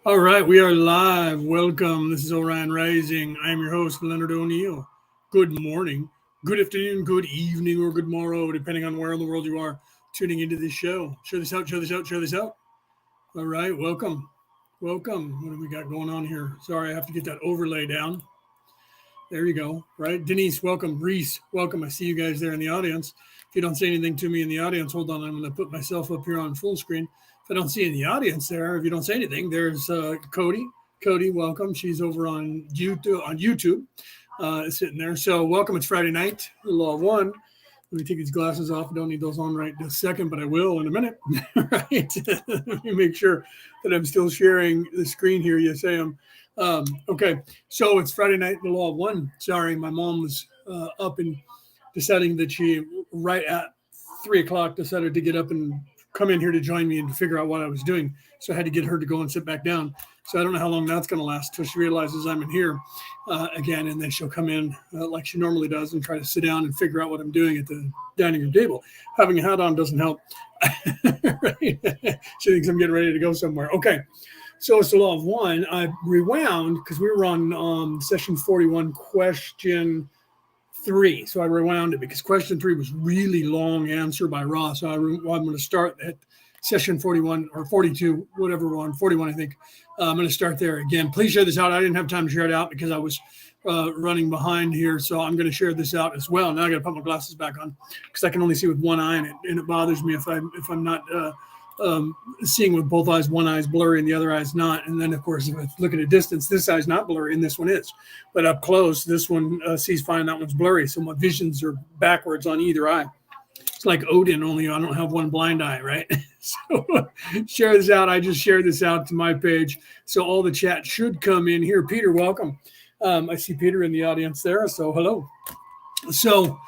All right, we are live. Welcome. This is Orion Rising. I am your host, Leonard O'Neill. Good morning, good afternoon, good evening, or good morrow, depending on where in the world you are tuning into this show. Share this out, share this out, share this out. All right, welcome. Welcome. What do we got going on here? Sorry, I have to get that overlay down. There you go. Right. Denise, welcome. Reese, welcome. I see you guys there in the audience. If you don't say anything to me in the audience, hold on. I'm going to put myself up here on full screen. If I don't see in the audience there, if you don't say anything, there's Cody. Cody, welcome. She's over on YouTube, sitting there. So welcome. It's Friday night, the Law of One. Let me take these glasses off. I don't need those on right this second, but I will in a minute. Right. Let me make sure that I'm still sharing the screen here. Yes, I am. Okay. So it's Friday night, the Law of One. Sorry, my mom was up and deciding that she, right at 3 o'clock, decided to get up and come in here to join me and to figure out what I was doing. So I had to get her to go and sit back down. So I don't know how long that's going to last till she realizes I'm in here again, and then she'll come in like she normally does and try to sit down and figure out what I'm doing at the dining room table. Having a hat on doesn't help. Right? She thinks I'm getting ready to go somewhere. Okay. So it's the Law of One. I rewound because we were on session 41, question 3. So I rewound it because question 3 was really long answer by Ross. So I'm going to start at session 41 or 42, whatever we're on, 41, I think. I'm going to start there again. Please share this out. I didn't have time to share it out because I was running behind here. So I'm going to share this out as well. Now I got to put my glasses back on because I can only see with one eye, and it bothers me if I'm not seeing with both eyes. One eye is blurry and the other eye is not. And then, of course, if I look at a distance, this eye is not blurry and this one is. But up close, this one sees fine, that one's blurry. So my visions are backwards on either eye. It's like Odin, only I don't have one blind eye, right? So share this out. I just shared this out to my page. So all the chat should come in here. Peter, welcome. I see Peter in the audience there. So hello. So,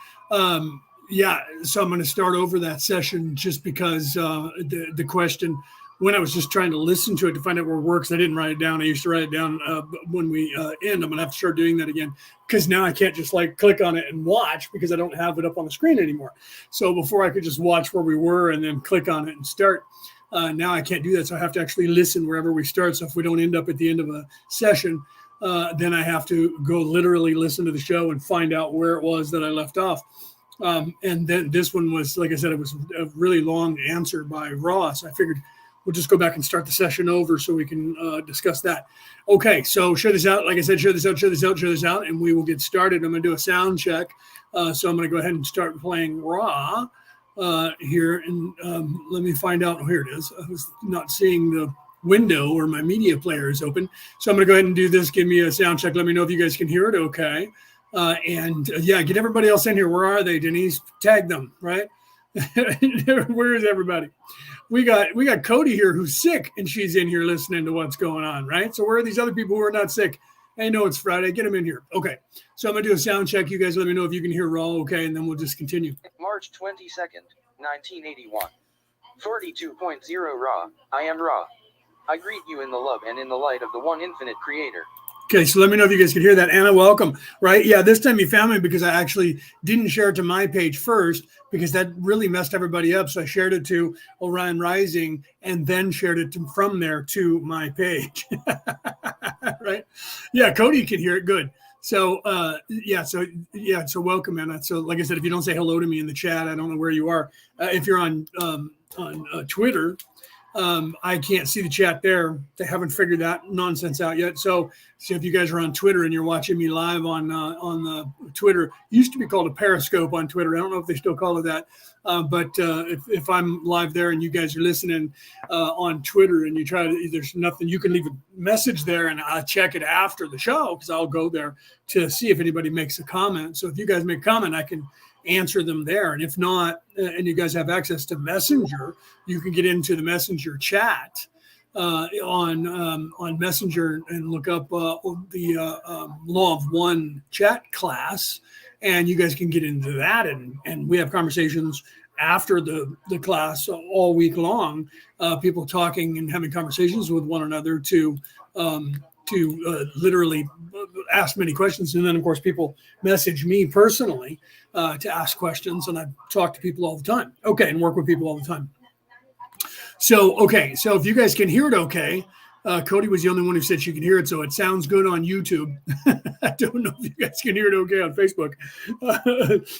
yeah, so I'm going to start over that session just because the question, when I was just trying to listen to it to find out where it works, I didn't write it down. I used to write it down when we end. I'm going to have to start doing that again because now I can't just like click on it and watch because I don't have it up on the screen anymore. So before I could just watch where we were and then click on it and start. Now I can't do that. So I have to actually listen wherever we start. So if we don't end up at the end of a session, then I have to go literally listen to the show and find out where it was that I left off. And then this one was, like I said, it was a really long answer by Ross. I figured we'll just go back and start the session over so we can discuss that. Okay, so share this out. Like I said, share this out, share this out, share this out, and we will get started. I'm going to do a sound check. So I'm going to go ahead and start playing raw here. And let me find out. Oh, here it is. I was not seeing the window where my media player is open. So I'm going to go ahead and do this. Give me a sound check. Let me know if you guys can hear it okay. Yeah, get everybody else in here. Where are they, Denise? Tag them, right? Where is everybody? We got Cody here who's sick, and she's in here listening to what's going on, right? So where are these other people who are not sick? I know it's Friday. Get them in here. Okay. So I'm going to do a sound check. You guys let me know if you can hear raw, okay, and then we'll just continue. March 22nd, 1981. 42.0 Raw. I am Raw. I greet you in the love and in the light of the one infinite creator. Okay, so let me know if you guys can hear that. Anna, welcome. Right? Yeah, this time you found me because I actually didn't share it to my page first because that really messed everybody up. So I shared it to Orion Rising and then shared it from there to my page. Right? Yeah, Cody can hear it. Good. So, so welcome, Anna. So, like I said, if you don't say hello to me in the chat, I don't know where you are. If you're on Twitter, I can't see the chat there. They haven't figured that nonsense out yet. So if you guys are on Twitter and you're watching me live on the Twitter, it used to be called a Periscope on Twitter. I don't know if they still call it that. But if I'm live there and you guys are listening on Twitter and you try to, there's nothing, you can leave a message there and I'll check it after the show because I'll go there to see if anybody makes a comment. So if you guys make a comment, I can answer them there. And if not, and you guys have access to Messenger, you can get into the Messenger chat on Messenger and look up the Law of One chat class, and you guys can get into that. And we have conversations after the class all week long, people talking and having conversations with one another to literally ask many questions. And then, of course, people message me personally to ask questions, and I talk to people all the time. Okay, and work with people all the time. So if you guys can hear it okay, Cody was the only one who said she could hear it, so it sounds good on YouTube. I don't know if you guys can hear it okay on Facebook.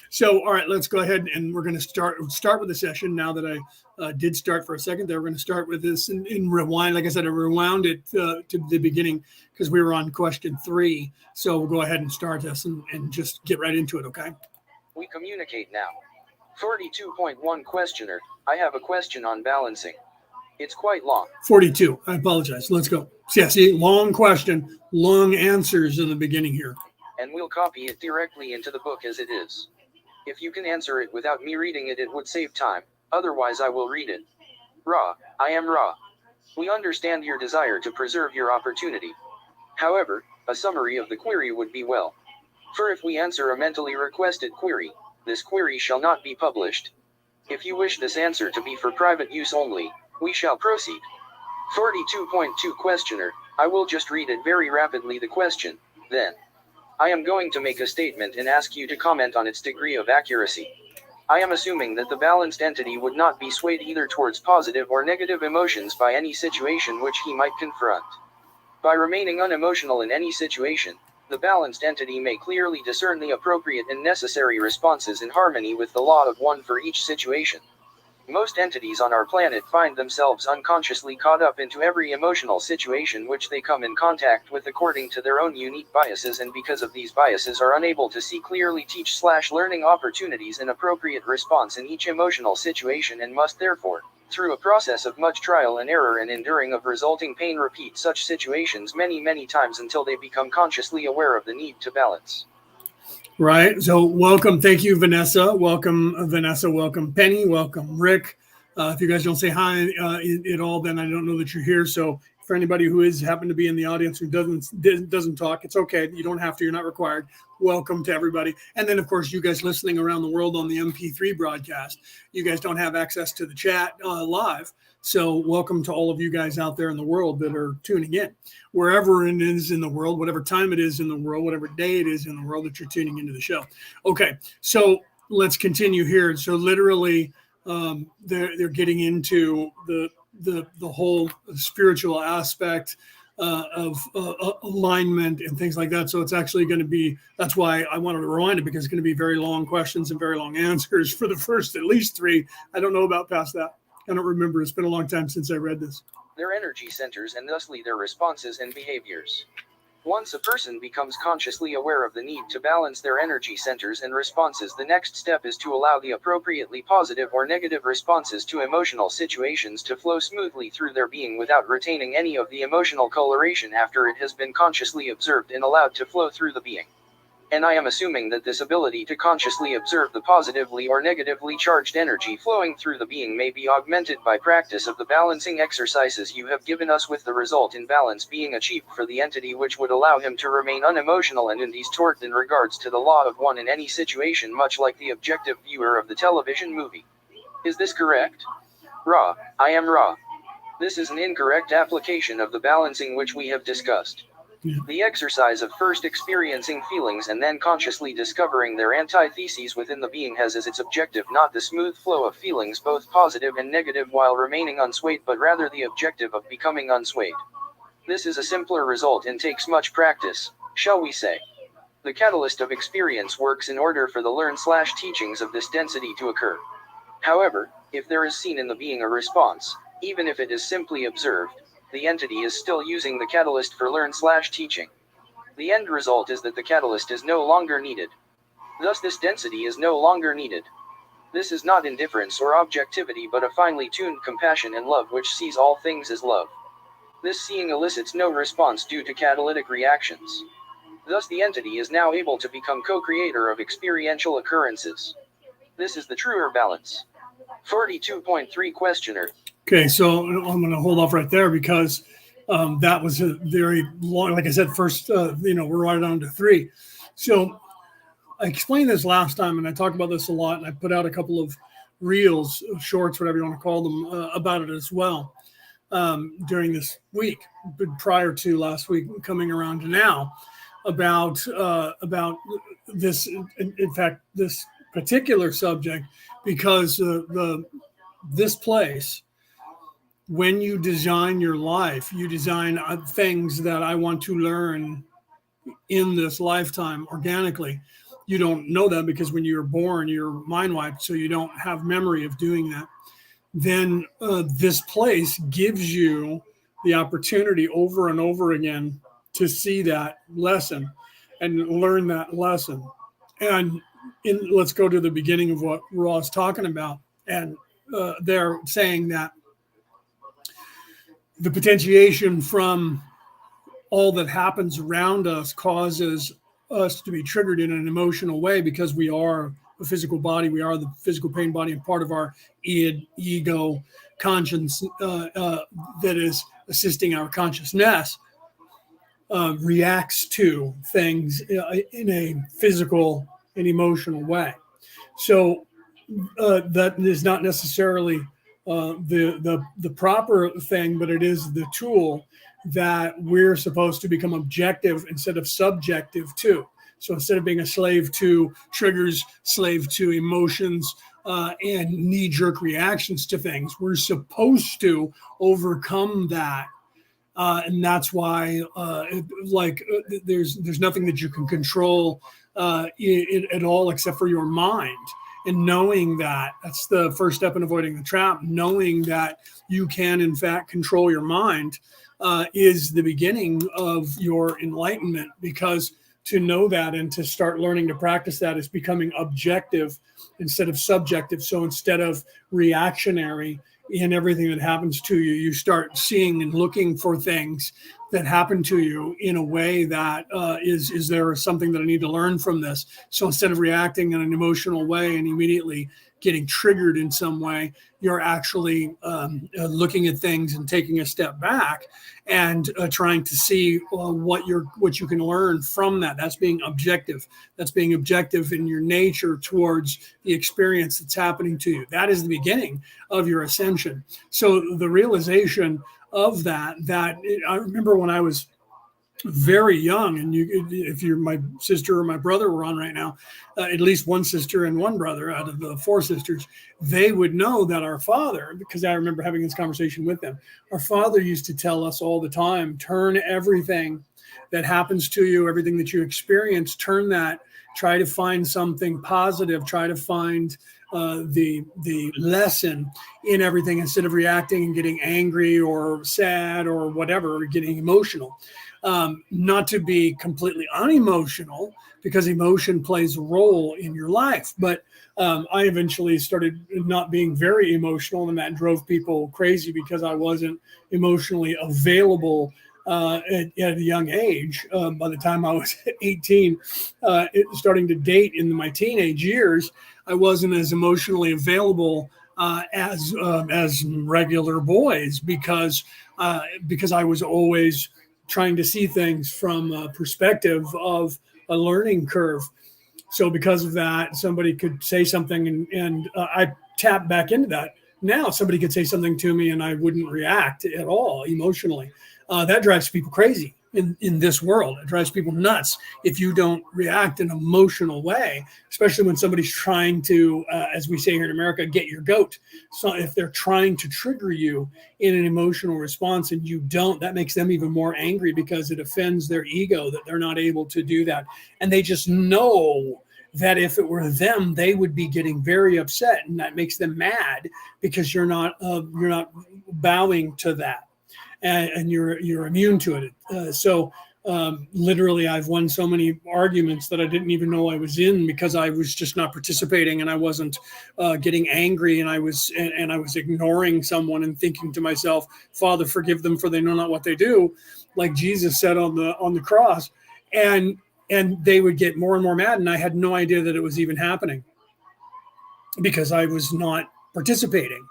So, all right, let's go ahead and we're going to start with the session. Now that I did start for a second there, we're going to start with this in rewind. Like I said, I rewound it to the beginning because we were on question 3. So we'll go ahead and start this and just get right into it, okay? We communicate now. 42.1 questioner. I have a question on balancing. It's quite long. 42. I apologize. Let's go. Yeah, see, long question, long answers in the beginning here. And we'll copy it directly into the book as it is. If you can answer it without me reading it, it would save time. Otherwise, I will read it. Ra, I am Ra. We understand your desire to preserve your opportunity. However, a summary of the query would be well. For if we answer a mentally requested query, this query shall not be published. If you wish this answer to be for private use only, we shall proceed. 42.2 questioner. I will just read it very rapidly the question, then. I am going to make a statement and ask you to comment on its degree of accuracy. I am assuming that the balanced entity would not be swayed either towards positive or negative emotions by any situation which he might confront. By remaining unemotional in any situation, the balanced entity may clearly discern the appropriate and necessary responses in harmony with the law of one for each situation. Most entities on our planet find themselves unconsciously caught up into every emotional situation which they come in contact with according to their own unique biases, and because of these biases are unable to see clearly teach/learning opportunities and appropriate response in each emotional situation, and must therefore, through a process of much trial and error and enduring of resulting pain, repeat such situations many times until they become consciously aware of the need to balance. Right. So welcome. Thank you, Vanessa. Welcome, Vanessa. Welcome, Penny. Welcome, Rick. If you guys don't say hi at all, then I don't know that you're here. So for anybody who is happen to be in the audience who doesn't talk, it's okay. You don't have to. You're not required. Welcome to everybody. And then, of course, you guys listening around the world on the MP3 broadcast, you guys don't have access to the chat live. So welcome to all of you guys out there in the world that are tuning in, wherever it is in the world, whatever time it is in the world, whatever day it is in the world that you're tuning into the show. Okay, so let's continue here. So literally, they're getting into the whole spiritual aspect of alignment and things like that. So it's actually going to be, that's why I wanted to rewind it, because it's going to be very long questions and very long answers for the first at least 3. I don't know about past that. I don't remember. It's been a long time since I read this. Their energy centers and thusly their responses and behaviors. Once a person becomes consciously aware of the need to balance their energy centers and responses, the next step is to allow the appropriately positive or negative responses to emotional situations to flow smoothly through their being without retaining any of the emotional coloration after it has been consciously observed and allowed to flow through the being. And I am assuming that this ability to consciously observe the positively or negatively charged energy flowing through the being may be augmented by practice of the balancing exercises you have given us, with the result in balance being achieved for the entity, which would allow him to remain unemotional and undistort in regards to the law of one in any situation, much like the objective viewer of the television movie. Is this correct? Ra, I am Ra. This is an incorrect application of the balancing which we have discussed. The exercise of first experiencing feelings and then consciously discovering their antitheses within the being has as its objective not the smooth flow of feelings, both positive and negative, while remaining unswayed, but rather the objective of becoming unswayed. This is a simpler result and takes much practice, shall we say. The catalyst of experience works in order for the learn/teachings of this density to occur. However, if there is seen in the being a response, even if it is simply observed, the entity is still using the catalyst for learn/teaching. The end result is that the catalyst is no longer needed. Thus this density is no longer needed. This is not indifference or objectivity, but a finely tuned compassion and love which sees all things as love. This seeing elicits no response due to catalytic reactions. Thus the entity is now able to become co-creator of experiential occurrences. This is the truer balance. 42.3 questioner. Okay, so I'm going to hold off right there because that was a very long, like I said, first, we're right on to 3. So I explained this last time, and I talked about this a lot, and I put out a couple of reels, shorts, whatever you want to call them, about it as well during this week, but prior to last week, coming around to now, about this, in fact, this particular subject, because this place when you design your life, you design things that I want to learn in this lifetime organically. You don't know that because when you're born, you're mind wiped, so you don't have memory of doing that. Then this place gives you the opportunity over and over again to see that lesson and learn that lesson. And let's go to the beginning of what Raw's talking about. And they're saying that the potentiation from all that happens around us causes us to be triggered in an emotional way because we are a physical body, we are the physical pain body, and part of our ego conscience that is assisting our consciousness reacts to things in a physical and emotional way. So that is not necessarily the proper thing, but it is the tool that we're supposed to become objective instead of subjective to. So instead of being a slave to triggers, slave to emotions, and knee-jerk reactions to things, we're supposed to overcome that. And that's why, there's nothing that you can control at all except for your mind. And knowing that, that's the first step in avoiding the trap. Knowing that you can, in fact, control your mind is the beginning of your enlightenment, because to know that and to start learning to practice that is becoming objective instead of subjective. So instead of reactionary in everything that happens to you, you start seeing and looking for things that happen to you in a way that is there something that I need to learn from this? So instead of reacting in an emotional way and immediately getting triggered in some way, you're actually looking at things and taking a step back and trying to see what you can learn from that. That's being objective. That's being objective in your nature towards the experience that's happening to you. That is the beginning of your ascension. So the realization of that I remember when I was very young, and if you're my sister or my brother were on right now, at least one sister and one brother out of the four sisters, they would know that our father, because I remember having this conversation with them, our father used to tell us all the time, turn everything that happens to you, everything that you experience, turn that, try to find something positive, try to find the lesson in everything instead of reacting and getting angry or sad or whatever, or getting emotional. Not to be completely unemotional, because emotion plays a role in your life. But I eventually started not being very emotional, and that drove people crazy because I wasn't emotionally available at a young age. By the time I was 18, starting to date in my teenage years, I wasn't as emotionally available as regular boys because I was always trying to see things from a perspective of a learning curve. So because of that, somebody could say something and I tap back into that. Now somebody could say something to me and I wouldn't react at all emotionally. That drives people crazy in this world. It drives people nuts if you don't react in an emotional way, especially when somebody's trying to, as we say here in America, get your goat. So if they're trying to trigger you in an emotional response and you don't, that makes them even more angry because it offends their ego that they're not able to do that. And they just know that if it were them, they would be getting very upset, and that makes them mad because you're not bowing to that. And you're immune to it. So literally, I've won so many arguments that I didn't even know I was in because I was just not participating, and I wasn't getting angry, and I was ignoring someone and thinking to myself, "Father, forgive them, for they know not what they do," like Jesus said on the cross, and they would get more and more mad, and I had no idea that it was even happening because I was not participating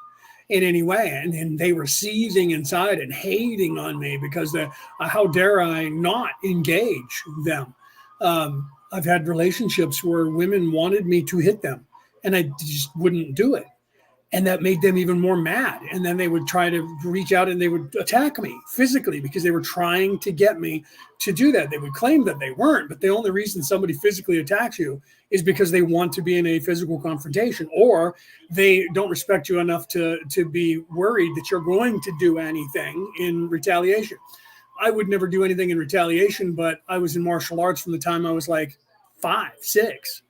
in any way, and they were seething inside and hating on me because how dare I not engage them. I've had relationships where women wanted me to hit them and I just wouldn't do it, And that made them even more mad. And then they would try to reach out and they would attack me physically because they were trying to get me to do that. They would claim that they weren't, but the only reason somebody physically attacks you is because they want to be in a physical confrontation, or they don't respect you enough to be worried that you're going to do anything in retaliation. I would never do anything in retaliation, but I was in martial arts from the time I was like 5, 6.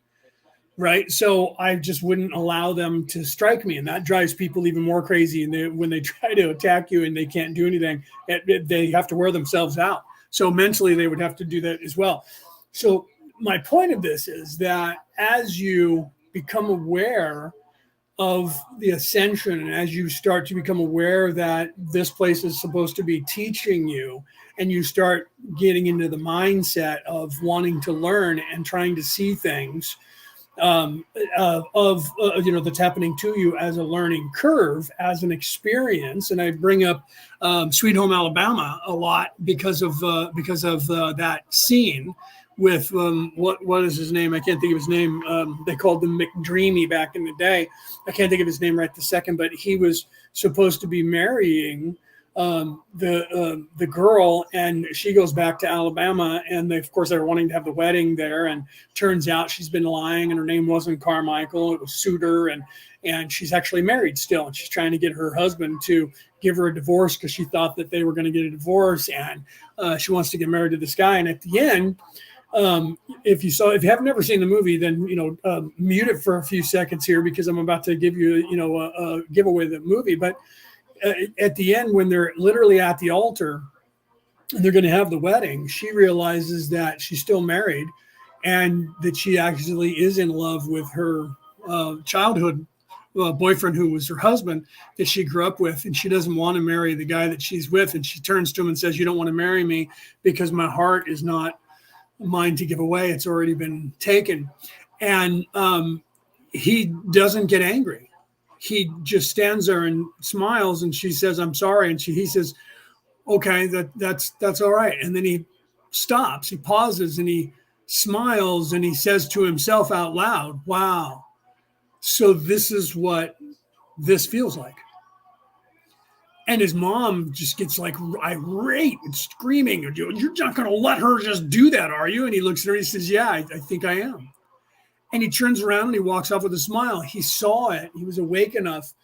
Right. So I just wouldn't allow them to strike me. And that drives people even more crazy. And when they try to attack you and they can't do anything, they have to wear themselves out. So mentally, they would have to do that as well. So my point of this is that as you become aware of the ascension, and as you start to become aware that this place is supposed to be teaching you, and you start getting into the mindset of wanting to learn and trying to see things that's happening to you as a learning curve, as an experience. And I bring up Sweet Home Alabama a lot because of that scene with what is his name? I can't think of his name. They called him McDreamy back in the day. I can't think of his name right this second, but he was supposed to be marrying the girl, and she goes back to Alabama, and of course they were wanting to have the wedding there, and turns out she's been lying, and her name wasn't Carmichael, it was Suter, and she's actually married still, and she's trying to get her husband to give her a divorce because she thought that they were going to get a divorce, and she wants to get married to this guy. And at the end, if you have never seen the movie, then mute it for a few seconds here, because I'm about to give you a giveaway of the movie. But at the end, when they're literally at the altar and they're going to have the wedding, she realizes that she's still married and that she actually is in love with her childhood boyfriend, who was her husband, that she grew up with. And she doesn't want to marry the guy that she's with. And she turns to him and says, "You don't want to marry me because my heart is not mine to give away. It's already been taken." And he doesn't get angry. He just stands there and smiles, and she says, "I'm sorry." And he says, "Okay, that's all right." And then he stops, he pauses, and he smiles, and he says to himself out loud, "Wow, so this is what this feels like." And his mom just gets like irate and screaming, "You're not going to let her just do that, are you?" And he looks at her and he says, "Yeah, I think I am." And he turns around and he walks off with a smile. He saw it. He was awake enough.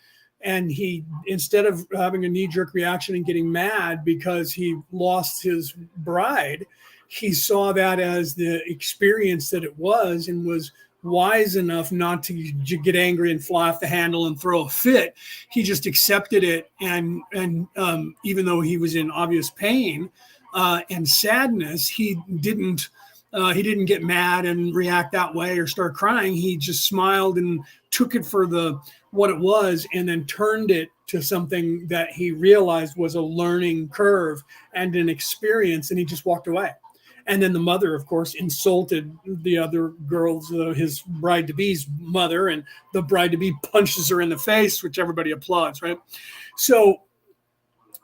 And he, instead of having a knee-jerk reaction and getting mad because he lost his bride, he saw that as the experience that it was, and was wise enough not to get angry and fly off the handle and throw a fit. He just accepted it. And even though he was in obvious pain and sadness, he didn't get mad and react that way or start crying. He just smiled and took it for what it was, and then turned it to something that he realized was a learning curve and an experience, and he just walked away. And then the mother, of course, insulted the other girls, his bride-to-be's mother, and the bride-to-be punches her in the face, which everybody applauds, right? So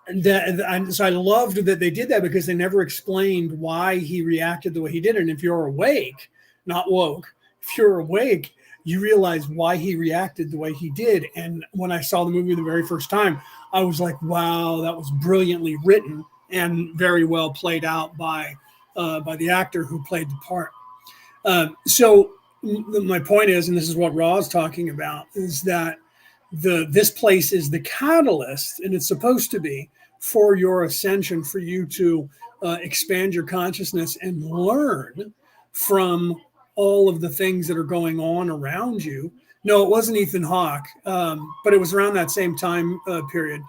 I loved that they did that, because they never explained why he reacted the way he did. And if you're awake, not woke, if you're awake, you realize why he reacted the way he did. And when I saw the movie the very first time, I was like, wow, that was brilliantly written and very well played out by the actor who played the part. So my point is, and this is what Ra's talking about, is that this place is the catalyst, and it's supposed to be, for your ascension, for you to expand your consciousness and learn from all of the things that are going on around you. No, it wasn't Ethan Hawke, but it was around that same time period.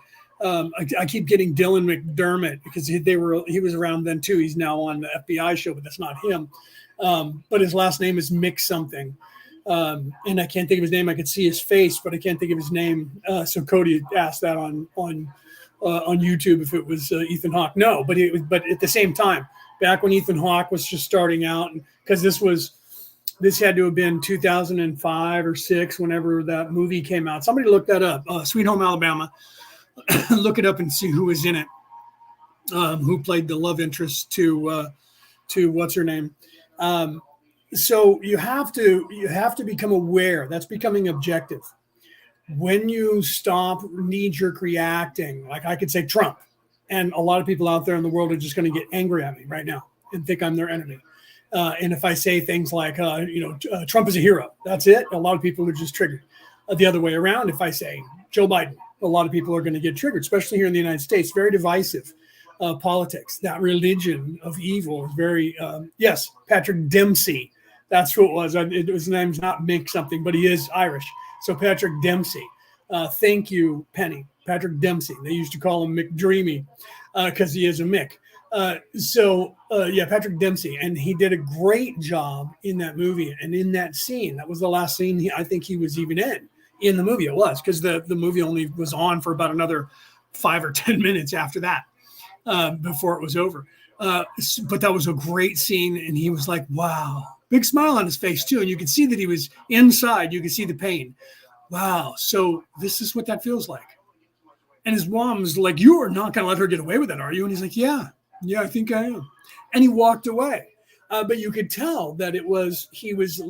I keep getting Dylan McDermott, because he was around then too. He's now on the FBI show, but that's not him. But his last name is Mick something. And I can't think of his name. I could see his face, but I can't think of his name. So Cody asked that on YouTube if it was Ethan Hawke. No, but at the same time, back when Ethan Hawke was just starting out, because this had to have been 2005 or 6, whenever that movie came out. Somebody look that up. Sweet Home Alabama. Look it up and see who was in it. Who played the love interest to what's her name? So you have to become aware. That's becoming objective. when you stop knee-jerk reacting, like I could say Trump, and a lot of people out there in the world are just going to get angry at me right now and think I'm their enemy. And if I say things like, Trump is a hero, that's it. A lot of people are just triggered. The other way around, if I say Joe Biden, a lot of people are going to get triggered, especially here in the United States. Very divisive politics. That religion of evil is very, yes, Patrick Dempsey. That's who it was. His name's not Mick something, but he is Irish. So Patrick Dempsey. Thank you, Penny. Patrick Dempsey. They used to call him McDreamy because he is a Mick. Patrick Dempsey, and he did a great job in that movie and in that scene. That was the last scene I think he was even in the movie. It was because the movie only was on for about another 5 or 10 minutes after that before it was over. But that was a great scene, and he was like, wow. Big smile on his face, too. And you could see that he was inside. You could see the pain. Wow. So this is what that feels like. And his mom was like, you are not going to let her get away with it, are you? And he's like, yeah, I think I am. And he walked away. But you could tell that he was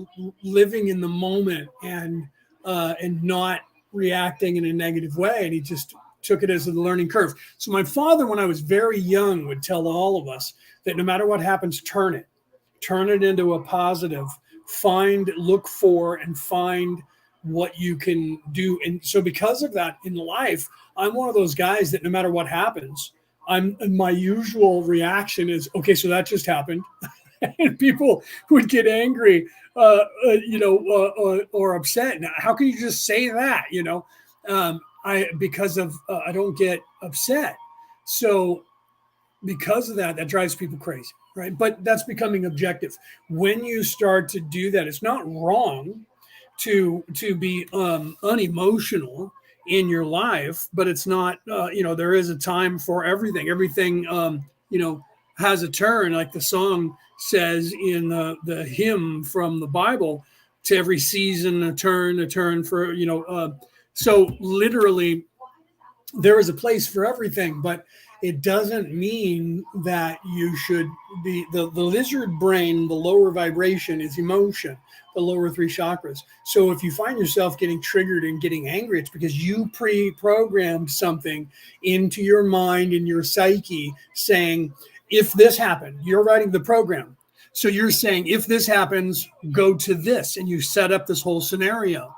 living in the moment and not reacting in a negative way. And he just took it as a learning curve. So my father, when I was very young, would tell all of us that no matter what happens, turn it into a positive, look for and find what you can do. And so because of that in life, I'm one of those guys that no matter what happens, my usual reaction is, okay, so that just happened. And people would get angry, or upset. Now, how can you just say that? I don't get upset. So because of that drives people crazy, right? But that's becoming objective. When you start to do that, it's not wrong to be unemotional in your life, but it's not, there is a time for everything. Everything, has a turn, like the song says in the hymn from the Bible, to every season, a turn for, so literally there is a place for everything, but it doesn't mean that you should be the lizard brain. The lower vibration is emotion, the lower 3 chakras. So if you find yourself getting triggered and getting angry, it's because you pre-programmed something into your mind and your psyche saying, if this happened, you're writing the program. So you're saying, if this happens, go to this, and you set up this whole scenario.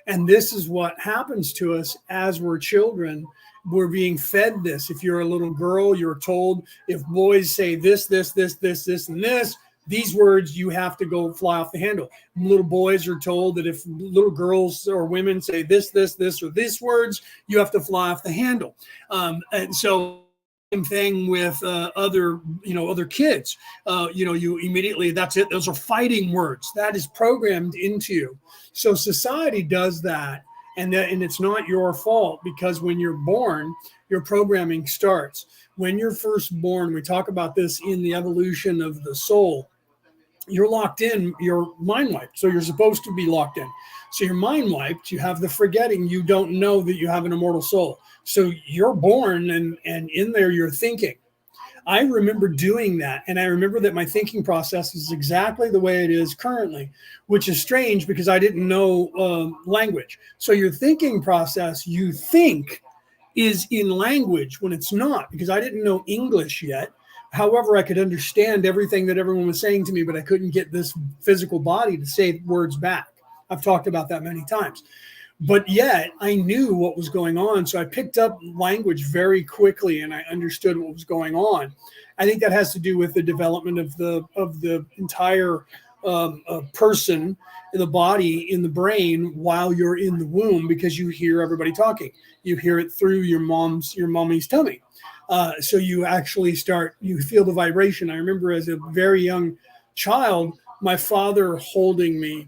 And this is what happens to us as we're children. We're being fed this. If you're a little girl, you're told if boys say this, and this, these words, you have to go fly off the handle. Little boys are told that if little girls or women say this, or this words, you have to fly off the handle. And so same thing with other kids. You immediately, that's it. Those are fighting words. That is programmed into you. So society does that. And it's not your fault, because when you're born, your programming starts. When you're first born, we talk about this in the evolution of the soul, you're locked in, you're mind wiped. So you're supposed to be locked in. So you're mind wiped, you have the forgetting, you don't know that you have an immortal soul. So you're born and in there you're thinking. I remember doing that. And I remember that my thinking process is exactly the way it is currently, which is strange because I didn't know language. So your thinking process, you think, is in language when it's not, because I didn't know English yet. However, I could understand everything that everyone was saying to me, but I couldn't get this physical body to say words back. I've talked about that many times. But yet I knew what was going on. So I picked up language very quickly and I understood what was going on. I think that has to do with the development of the entire person, the body, in the brain while you're in the womb, because you hear everybody talking. You hear it through your mommy's tummy. So you actually you feel the vibration. I remember as a very young child, my father holding me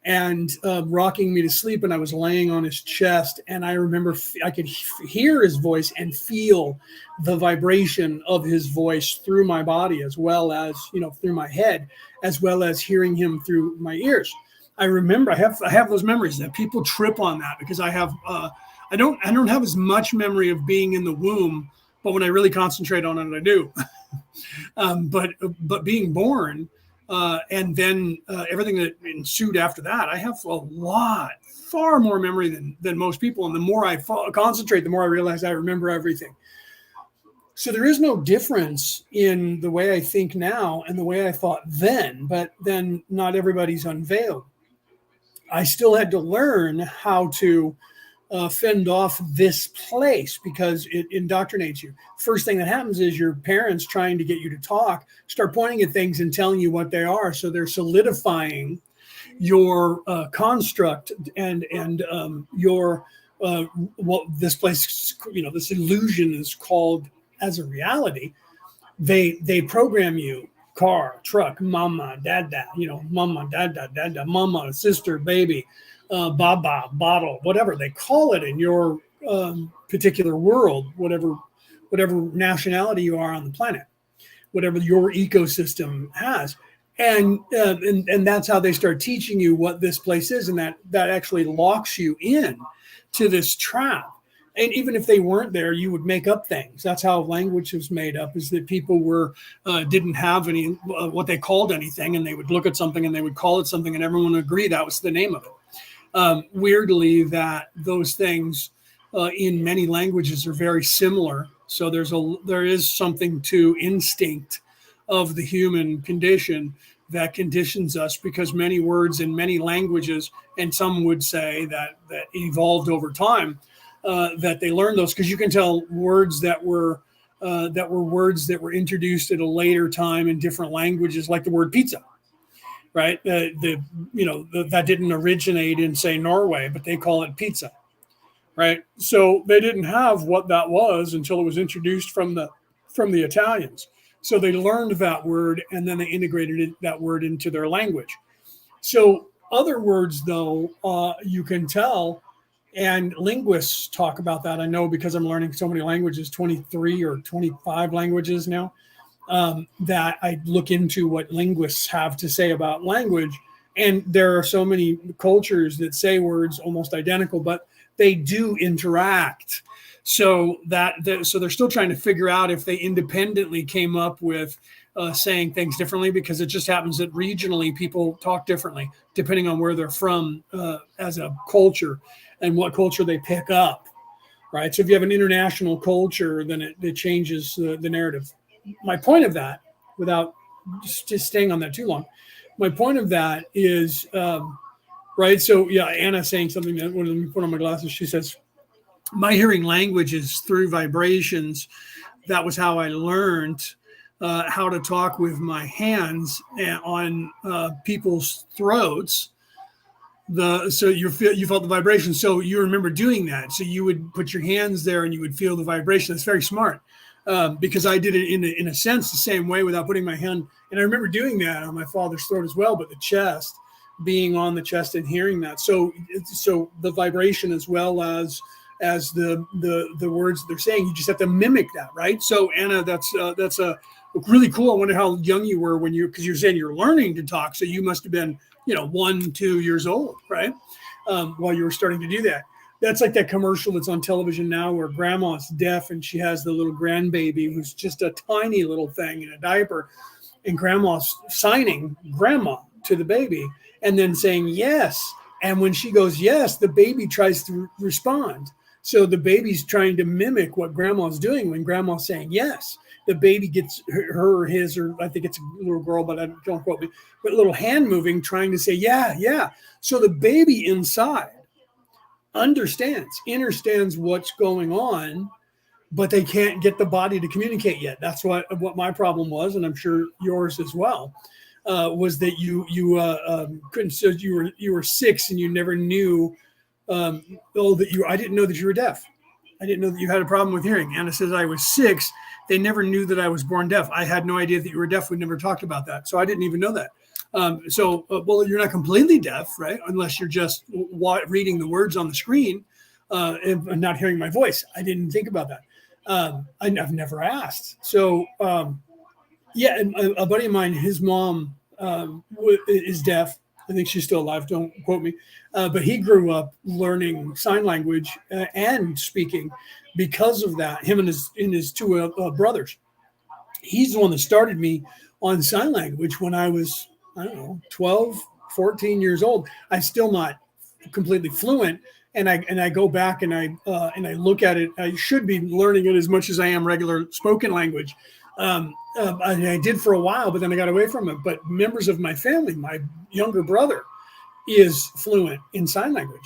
and rocking me to sleep, and I was laying on his chest, and I remember I could hear his voice and feel the vibration of his voice through my body, as well as through my head, as well as hearing him through my ears. I remember I have those memories that people trip on that, because I have I don't have as much memory of being in the womb, but when I really concentrate on it, I do. But being born. And then everything that ensued after that, I have a lot far more memory than most people. And the more I concentrate, the more I realize I remember everything. So there is no difference in the way I think now and the way I thought then, but then not everybody's unveiled. I still had to learn how to fend off this place because it indoctrinates you. First thing that happens is your parents trying to get you to talk start pointing at things and telling you what they are. So they're solidifying your construct and your what this place, this illusion is called as a reality. They program you: car, truck, mama, dada, mama, dada, mama, sister, baby, baba, bottle, whatever they call it in your particular world, whatever nationality you are on the planet, whatever your ecosystem has. And that's how they start teaching you what this place is, and that actually locks you in to this trap. And even if they weren't there, you would make up things. That's how language was made up, is that people didn't have any what they called anything, and they would look at something and they would call it something, and everyone would agree that was the name of it. Weirdly, that those things in many languages are very similar. So there is something to instinct of the human condition that conditions us, because many words in many languages, and some would say that evolved over time, that they learned those, because you can tell words that were words that were introduced at a later time in different languages, like the word pizza, right? That didn't originate in, say, Norway, but they call it pizza, right? So they didn't have what that was until it was introduced from the Italians. So they learned that word, and then they integrated that word into their language. So other words, though, you can tell, and linguists talk about that. I know, because I'm learning so many languages, 23 or 25 languages now, that I look into what linguists have to say about language. And there are so many cultures that say words almost identical, but they do interact. So so they're still trying to figure out if they independently came up with saying things differently, because it just happens that regionally people talk differently depending on where they're from as a culture and what culture they pick up, right? So if you have an international culture, then it changes the narrative. My point of that, without just staying on that too long, my point of that is, right, so yeah, Anna saying something that, let me put on my glasses, she says, my hearing language is through vibrations. That was how I learned how to talk with my hands on people's throats. So you felt the vibration. So you remember doing that. So you would put your hands there and you would feel the vibration. That's very smart, because I did it in a sense the same way without putting my hand. And I remember doing that on my father's throat as well, but the chest, being on the chest and hearing that. So the vibration as well as the words they're saying, you just have to mimic that, right? So Anna, that's really cool. I wonder how young you were because you're saying you're learning to talk, so you must have been 1-2 years old, right? While you were starting to do that. That's like that commercial that's on television now where grandma's deaf and she has the little grandbaby who's just a tiny little thing in a diaper, and grandma's signing grandma to the baby and then saying yes. And when she goes yes, the baby tries to respond. So the baby's trying to mimic what grandma's doing when grandma's saying yes. The baby gets her or his, or I think it's a little girl, but don't quote me, but a little hand moving, trying to say, yeah, yeah. So the baby inside understands what's going on, but they can't get the body to communicate yet. That's what my problem was, and I'm sure yours as well, was that you couldn't. So you were 6 and you never knew. I didn't know that you were deaf. I didn't know that you had a problem with hearing. Anna says I was 6. They never knew that I was born deaf. I had no idea that you were deaf. We never talked about that. So I didn't even know that. Well, you're not completely deaf, right? Unless you're just reading the words on the screen and not hearing my voice. I didn't think about that. I've never asked. So, yeah, and a buddy of mine, his mom is deaf. I think she's still alive. Don't quote me. But he grew up learning sign language and speaking because of that. Him and his 2 brothers. He's the one that started me on sign language when I was, I don't know, 12, 14 years old. I'm still not completely fluent. And I go back and I look at it. I should be learning it as much as I am regular spoken language. I did for a while, but then I got away from it. But members of my family, my younger brother is fluent in sign language.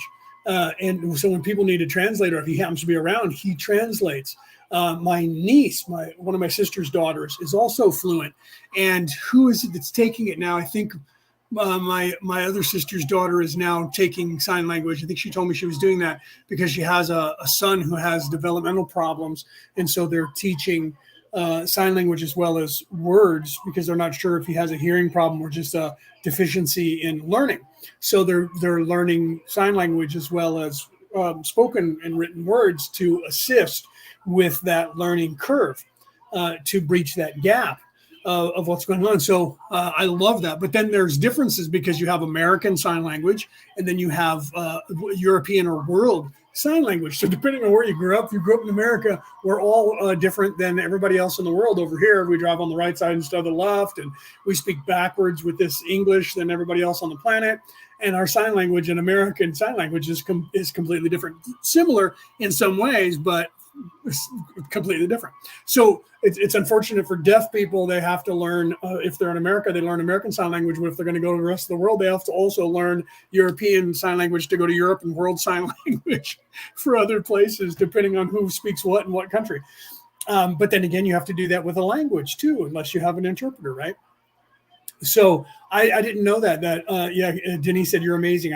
And so when people need a translator, if he happens to be around, he translates. My niece, one of my sister's daughters, is also fluent. And who is it that's taking it now? I think my other sister's daughter is now taking sign language. I think she told me she was doing that because she has a son who has developmental problems, and so they're teaching sign language as well as words because they're not sure if he has a hearing problem or just a deficiency in learning. So they're learning sign language as well as spoken and written words to assist with that learning curve to breach that gap of what's going on. So I love that. But then there's differences because you have American Sign Language and then you have European or world sign language. So depending on where you grew up, if you grew up in America, we're all different than everybody else in the world. Over here, we drive on the right side instead of the left, and we speak backwards with this English than everybody else on the planet. And our sign language and American Sign Language is completely different. Similar in some ways, but completely different. So it's unfortunate for deaf people. They have to learn, if they're in America, they learn American Sign Language. But if they're going to go to the rest of the world, they have to also learn European Sign Language to go to Europe, and World Sign Language for other places, depending on who speaks what in what country. But then again, you have to do that with a language too, unless you have an interpreter, right? So I didn't know that. Denise said you're amazing.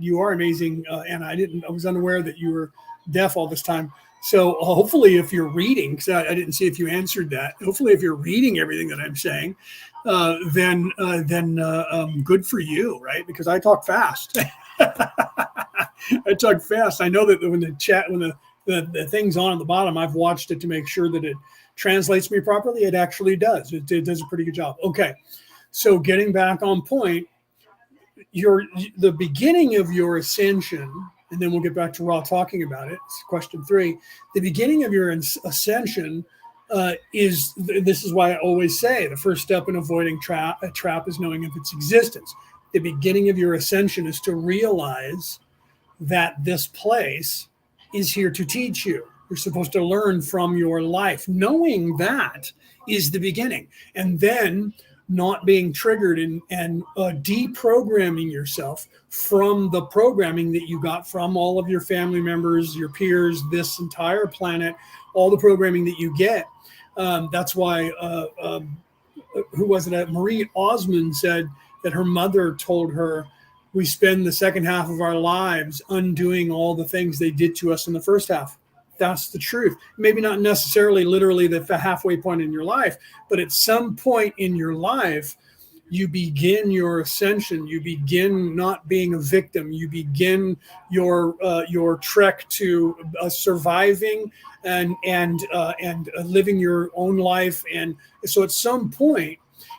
You are amazing, and I was unaware that you were deaf all this time. So hopefully if you're reading, because I didn't see if you answered that, hopefully if you're reading everything that I'm saying, then good for you, right? Because I talk fast. I talk fast. I know that when the thing's on at the bottom, I've watched it to make sure that it translates me properly. It actually does. It does a pretty good job. Okay. So getting back on point, the beginning of your ascension, and then we'll get back to Raw talking about it. It's question 3. The beginning of your ascension this is why I always say the first step in avoiding a trap is knowing of its existence. The beginning of your ascension is to realize that this place is here to teach you. You're supposed to learn from your life. Knowing that is the beginning. And then not being triggered and deprogramming yourself from the programming that you got from all of your family members, your peers, this entire planet, all the programming that you get. That's why, who was it? Marie Osmond said that her mother told her, we spend the second half of our lives undoing all the things they did to us in the first half. That's the truth. Maybe not necessarily literally the halfway point in your life, but at some point in your life, you begin your ascension. You begin not being a victim. You begin your trek to surviving and living your own life. And so at some point,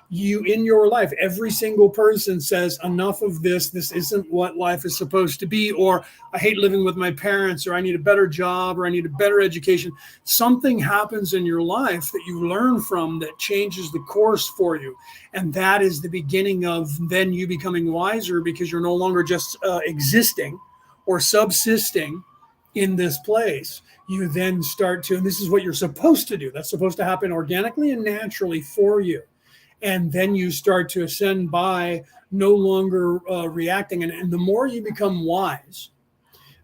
you in your life, every single person says, enough of this. This isn't what life is supposed to be, or I hate living with my parents, or I need a better job, or I need a better education. Something happens in your life that you learn from that changes the course for you. And that is the beginning of then you becoming wiser, because you're no longer just existing or subsisting in this place. You then start to, and this is what you're supposed to do. That's supposed to happen organically and naturally for you. And then you start to ascend by no longer reacting. And the more you become wise,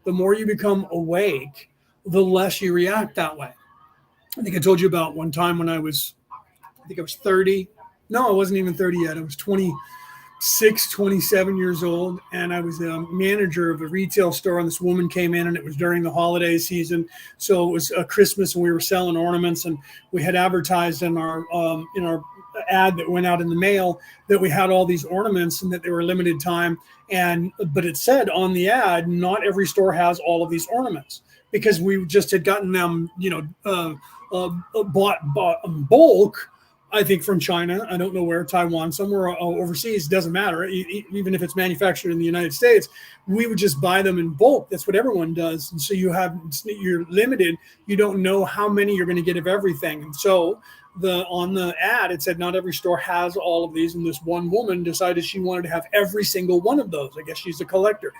the more you become awake, the less you react that way. I think I told you about one time when I was 30. No, I wasn't even 30 yet. I was 26, 27 years old. And I was a manager of a retail store. And this woman came in, and it was during the holiday season. So it was Christmas, and we were selling ornaments. And we had advertised in our ad that went out in the mail that we had all these ornaments and that they were limited time. But it said on the ad, not every store has all of these ornaments, because we just had gotten them, bought in bulk, I think from China. I don't know where, Taiwan, somewhere overseas, doesn't matter. Even if it's manufactured in the United States, we would just buy them in bulk. That's what everyone does. And so you're limited. You don't know how many you're going to get of everything. And so on the ad, it said not every store has all of these, and this one woman decided she wanted to have every single one of those. I guess she's a collector.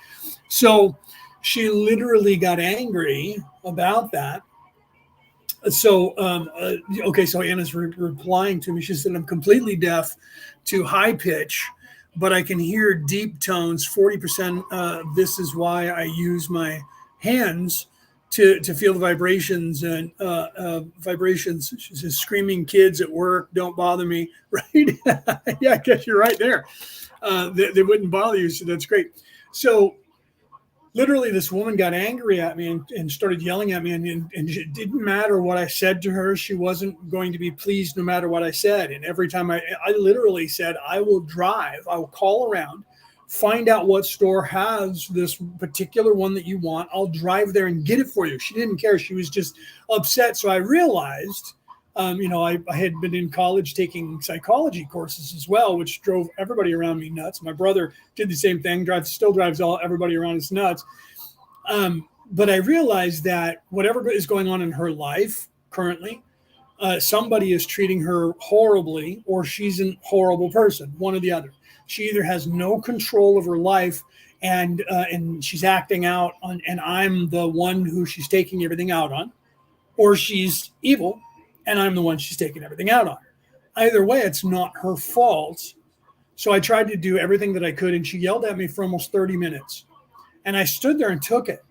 So she literally got angry about that. So okay, so Anna's replying to me. She said, I'm completely deaf to high pitch, but I can hear deep tones 40%. This is why I use my hands to feel the vibrations, and vibrations. She says, screaming kids at work don't bother me. Right. Yeah, I guess you're right there. They wouldn't bother you, so that's great. So literally, this woman got angry at me and started yelling at me, and it didn't matter what I said to her. She wasn't going to be pleased no matter what I said. And every time I literally said, I will drive, I will call around, find out what store has this particular one that you want. I'll drive there and get it for you. She didn't care. She was just upset. So I realized, I had been in college taking psychology courses as well, which drove everybody around me nuts. My brother did the same thing, still drives everybody around us nuts. But I realized that whatever is going on in her life currently, somebody is treating her horribly, or she's a horrible person, one or the other. She either has no control of her life, and she's acting out on, and I'm the one who she's taking everything out on, or she's evil and I'm the one she's taking everything out on. Either way, it's not her fault. So I tried to do everything that I could, and she yelled at me for almost 30 minutes. And I stood there and took it.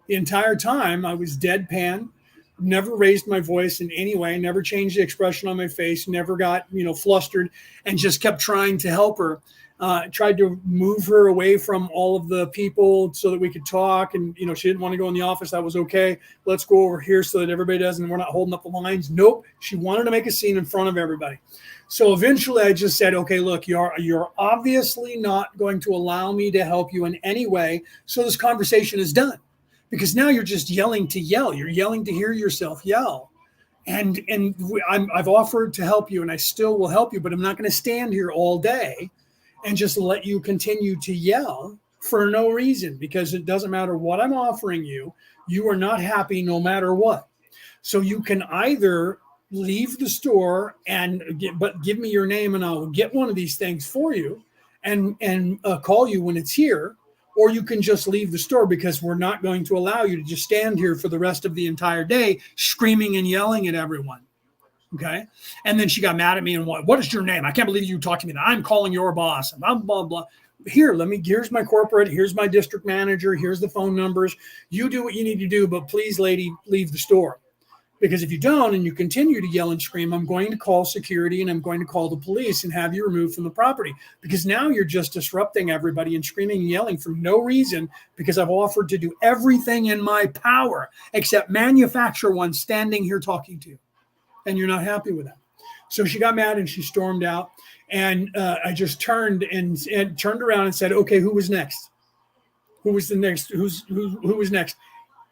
The entire time I was deadpan, never raised my voice in any way, never changed the expression on my face, never got, flustered, and just kept trying to help her. Tried to move her away from all of the people so that we could talk. And, she didn't want to go in the office. That was okay. Let's go over here so that everybody does, and we're not holding up the lines. Nope. She wanted to make a scene in front of everybody. So eventually I just said, okay, look, you're obviously not going to allow me to help you in any way. So this conversation is done, because now you're just yelling to yell. You're yelling to hear yourself yell. And I've offered to help you, and I still will help you, but I'm not going to stand here all day and just let you continue to yell for no reason, because it doesn't matter what I'm offering you. You are not happy no matter what. So you can either leave the store but give me your name, and I'll get one of these things for you and call you when it's here, or you can just leave the store, because we're not going to allow you to just stand here for the rest of the entire day screaming and yelling at everyone. Okay. And then she got mad at me and what is your name? I can't believe you talked to me. I'm calling your boss. And blah, blah, blah. Here's my corporate. Here's my district manager. Here's the phone numbers. You do what you need to do, but please, lady, leave the store. Because if you don't, and you continue to yell and scream, I'm going to call security, and I'm going to call the police and have you removed from the property, because now you're just disrupting everybody and screaming and yelling for no reason, because I've offered to do everything in my power except manufacture one standing here talking to you. And you're not happy with that. So she got mad and she stormed out. And I just turned around and said, okay, who was next? Who was the next? Who was next?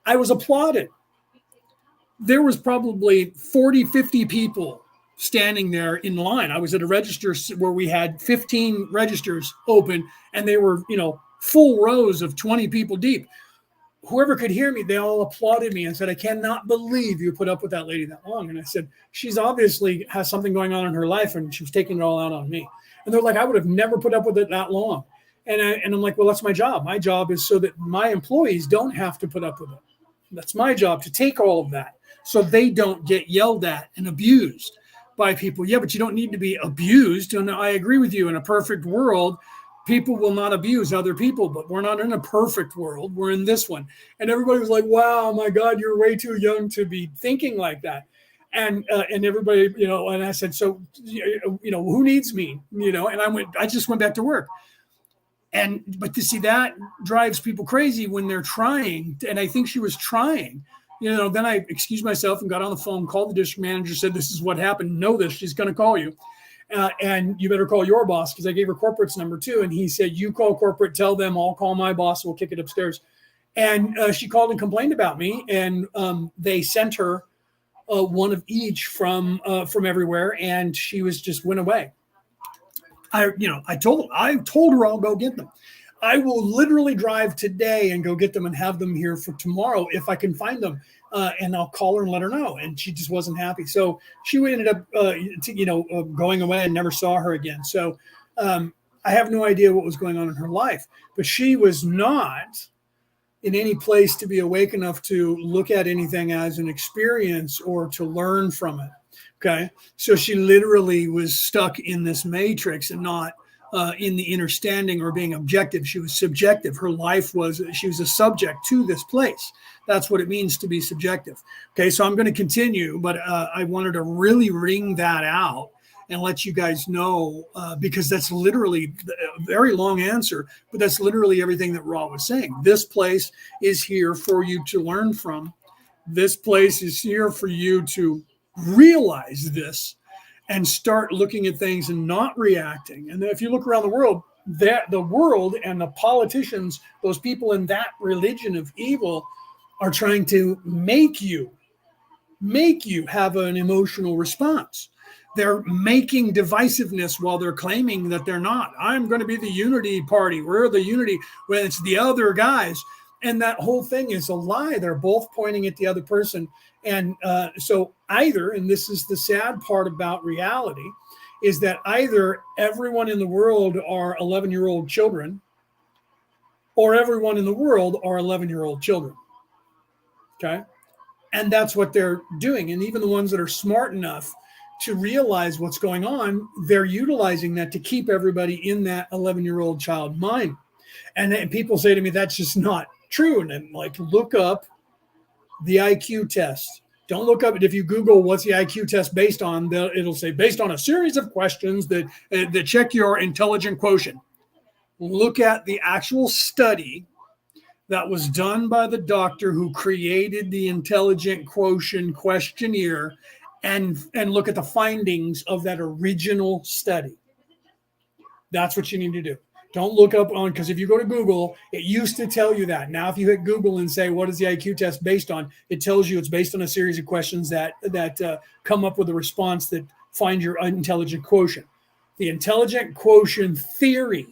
I was applauded. There was probably 40, 50 people standing there in line. I was at a register where we had 15 registers open, and they were, full rows of 20 people deep. Whoever could hear me, they all applauded me and said, I cannot believe you put up with that lady that long. And I said, she's obviously has something going on in her life, and she was taking it all out on me. And they're like, I would have never put up with it that long. And I'm like, well, that's my job. My job is so that my employees don't have to put up with it. That's my job, to take all of that so they don't get yelled at and abused by people. Yeah, but you don't need to be abused. And I agree with you. In a perfect world, people will not abuse other people, but we're not in a perfect world. We're in this one. And everybody was like, wow, my God, you're way too young to be thinking like that. And everybody, and I said, so, who needs me? And I just went back to work. But to see, that drives people crazy when they're trying. And I think she was trying. Then I excused myself and got on the phone, called the district manager, said, this is what happened. Know this, she's going to call you. And you better call your boss, because I gave her corporate's number too. And he said, you call corporate, tell them I'll call my boss. We'll kick it upstairs. And she called and complained about me. And they sent her one of each from everywhere. And she just went away. I told her I'll go get them. I will literally drive today and go get them and have them here for tomorrow if I can find them. And I'll call her and let her know. And she just wasn't happy. So she ended up, going away and never saw her again. So I have no idea what was going on in her life. But she was not in any place to be awake enough to look at anything as an experience or to learn from it. Okay. So she literally was stuck in this matrix and not in the understanding or being objective. She was subjective. Her life was, she was a subject to this place. That's what it means to be subjective. Okay. So I'm going to continue, but I wanted to really wring that out and let you guys know, because that's literally a very long answer, but that's literally everything that Ra was saying. This place is here for you to learn from. This place is here for you to realize this and start looking at things and not reacting. And then if you look around the world, that the world and the politicians, those people in that religion of evil, are trying to make you have an emotional response. They're making divisiveness while they're claiming that they're not. I'm going to be the unity party. We're the unity when it's the other guys. And that whole thing is a lie. They're both pointing at the other person. And so either, and this is the sad part about reality, is that either everyone in the world are 11-year-old children or everyone in the world are 11-year-old children. Okay. And that's what they're doing. And even the ones that are smart enough to realize what's going on, they're utilizing that to keep everybody in that 11-year-old child mind. And people say to me, that's just not true. And then, like, look up the IQ test. Don't look up it. If you Google what's the IQ test based on, it'll say based on a series of questions that check your intelligent quotient. Look at the actual study that was done by the doctor who created the intelligent quotient questionnaire, and look at the findings of that original study. That's what you need to do. Don't look up on, because if you go to Google, it used to tell you that. Now, if you hit Google and say, what is the IQ test based on? It tells you it's based on a series of questions that come up with a response that find your intelligent quotient. The intelligent quotient theory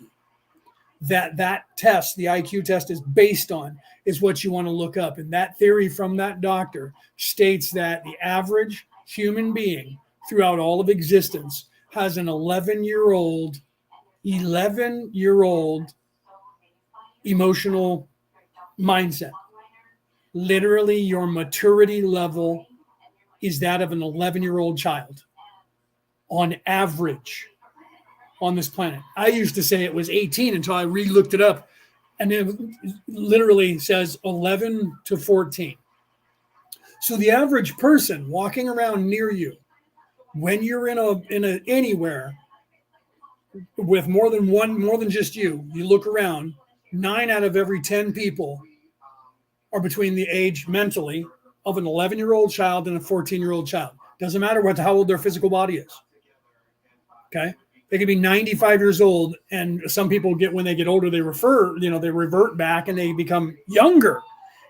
that test, the IQ test, is based on, is what you want to look up. And that theory from that doctor states that the average human being throughout all of existence has an 11-year-old emotional mindset. Literally, your maturity level is that of an 11-year-old child on average on this planet. I used to say it was 18 until I re-looked it up, and it literally says 11 to 14. So the average person walking around near you, when you're in a anywhere with more than just you look around, 9 out of every 10 people are between the age mentally of an 11-year-old child and a 14-year-old child. Doesn't matter how old their physical body is. Okay. They could be 95 years old, and some people when they get older, they revert back and they become younger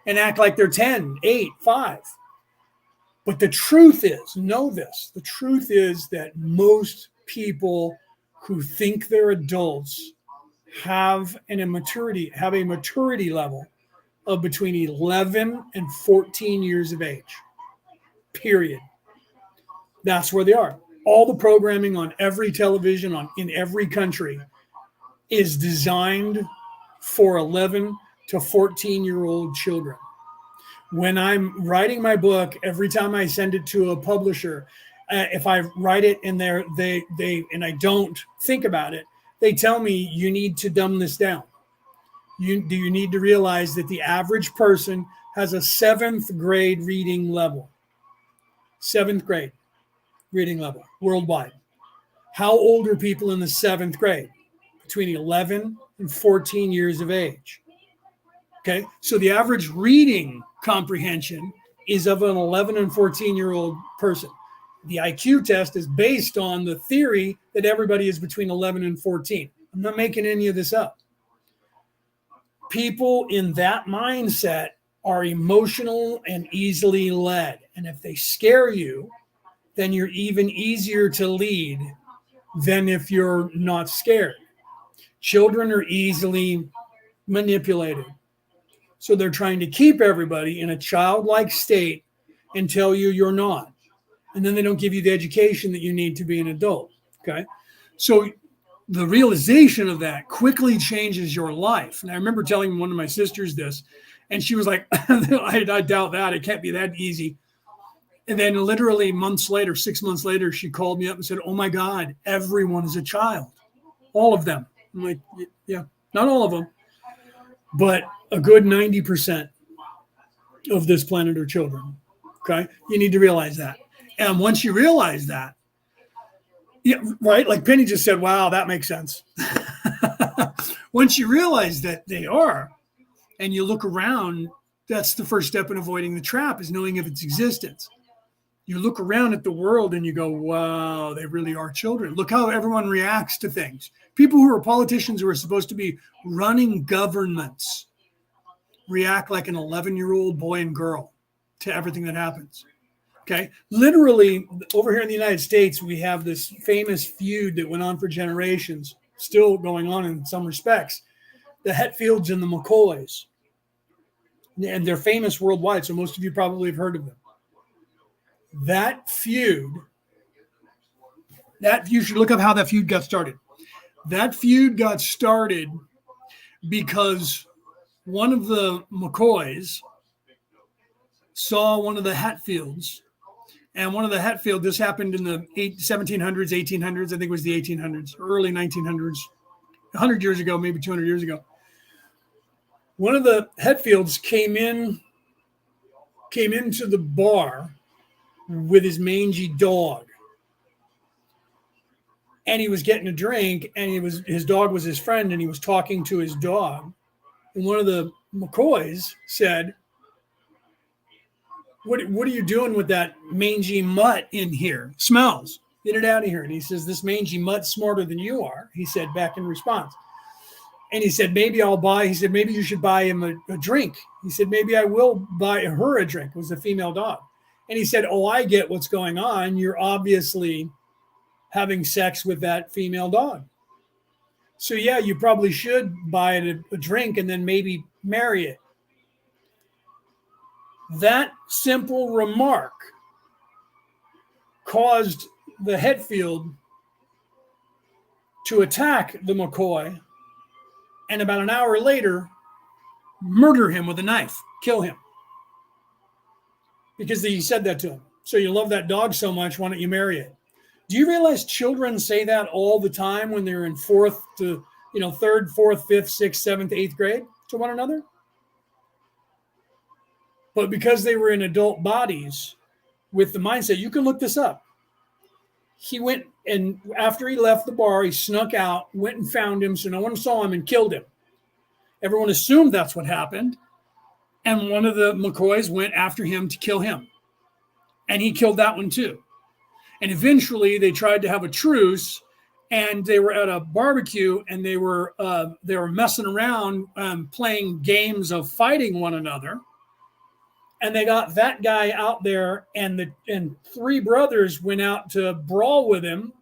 and act like they're 10, 8, 5. But the truth is, know this, the truth is that most people who think they're adults have a maturity level of between 11 and 14 years of age. Period. That's where they are. All the programming on every television in every country is designed for 11 to 14-year-old children. When I'm writing my book, every time I send it to a publisher, if I write it in there, and I don't think about it, they tell me, you need to dumb this down. You need to realize that the average person has a 7th grade reading level. 7th grade reading level worldwide. How old are people in the 7th grade? Between 11 and 14 years of age. Okay, so the average reading comprehension is of an 11 and 14-year-old person. The IQ test is based on the theory that everybody is between 11 and 14. I'm not making any of this up. People in that mindset are emotional and easily led. And if they scare you, then you're even easier to lead than if you're not scared. Children are easily manipulated. So they're trying to keep everybody in a childlike state and tell you you're not. And then they don't give you the education that you need to be an adult. Okay. So the realization of that quickly changes your life. And I remember telling one of my sisters this, and she was like, I doubt that. It can't be that easy. And then literally months later, 6 months later, she called me up and said, oh my God, everyone is a child. All of them. I'm like, yeah, not all of them, but a good 90% of this planet are children. Okay. You need to realize that. And once you realize that, yeah, right. Like Penny just said, wow, that makes sense. Once you realize that they are, and you look around, that's the first step in avoiding the trap, is knowing of its existence. You look around at the world and you go, wow, they really are children. Look how everyone reacts to things. People who are politicians who are supposed to be running governments react like an 11-year-old boy and girl to everything that happens. Okay. Literally, over here in the United States, we have this famous feud that went on for generations, still going on in some respects. The Hetfields and the McCoys. And they're famous worldwide, so most of you probably have heard of them. That feud, you should look up how that feud got started. That feud got started because one of the McCoys saw one of the Hatfields, and one of the Hatfield, this happened in the 1700s, 1800s, I think it was the 1800s, early 1900s, 100 years ago, maybe 200 years ago. One of the Hetfields came into the bar with his mangy dog, and he was getting a drink, and his dog was his friend, and he was talking to his dog. And one of the McCoys said, what are you doing with that mangy mutt in here? Smells. Get it out of here. And he says, this mangy mutt's smarter than you are, he said back in response. And he said, maybe you should buy him a drink. He said, maybe I will buy her a drink. It was a female dog. And he said, oh, I get what's going on. You're obviously having sex with that female dog. So, yeah, you probably should buy it a drink and then maybe marry it. That simple remark caused the Hetfield to attack the McCoy, and about an hour later, murder him with a knife, kill him. Because he said that to him. So you love that dog so much, why don't you marry it? Do you realize children say that all the time when they're in third, fourth, fifth, sixth, seventh, eighth grade to one another? But because they were in adult bodies with the mindset, you can look this up. He went, and after he left the bar, he snuck out, went and found him so no one saw him, and killed him. Everyone assumed that's what happened. And one of the McCoys went after him to kill him. And he killed that one too. And eventually they tried to have a truce, and they were at a barbecue, and they were messing around, playing games of fighting one another. And they got that guy out there, and three brothers went out to brawl with him,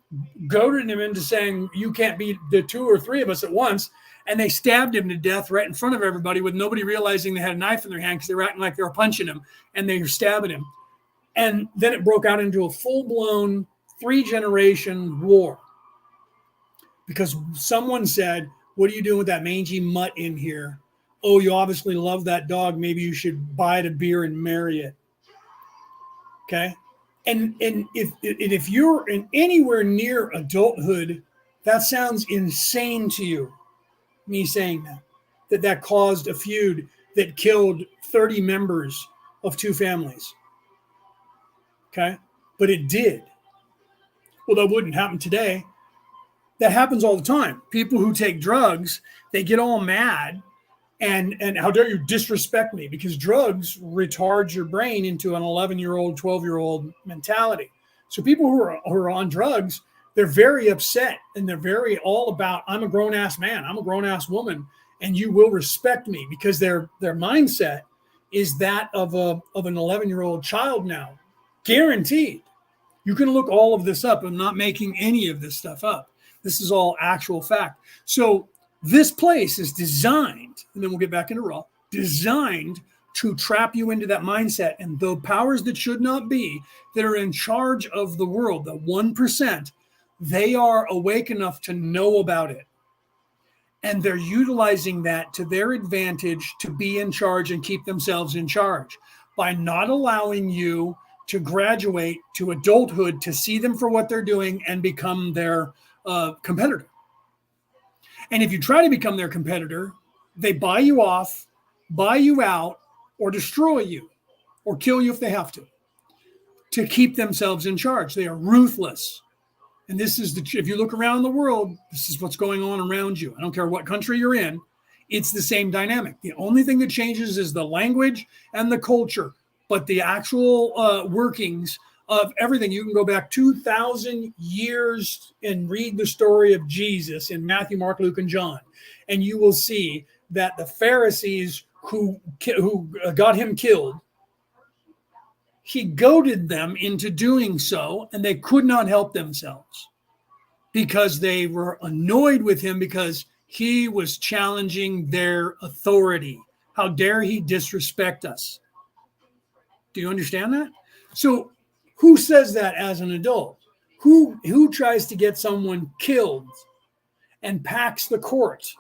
goaded him into saying, you can't beat the two or three of us at once. And they stabbed him to death right in front of everybody, with nobody realizing they had a knife in their hand, because they were acting like they were punching him, and they were stabbing him. And then it broke out into a full-blown 3-generation war, because someone said, what are you doing with that mangy mutt in here? Oh, you obviously love that dog. Maybe you should buy it a beer and marry it. Okay. And if you're anywhere near adulthood, that sounds insane to you, me saying that caused a feud that killed 30 members of 2 families. Okay. But it did. Well, that wouldn't happen today. That happens all the time. People who take drugs, they get all mad. And how dare you disrespect me? Because drugs retard your brain into an 11-year-old, 12-year-old mentality. So people who are on drugs, they're very upset, and they're very all about, I'm a grown-ass man, I'm a grown-ass woman, and you will respect me, because their mindset is that of an 11-year-old child now. Guaranteed. You can look all of this up. I'm not making any of this stuff up. This is all actual fact. So This place is designed, and then we'll get back into Raw, designed to trap you into that mindset. And the powers that should not be, that are in charge of the world, the 1%, they are awake enough to know about it. And they're utilizing that to their advantage to be in charge and keep themselves in charge by not allowing you to graduate to adulthood, to see them for what they're doing and become their competitor. And if you try to become their competitor, they buy you off, buy you out, or destroy you, or kill you if they have to keep themselves in charge. They are ruthless. And this is if you look around the world, this is what's going on around you. I don't care what country you're in. It's the same dynamic. The only thing that changes is the language and the culture, but the actual workings of everything. You can go back 2,000 years and read the story of Jesus in Matthew, Mark, Luke, and John, and you will see that the Pharisees who got him killed, he goaded them into doing so, and they could not help themselves because they were annoyed with him because he was challenging their authority. How dare he disrespect us? Do you understand that? So who says that as an adult? Who tries to get someone killed and packs the court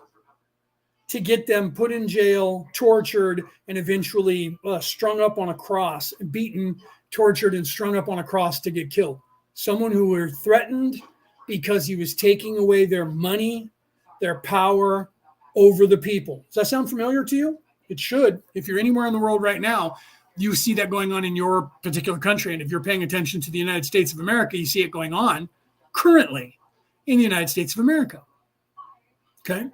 to get them put in jail, tortured, and eventually strung up on a cross, beaten, tortured, and strung up on a cross to get killed? Someone who were threatened because he was taking away their money, their power over the people. Does that sound familiar to you? It should. If you're anywhere in the world right now, you see that going on in your particular country. And if you're paying attention to the United States of America, you see it going on currently in the United States of America. Okay?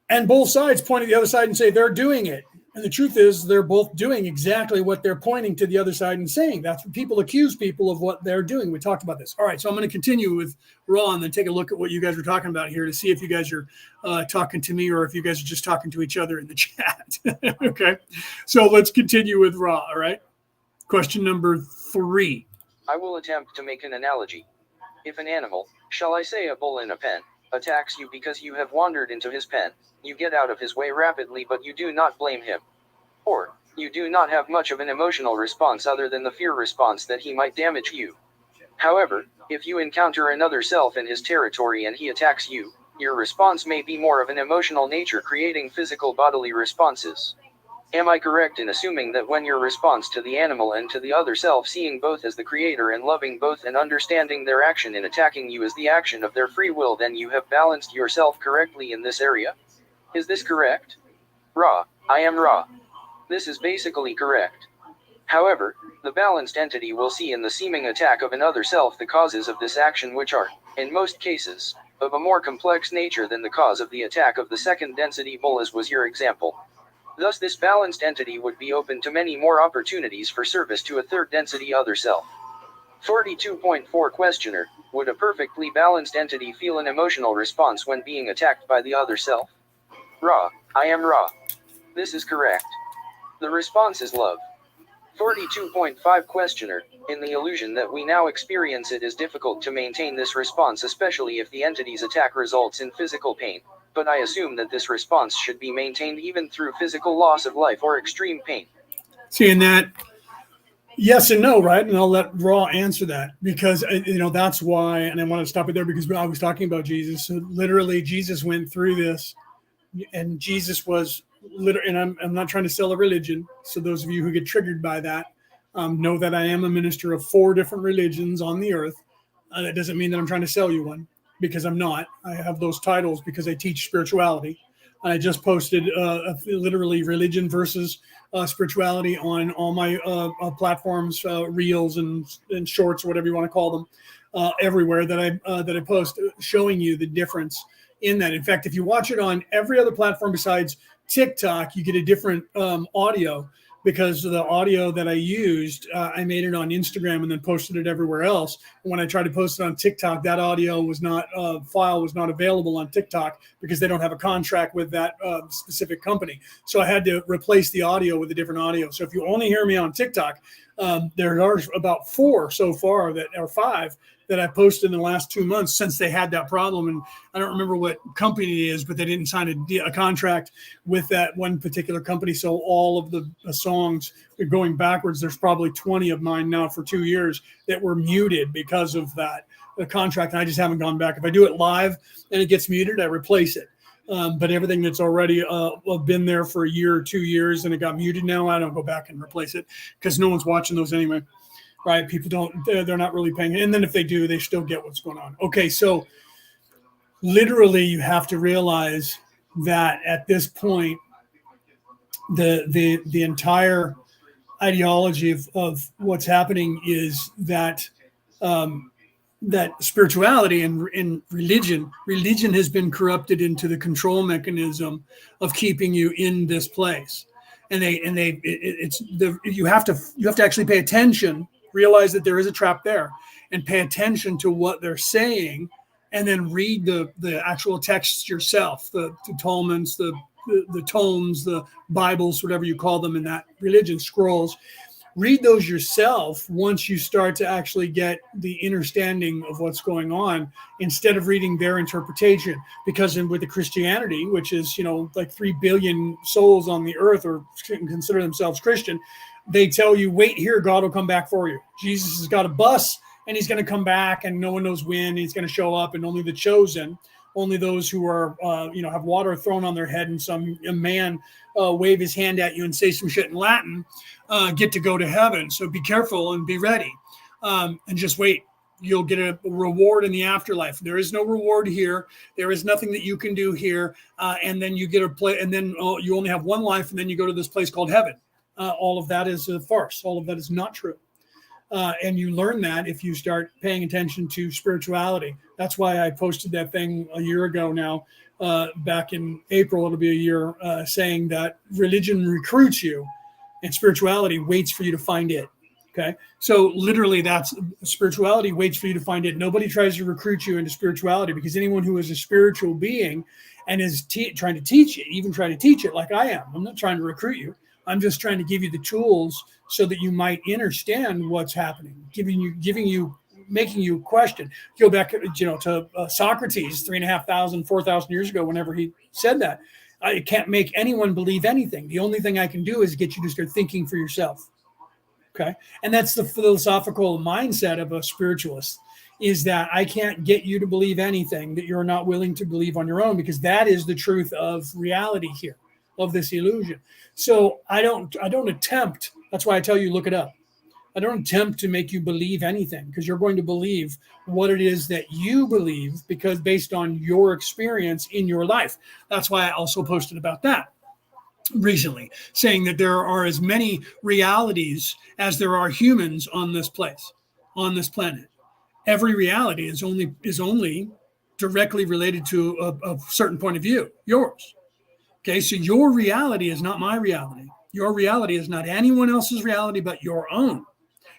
And both sides point at the other side and say they're doing it. And the truth is they're both doing exactly what they're pointing to the other side and saying. That's what people accuse people of what they're doing. We talked about this. All right, so I'm going to continue with Raw and then take a look at what you guys were talking about here to see if you guys are talking to me or if you guys are just talking to each other in the chat. Okay, so let's continue with Raw, all right? Question number 3. I will attempt to make an analogy. If an animal, shall I say a bull in a pen, attacks you because you have wandered into his pen, you get out of his way rapidly, but you do not blame him. Or, you do not have much of an emotional response other than the fear response that he might damage you. However, if you encounter another self in his territory and he attacks you, your response may be more of an emotional nature, creating physical bodily responses. Am I correct in assuming that when your response to the animal and to the other self, seeing both as the creator and loving both and understanding their action in attacking you as the action of their free will, then you have balanced yourself correctly in this area? Is this correct? Ra, I am Ra. This is basically correct. However, the balanced entity will see in the seeming attack of another self the causes of this action, which are, in most cases, of a more complex nature than the cause of the attack of the second density bull, as was your example. Thus this balanced entity would be open to many more opportunities for service to a third density other self. 42.4 Questioner, would a perfectly balanced entity feel an emotional response when being attacked by the other self? Ra, I am Ra. This is correct. The response is love. 42.5 Questioner, in the illusion that we now experience, it is difficult to maintain this response, especially if the entity's attack results in physical pain. But I assume that this response should be maintained even through physical loss of life or extreme pain. Seeing that, yes and no, right? And I'll let Raw answer that because, that's why, and I want to stop it there because I was talking about Jesus. So literally, Jesus went through this, and Jesus was literally, and I'm not trying to sell a religion. So those of you who get triggered by that, know that I am a minister of 4 different religions on the earth. That doesn't mean that I'm trying to sell you one, because I'm not. I have those titles because I teach spirituality. I just posted literally religion versus spirituality on all my platforms, reels and shorts, or whatever you want to call them, everywhere that I post, showing you the difference in that. In fact, if you watch it on every other platform besides TikTok, you get a different audio, because the audio that I used, I made it on Instagram and then posted it everywhere else. And when I tried to post it on TikTok, that audio was not, file was not available on TikTok because they don't have a contract with that specific company. So I had to replace the audio with a different audio. So if you only hear me on TikTok, there are about 4 so far, that are 5 that I posted in the last 2 months since they had that problem. And I don't remember what company it is, but they didn't sign a contract with that one particular company. So all of the songs are going backwards. There's probably 20 of mine now for 2 years that were muted because of that the contract. And I just haven't gone back. If I do it live and it gets muted, I replace it. But everything that's already been there for a year or 2 years and it got muted now, I don't go back and replace it because no one's watching those anyway, right? People they're not really paying. And then if they do, they still get what's going on. Okay, so literally you have to realize that at this point, the entire ideology of what's happening is that that spirituality and religion has been corrupted into the control mechanism of keeping you in this place. And you have to actually pay attention, realize that there is a trap there, and pay attention to what they're saying, and then read the actual texts yourself, the Talmuds, the tomes, the Bibles, whatever you call them in that religion, scrolls. Read those yourself once you start to actually get the understanding of what's going on instead of reading their interpretation. Because with the Christianity, which is, like 3 billion souls on the earth or consider themselves Christian, they tell you, wait here, God will come back for you. Jesus has got a bus and he's going to come back and no one knows when he's going to show up, and only the chosen, only those who are, have water thrown on their head and some man wave his hand at you and say some shit in Latin, get to go to heaven. So be careful and be ready, and just wait. You'll get a reward in the afterlife. There is no reward here. There is nothing that you can do here. And then you get a play, and then you only have one life, and then you go to this place called heaven. All of that is a farce. All of that is not true. And you learn that if you start paying attention to spirituality. That's why I posted that thing a year ago now, back in April, it'll be a year, saying that religion recruits you and spirituality waits for you to find it. Okay. So literally that's spirituality waits for you to find it. Nobody tries to recruit you into spirituality, because anyone who is a spiritual being and is trying to teach it, even trying to teach it like I am, I'm not trying to recruit you. I'm just trying to give you the tools so that you might understand what's happening, making you question. Go back, to Socrates 3,500, 4,000 years ago, whenever he said that. I can't make anyone believe anything. The only thing I can do is get you to start thinking for yourself. Okay. And that's the philosophical mindset of a spiritualist, is that I can't get you to believe anything that you're not willing to believe on your own, because that is the truth of reality here, of this illusion. So I don't attempt. That's why I tell you, look it up. I don't attempt to make you believe anything, because you're going to believe what it is that you believe, because based on your experience in your life. That's why I also posted about that recently, saying that there are as many realities as there are humans on this place, on this planet. Every reality is only directly related to a certain point of view, yours. Okay, so your reality is not my reality. Your reality is not anyone else's reality but your own,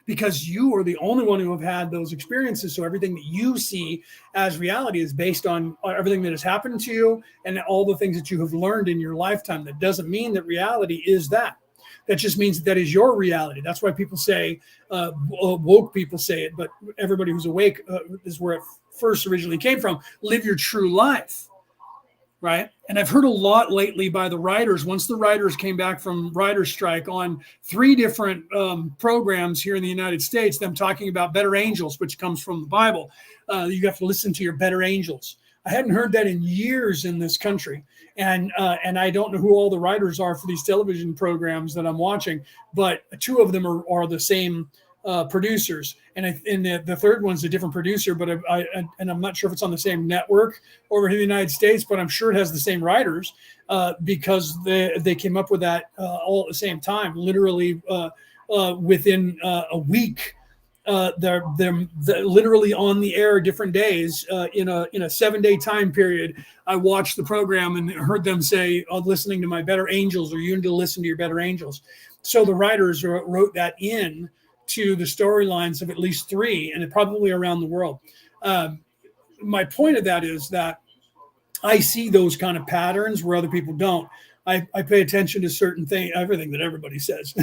because you are the only one who have had those experiences. So everything that you see as reality is based on everything that has happened to you and all the things that you have learned in your lifetime. That doesn't mean that reality is that. That just means that is your reality. That's why people say, woke people say it, but everybody who's awake is where it first originally came from. Live your true life. Right. And I've heard a lot lately by the writers, once the writers came back from writer's strike, on 3 different programs here in the United States, them talking about better angels, which comes from the Bible. You have to listen to your better angels. I hadn't heard that in years in this country. And I don't know who all the writers are for these television programs that I'm watching, but 2 of them are the same producers, and the third one's a different producer, but I'm not sure if it's on the same network over here in the United States, but I'm sure it has the same writers, because they came up with that all at the same time, literally within a week. They're literally on the air different days in a 7-day time period. I watched the program and heard them say, listening to my better angels, or you need to listen to your better angels. So the writers wrote that in to the storylines of at least 3, and probably around the world. My point of that is that I see those kind of patterns where other people don't. I pay attention to certain things, everything that everybody says,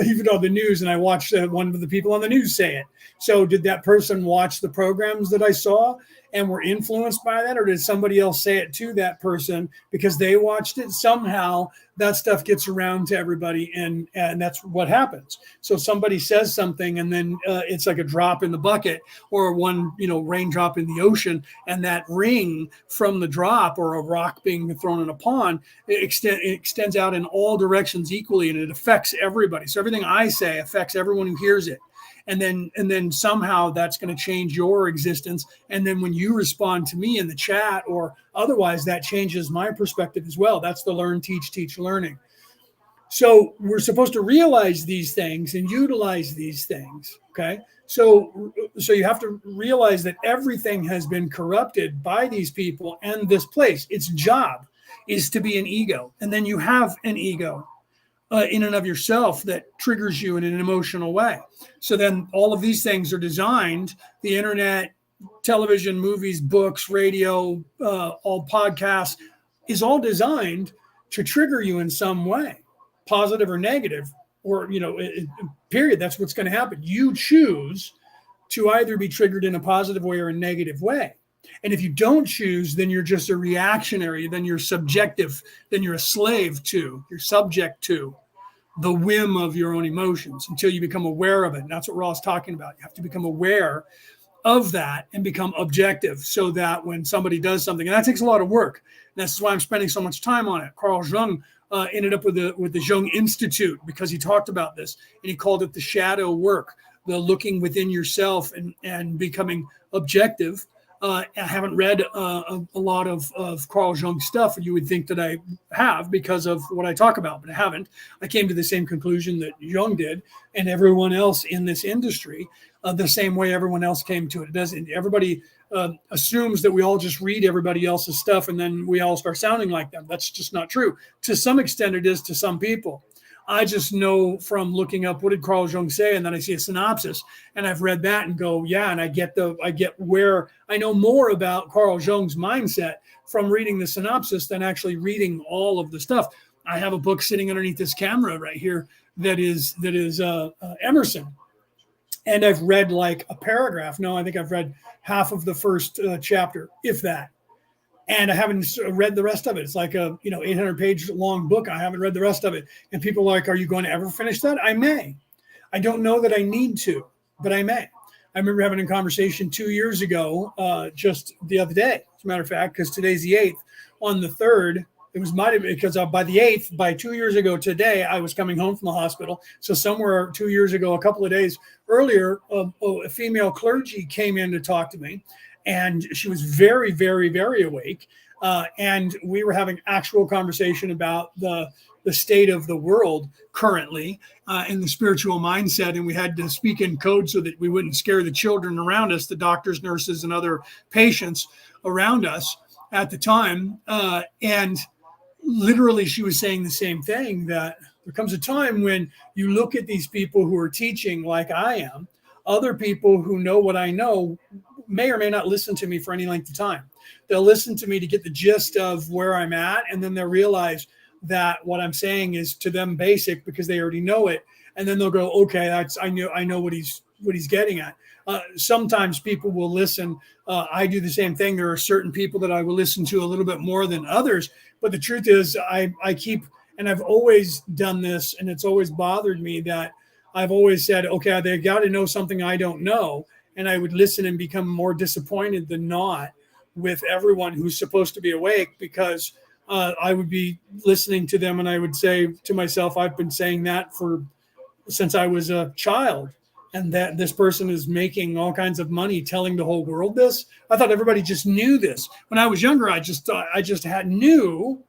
even on the news, and I watch one of the people on the news say it. So did that person watch the programs that I saw and were influenced by that, or did somebody else say it to that person because they watched it? Somehow that stuff gets around to everybody, and that's what happens. So somebody says something, and then it's like a drop in the bucket, or one raindrop in the ocean, and that ring from the drop, or a rock being thrown in a pond, it extends out in all directions equally, and it affects everybody. So everything I say affects everyone who hears it. And then somehow that's going to change your existence. And then when you respond to me in the chat or otherwise, that changes my perspective as well. That's the learn, teach, learning. So we're supposed to realize these things and utilize these things. Okay. So you have to realize that everything has been corrupted by these people and this place. Its job is to be an ego. And then you have an ego in and of yourself that triggers you in an emotional way. So then all of these things are designed, the internet, television, movies, books, radio, all podcasts, is all designed to trigger you in some way, positive or negative, or, period. That's what's going to happen. You choose to either be triggered in a positive way or a negative way. And if you don't choose, then you're just a reactionary, then you're subjective, then you're a slave to, you're subject to the whim of your own emotions until you become aware of it. And that's what Ra's talking about. You have to become aware of that and become objective, so that when somebody does something, and that takes a lot of work. And that's why I'm spending so much time on it. Carl Jung ended up with the Jung Institute because he talked about this, and he called it the shadow work, the looking within yourself and becoming objective. I haven't read a lot of Carl Jung stuff. You would think that I have because of what I talk about, but I haven't. I came to the same conclusion that Jung did and everyone else in this industry, the same way everyone else came to it. It doesn't. Everybody assumes that we all just read everybody else's stuff and then we all start sounding like them. That's just not true. To some extent, it is to some people. I just know from looking up what did Carl Jung say, and then I see a synopsis, and I've read that and go, yeah, and I get where I know more about Carl Jung's mindset from reading the synopsis than actually reading all of the stuff. I have a book sitting underneath this camera right here that is Emerson, and I've read like a paragraph. No, I think I've read half of the first chapter, if that. And I haven't read the rest of it. It's like a 800-page long book. I haven't read the rest of it. And people are like, are you going to ever finish that? I may. I don't know that I need to, but I may. I remember having a conversation 2 years ago, just the other day, as a matter of fact, because today's the 8th. On the 3rd, it was because by the 8th, by 2 years ago today, I was coming home from the hospital. So somewhere 2 years ago, a couple of days earlier, a female clergy came in to talk to me. And she was very, very, very awake. And we were having actual conversation about the state of the world currently in the spiritual mindset. And we had to speak in code so that we wouldn't scare the children around us, the doctors, nurses, and other patients around us at the time. And literally, she was saying the same thing, that there comes a time when you look at these people who are teaching like I am, other people who know what I know may or may not listen to me for any length of time. They'll listen to me to get the gist of where I'm at, and then they'll realize that what I'm saying is to them basic because they already know it, and then they'll go, okay, I know what he's getting at. Sometimes people will listen. I do the same thing. There are certain people that I will listen to a little bit more than others, but the truth is I keep, and I've always done this, and it's always bothered me that I've always said, okay, they got to know something I don't know. And I would listen and become more disappointed than not with everyone who's supposed to be awake, because I would be listening to them and I would say to myself, I've been saying that since I was a child, and that this person is making all kinds of money telling the whole world this. I thought everybody just knew this. When I was younger, I knew.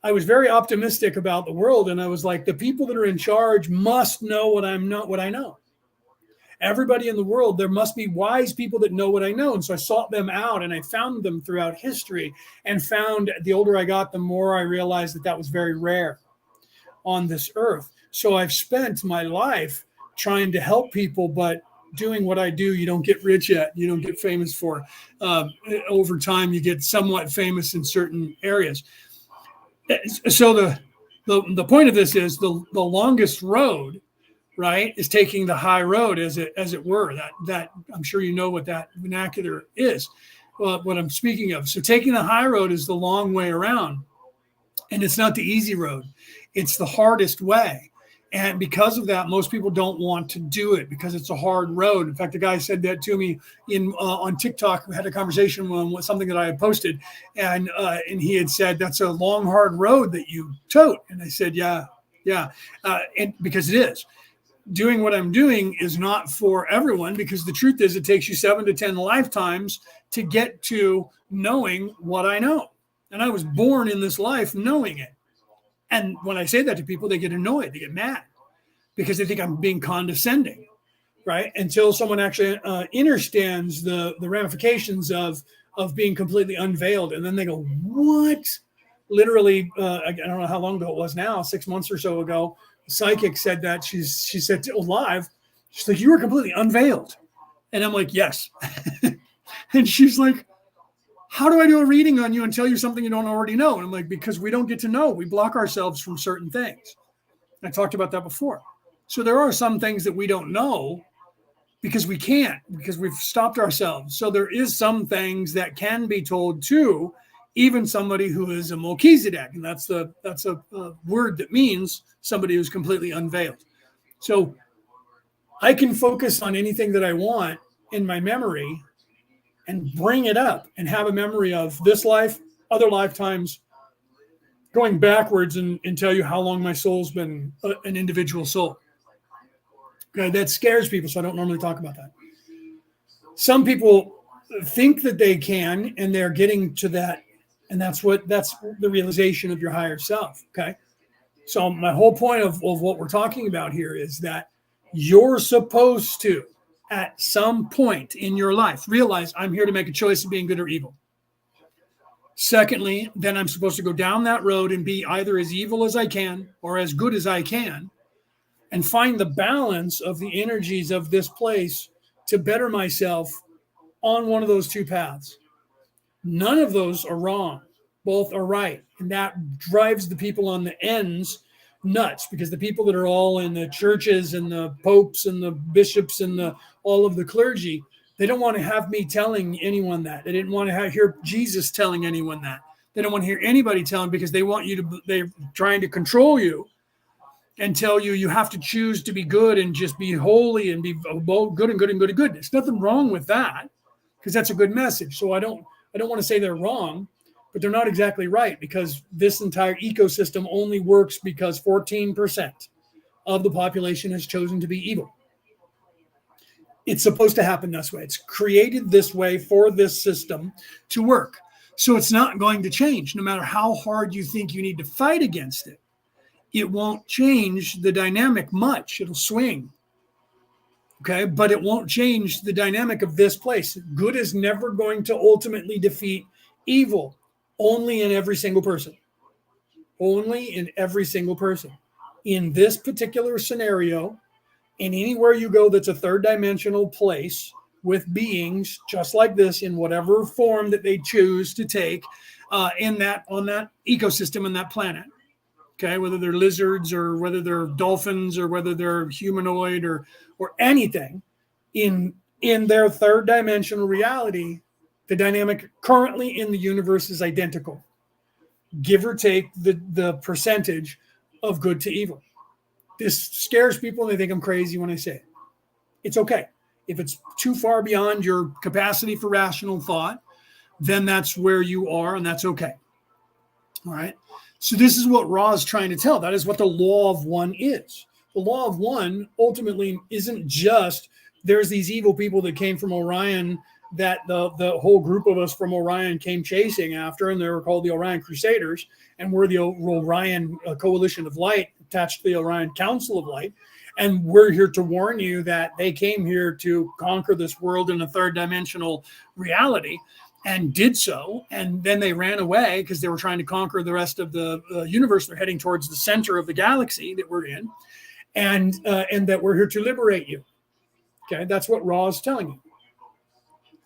I was very optimistic about the world, and I was like, the people that are in charge must know what I know. Everybody in the world, there must be wise people that know what I know. And so I sought them out, and I found them throughout history, and found the older I got, the more I realized that was very rare on this earth. So I've spent my life trying to help people, but doing what I do, you don't get rich at, you don't get famous for. Over time, you get somewhat famous in certain areas. So the point of this is the longest road, right, is taking the high road, as it were. That I'm sure you know what that vernacular is. Well, what I'm speaking of. So taking the high road is the long way around, and it's not the easy road. It's the hardest way. And because of that, most people don't want to do it because it's a hard road. In fact, the guy said that to me on TikTok. We had a conversation with something that I had posted, and he had said, "That's a long, hard road that you tote." And I said, "Yeah, yeah," and because it is. Doing what I'm doing is not for everyone, because the truth is it takes you 7 to 10 lifetimes to get to knowing what I know. And I was born in this life knowing it. And when I say that to people, they get annoyed, they get mad because they think I'm being condescending, right? Until someone actually understands the ramifications of being completely unveiled. And then they go, what? Literally, I don't know how long ago it was now, 6 months or so ago, a psychic said that. She said live, she's like, you were completely unveiled. And I'm like, yes. And she's like, how do I do a reading on you and tell you something you don't already know? And I'm like, because we don't get to know. We block ourselves from certain things. I talked about that before. So there are some things that we don't know because we can't, because we've stopped ourselves. So there is some things that can be told to even somebody who is a Melchizedek. And that's a word that means somebody who's completely unveiled. So I can focus on anything that I want in my memory and bring it up and have a memory of this life, other lifetimes, going backwards and tell you how long my soul's been an individual soul. Okay, that scares people, so I don't normally talk about that. Some people think that they can, and they're getting to that, and that's the realization of your higher self. Okay, so my whole point of what we're talking about here is that you're supposed to, at some point in your life, realize I'm here to make a choice of being good or evil. Secondly, then I'm supposed to go down that road and be either as evil as I can or as good as I can, and find the balance of the energies of this place to better myself on one of those two paths. None of those are wrong. Both are right. And that drives the people on the ends nuts, because the people that are all in the churches and the popes and the bishops and all of the clergy, they don't want to have me telling anyone that. They didn't want to hear Jesus telling anyone that. They don't want to hear anybody telling, because they want you to, they're trying to control you and tell you you have to choose to be good and just be holy and be good and good and good and good. There's nothing wrong with that, because that's a good message. So I don't want to say they're wrong, but they're not exactly right, because this entire ecosystem only works because 14% of the population has chosen to be evil. It's supposed to happen this way. It's created this way for this system to work. So it's not going to change, no matter how hard you think you need to fight against it. It won't change the dynamic much. It'll swing. Okay, but it won't change the dynamic of this place. Good is never going to ultimately defeat evil, only in every single person. Only in every single person. In this particular scenario, and anywhere you go that's a third dimensional place with beings just like this, in whatever form that they choose to take on that ecosystem and that planet. Okay, whether they're lizards or whether they're dolphins or whether they're humanoid or anything, in their third dimensional reality, the dynamic currently in the universe is identical, give or take the percentage of good to evil. This scares people and they think I'm crazy when I say it. It's okay. If it's too far beyond your capacity for rational thought, then that's where you are, and that's okay. All right. So this is what Ra is trying to tell. That is what the law of one is. The law of one ultimately isn't just there's these evil people that came from Orion that the whole group of us from Orion came chasing after, and they were called the Orion Crusaders, and we're the Orion Coalition of Light attached to the Orion Council of Light. And we're here to warn you that they came here to conquer this world in a third dimensional reality, and did so, and then they ran away because they were trying to conquer the rest of the universe. They're heading towards the center of the galaxy that we're in, and that we're here to liberate you. Okay, that's what Ra is telling you.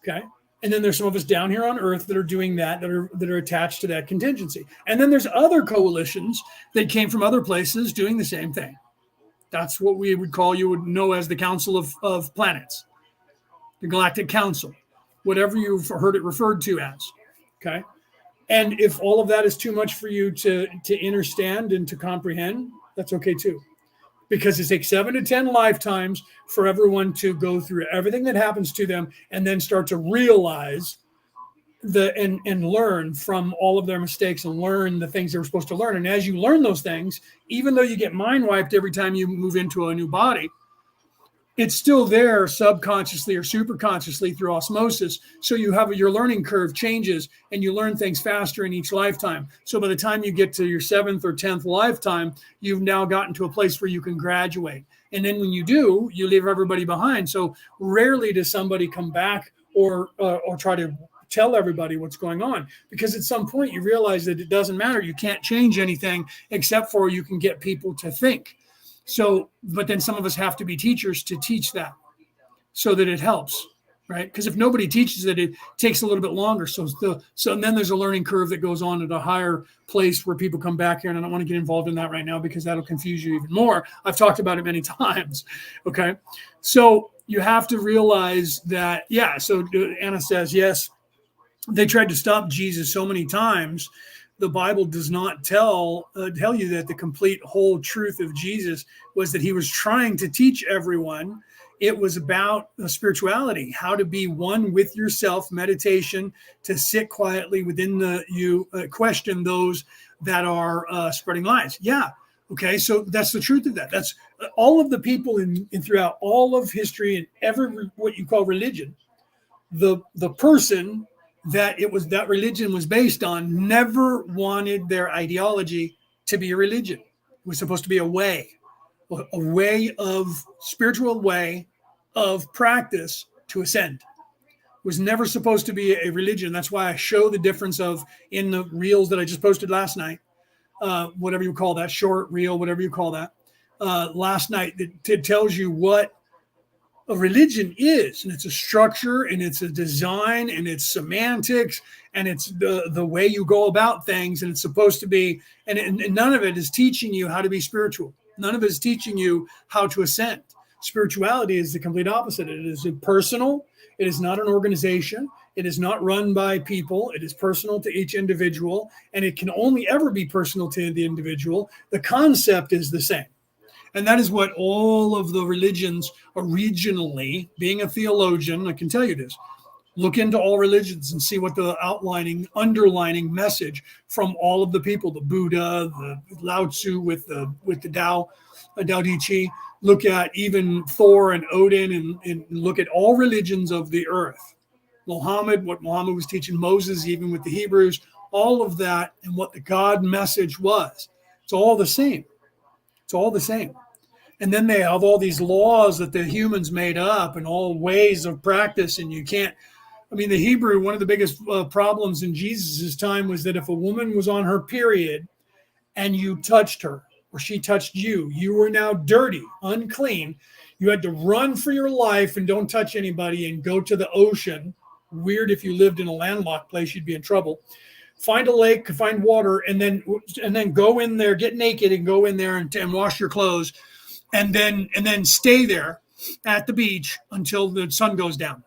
Okay, And then there's some of us down here on Earth that are doing that are attached to that contingency. And then there's other coalitions that came from other places doing the same thing. That's what we would call, you would know as the Council of Planets, the Galactic Council, whatever you've heard it referred to as. Okay. And if all of that is too much for you to understand and to comprehend, that's okay too. Because it takes 7 to 10 lifetimes for everyone to go through everything that happens to them and then start to realize and learn from all of their mistakes and learn the things they were supposed to learn. And as you learn those things, even though you get mind wiped every time you move into a new body, it's still there subconsciously or superconsciously through osmosis. So you have your learning curve changes and you learn things faster in each lifetime. So by the time you get to your 7th or 10th lifetime, you've now gotten to a place where you can graduate. And then when you do, you leave everybody behind. So rarely does somebody come back or try to tell everybody what's going on, because at some point you realize that it doesn't matter. You can't change anything except for you can get people to think. So, but then some of us have to be teachers to teach that so that it helps, right? Because if nobody teaches it, it takes a little bit longer. So and then there's a learning curve that goes on at a higher place where people come back here, and I don't want to get involved in that right now because that'll confuse you even more. I've talked about it many times, okay? So you have to realize that, yeah, so Anna says, yes, they tried to stop Jesus so many times. The Bible does not tell you that the complete whole truth of Jesus was that he was trying to teach everyone. It was about spirituality, how to be one with yourself, meditation, to sit quietly within you, question those that are spreading lies. Yeah. Okay. So that's the truth of that. That's all of the people in throughout all of history and every, what you call religion, the person that religion was based on never wanted their ideology to be a religion. It was supposed to be a way of spiritual way of practice to ascend. It was never supposed to be a religion. That's why I show the difference of in the reels that I just posted last night, whatever you call that, short reel, whatever you call that, last night, it tells you what a religion is, and it's a structure and it's a design and it's semantics and it's the way you go about things, and it's supposed to be, and none of it is teaching you how to be spiritual. None of it is teaching you how to ascend. Spirituality is the complete opposite. It is personal. It is not an organization. It is not run by people. It is personal to each individual, and it can only ever be personal to the individual. The concept is the same. And that is what all of the religions originally, being a theologian, I can tell you this, look into all religions and see what the underlining message from all of the people, the Buddha, the Lao Tzu with the Tao Te Ching, look at even Thor and Odin and look at all religions of the earth. Muhammad, what Muhammad was teaching Moses, even with the Hebrews, all of that and what the God message was. It's all the same. It's all the same. And then they have all these laws that the humans made up and all ways of practice. And you can't, the Hebrew, one of the biggest problems in Jesus' time was that if a woman was on her period and you touched her or she touched you, you were now dirty, unclean. You had to run for your life and don't touch anybody and go to the ocean. Weird if you lived in a landlocked place, you'd be in trouble. Find a lake, find water, and then go in there, get naked and go in there and wash your clothes. And then stay there at the beach until the sun goes down.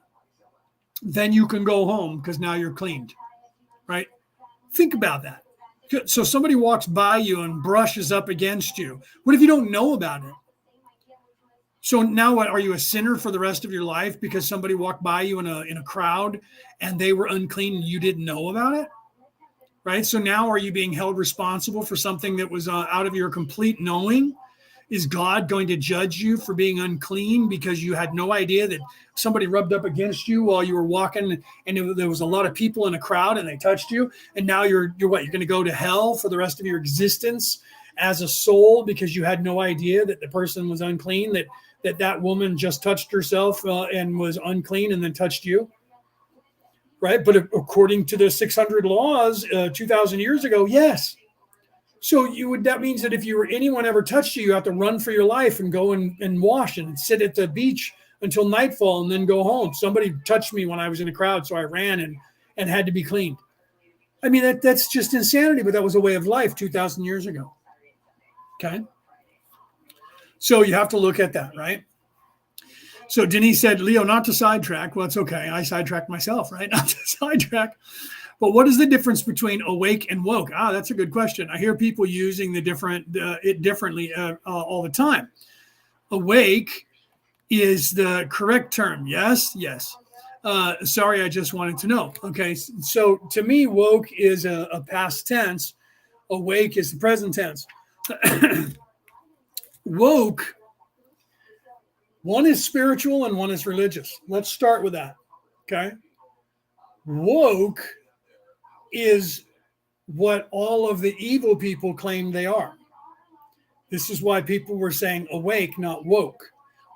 Then you can go home because now you're cleaned, right? Think about that. So somebody walks by you and brushes up against you. What if you don't know about it? So now what, are you a sinner for the rest of your life because somebody walked by you in a crowd and they were unclean and you didn't know about it? Right? So now are you being held responsible for something that was out of your complete knowing? Is God going to judge you for being unclean because you had no idea that somebody rubbed up against you while you were walking and there was a lot of people in a crowd and they touched you? And now you're what? You're going to go to hell for the rest of your existence as a soul because you had no idea that the person was unclean, that woman just touched herself and was unclean and then touched you? Right? But according to the 600 laws 2,000 years ago, yes. So that means that if anyone ever touched you, you have to run for your life and go and wash and sit at the beach until nightfall and then go home. Somebody touched me when I was in a crowd, so I ran and had to be cleaned. I mean, that's just insanity, but that was a way of life 2,000 years ago. Okay? So you have to look at that, right? So Denise said, Leo, not to sidetrack. Well, it's okay. I sidetracked myself, right? Not to sidetrack. But what is the difference between awake and woke? That's a good question. I hear people using it differently all the time. Awake is the correct term. Yes. Sorry, I just wanted to know. Okay, so to me, woke is a past tense. Awake is the present tense. Woke, one is spiritual and one is religious. Let's start with that. Okay. Woke is what all of the evil people claim they are. This is why people were saying awake, not woke.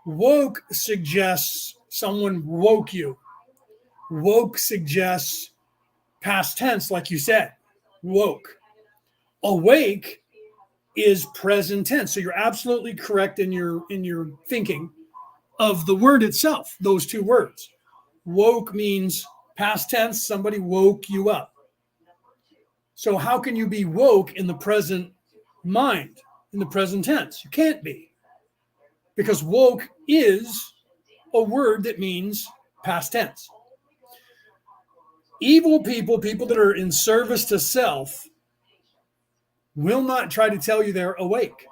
Woke suggests someone woke you. Woke suggests past tense, like you said, woke. Awake is present tense. So you're absolutely correct in your thinking of the word itself, those two words. Woke means past tense, somebody woke you up. So how can you be woke in the present mind, in the present tense? You can't be. Because woke is a word that means past tense. Evil people, people that are in service to self, will not try to tell you they're awake.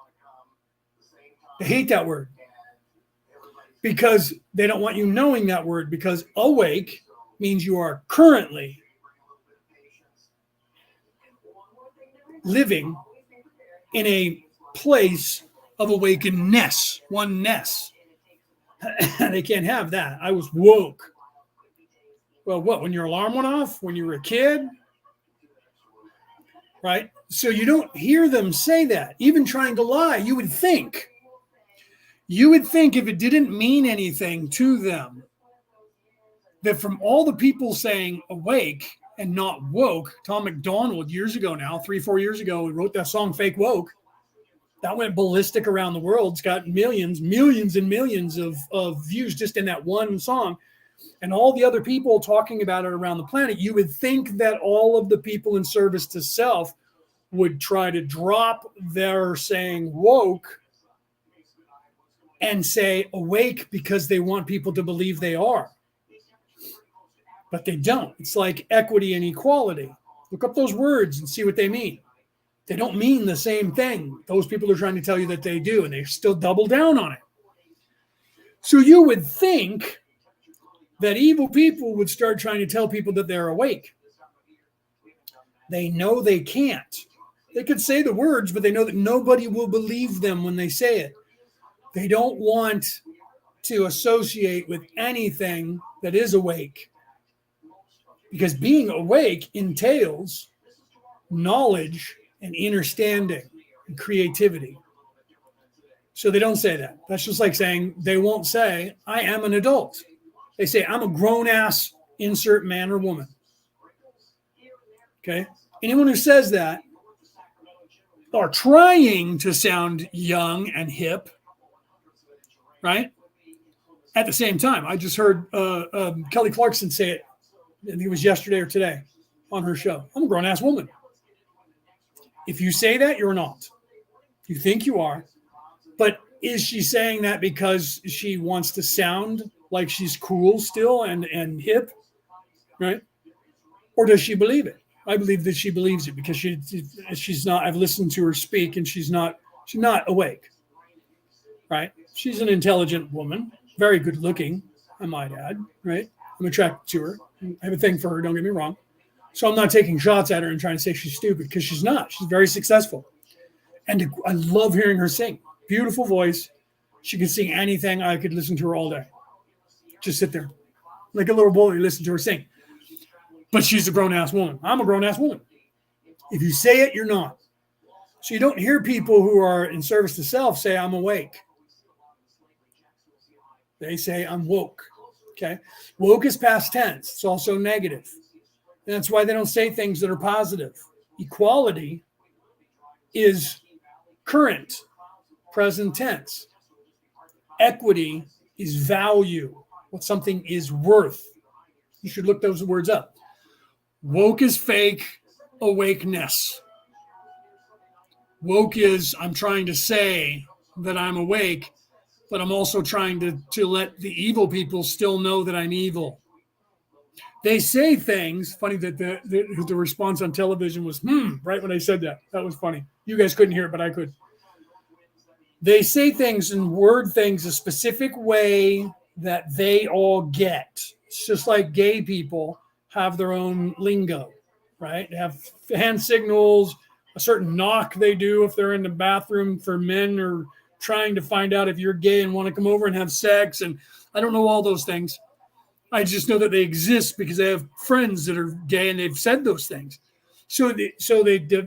They hate that word because they don't want you knowing that word, because awake means you are currently living in a place of awakenedness, oneness. They can't have that. I was woke. Well, what? When your alarm went off? When you were a kid? Right? So you don't hear them say that. Even trying to lie, you would think if it didn't mean anything to them, that from all the people saying awake and not woke, Tom McDonald years ago now, 3-4 years ago, he wrote that song Fake Woke. That went ballistic around the world. It's got millions and millions of views just in that one song. And all the other people talking about it around the planet. You would think that all of the people in service to self would try to drop their saying woke and say awake because they want people to believe they are. But they don't. It's like equity and equality. Look up those words and see what they mean. They don't mean the same thing. Those people are trying to tell you that they do, and they still double down on it. So you would think that evil people would start trying to tell people that they're awake. They know they can't. They could say the words, but they know that nobody will believe them when they say it. They don't want to associate with anything that is awake, because being awake entails knowledge and understanding and creativity. So they don't say that. That's just like saying, they won't say, I am an adult. They say, I'm a grown-ass, insert man or woman. Okay? Anyone who says that are trying to sound young and hip, right? At the same time, I just heard Kelly Clarkson say it, I think it was yesterday or today on her show. I'm a grown-ass woman. If you say that, you're not. You think you are. But is she saying that because she wants to sound like she's cool still and hip, right? Or does she believe it? I believe that she believes it because she's not. I've listened to her speak, and she's not awake, right? She's an intelligent woman, very good looking, I might add, right? I'm attracted to her. I have a thing for her, don't get me wrong. So I'm not taking shots at her and trying to say she's stupid, because she's not. She's very successful. And I love hearing her sing. Beautiful voice. She can sing anything. I could listen to her all day. Just sit there like a little boy, listen to her sing. But she's a grown-ass woman. I'm a grown-ass woman. If you say it, you're not. So you don't hear people who are in service to self say, I'm awake. They say, I'm woke. Okay? Woke is past tense. It's also negative. And that's why they don't say things that are positive. Equality is current, present tense. Equity is value, what something is worth. You should look those words up. Woke is fake, awakeness. Woke is I'm trying to say that I'm awake, but I'm also trying to let the evil people still know that I'm evil. They say things, funny that the response on television was, right when I said that. That was funny. You guys couldn't hear it, but I could. They say things and word things a specific way that they all get. It's just like gay people have their own lingo, right? They have hand signals, a certain knock they do if they're in the bathroom for men or trying to find out if you're gay and want to come over and have sex. And I don't know all those things. I just know that they exist because I have friends that are gay and they've said those things. So they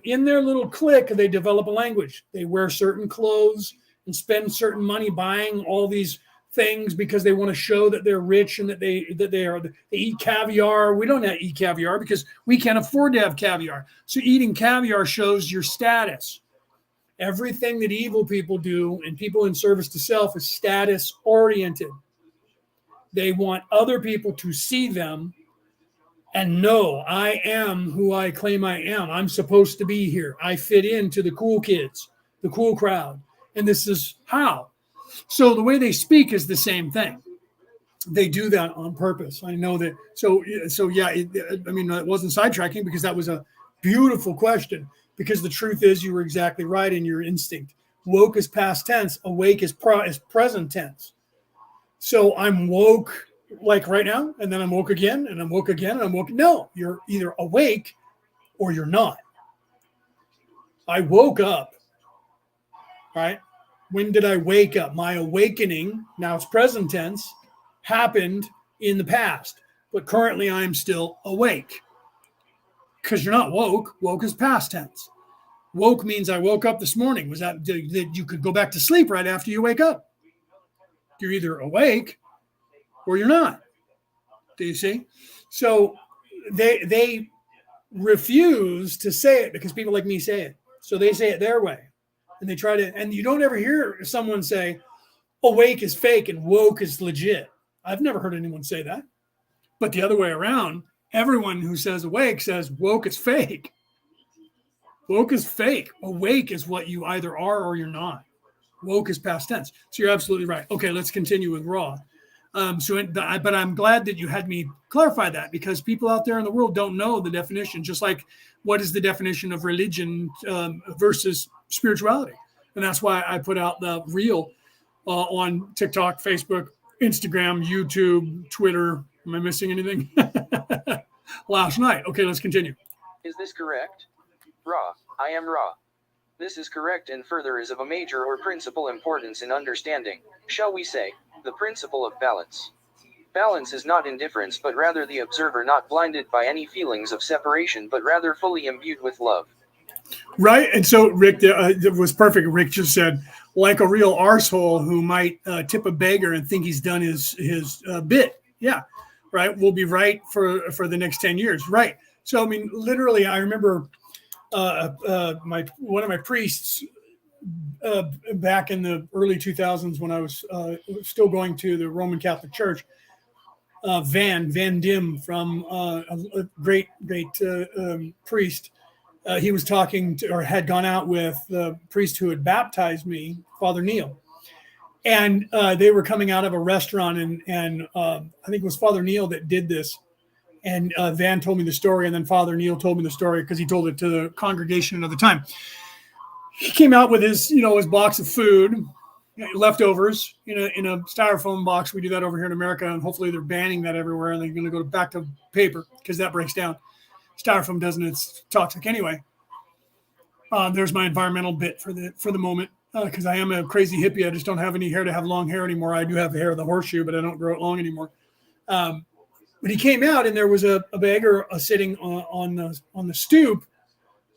in their little clique, they develop a language. They wear certain clothes and spend certain money buying all these things because they want to show that they're rich and that they eat caviar. We don't eat caviar because we can't afford to have caviar. So eating caviar shows your status. Everything that evil people do and people in service to self is status oriented. They want other people to see them and know I am who I claim I am. I'm supposed to be here. I fit into the cool kids, the cool crowd. And this is how. So the way they speak is the same thing. They do that on purpose. I know that. So yeah, it wasn't sidetracking because that was a beautiful question. Because the truth is, you were exactly right in your instinct. Woke is past tense. Awake is present tense. So I'm woke like right now, and then I'm woke again, and I'm woke again, and I'm woke. No, you're either awake or you're not. I woke up. Right? When did I wake up? My awakening, now it's present tense, happened in the past, but currently I'm still awake. Because you're not woke. Woke is past tense. Woke means I woke up this morning. Was that you could go back to sleep right after you wake up? You're either awake or you're not. Do you see? So they refuse to say it because people like me say it. So they say it their way. And they try to, and you don't ever hear someone say, awake is fake and woke is legit. I've never heard anyone say that. But the other way around, everyone who says awake says woke is fake. Woke is fake. Awake is what you either are or you're not. Woke is past tense. So you're absolutely right. Okay, let's continue with raw. But I'm glad that you had me clarify that because people out there in the world don't know the definition, just like what is the definition of religion versus spirituality. And that's why I put out the reel on TikTok, Facebook, Instagram, YouTube, Twitter. Am I missing anything? Last night. Okay, let's continue. Is this correct? Ra, I am Ra. This is correct and further is of a major or principal importance in understanding, shall we say, the principle of balance. Balance is not indifference but rather the observer not blinded by any feelings of separation but rather fully imbued with love. Right. And so Rick, it was perfect. Rick just said, like a real arsehole who might tip a beggar and think he's done his bit. Yeah. Right. We'll be right for the next 10 years. Right. So, I mean, literally, I remember one of my priests back in the early 2000s when I was still going to the Roman Catholic Church, Van Dim from a great priest. He was talking to, or had gone out with the priest who had baptized me, Father Neil. And they were coming out of a restaurant and I think it was Father Neil that did this. And Van told me the story, and then Father Neil told me the story because he told it to the congregation another time. He came out with his box of food, leftovers in a styrofoam box. We do that over here in America, and hopefully they're banning that everywhere, and they're going to go back to paper because that breaks down. Styrofoam doesn't; it's toxic anyway. There's my environmental bit for the moment because I am a crazy hippie. I just don't have any hair to have long hair anymore. I do have the hair of the horseshoe, but I don't grow it long anymore. But he came out, and there was a beggar sitting on the stoop.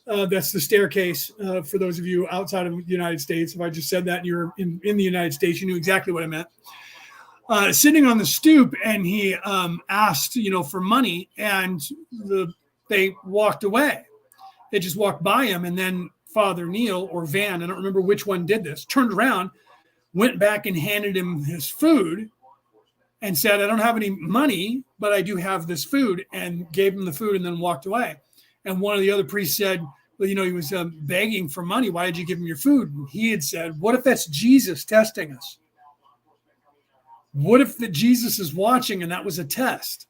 That's the staircase for those of you outside of the United States. If I just said that and you're in the United States, you knew exactly what I meant. Sitting on the stoop, and he asked, for money, and they walked away. They just walked by him, and then Father Neil or Van, I don't remember which one did this, turned around, went back and handed him his food, and said, I don't have any money, but I do have this food, and gave him the food and then walked away. And one of the other priests said, well, he was begging for money. Why did you give him your food? And he had said, what if that's Jesus testing us? What if that Jesus is watching and that was a test?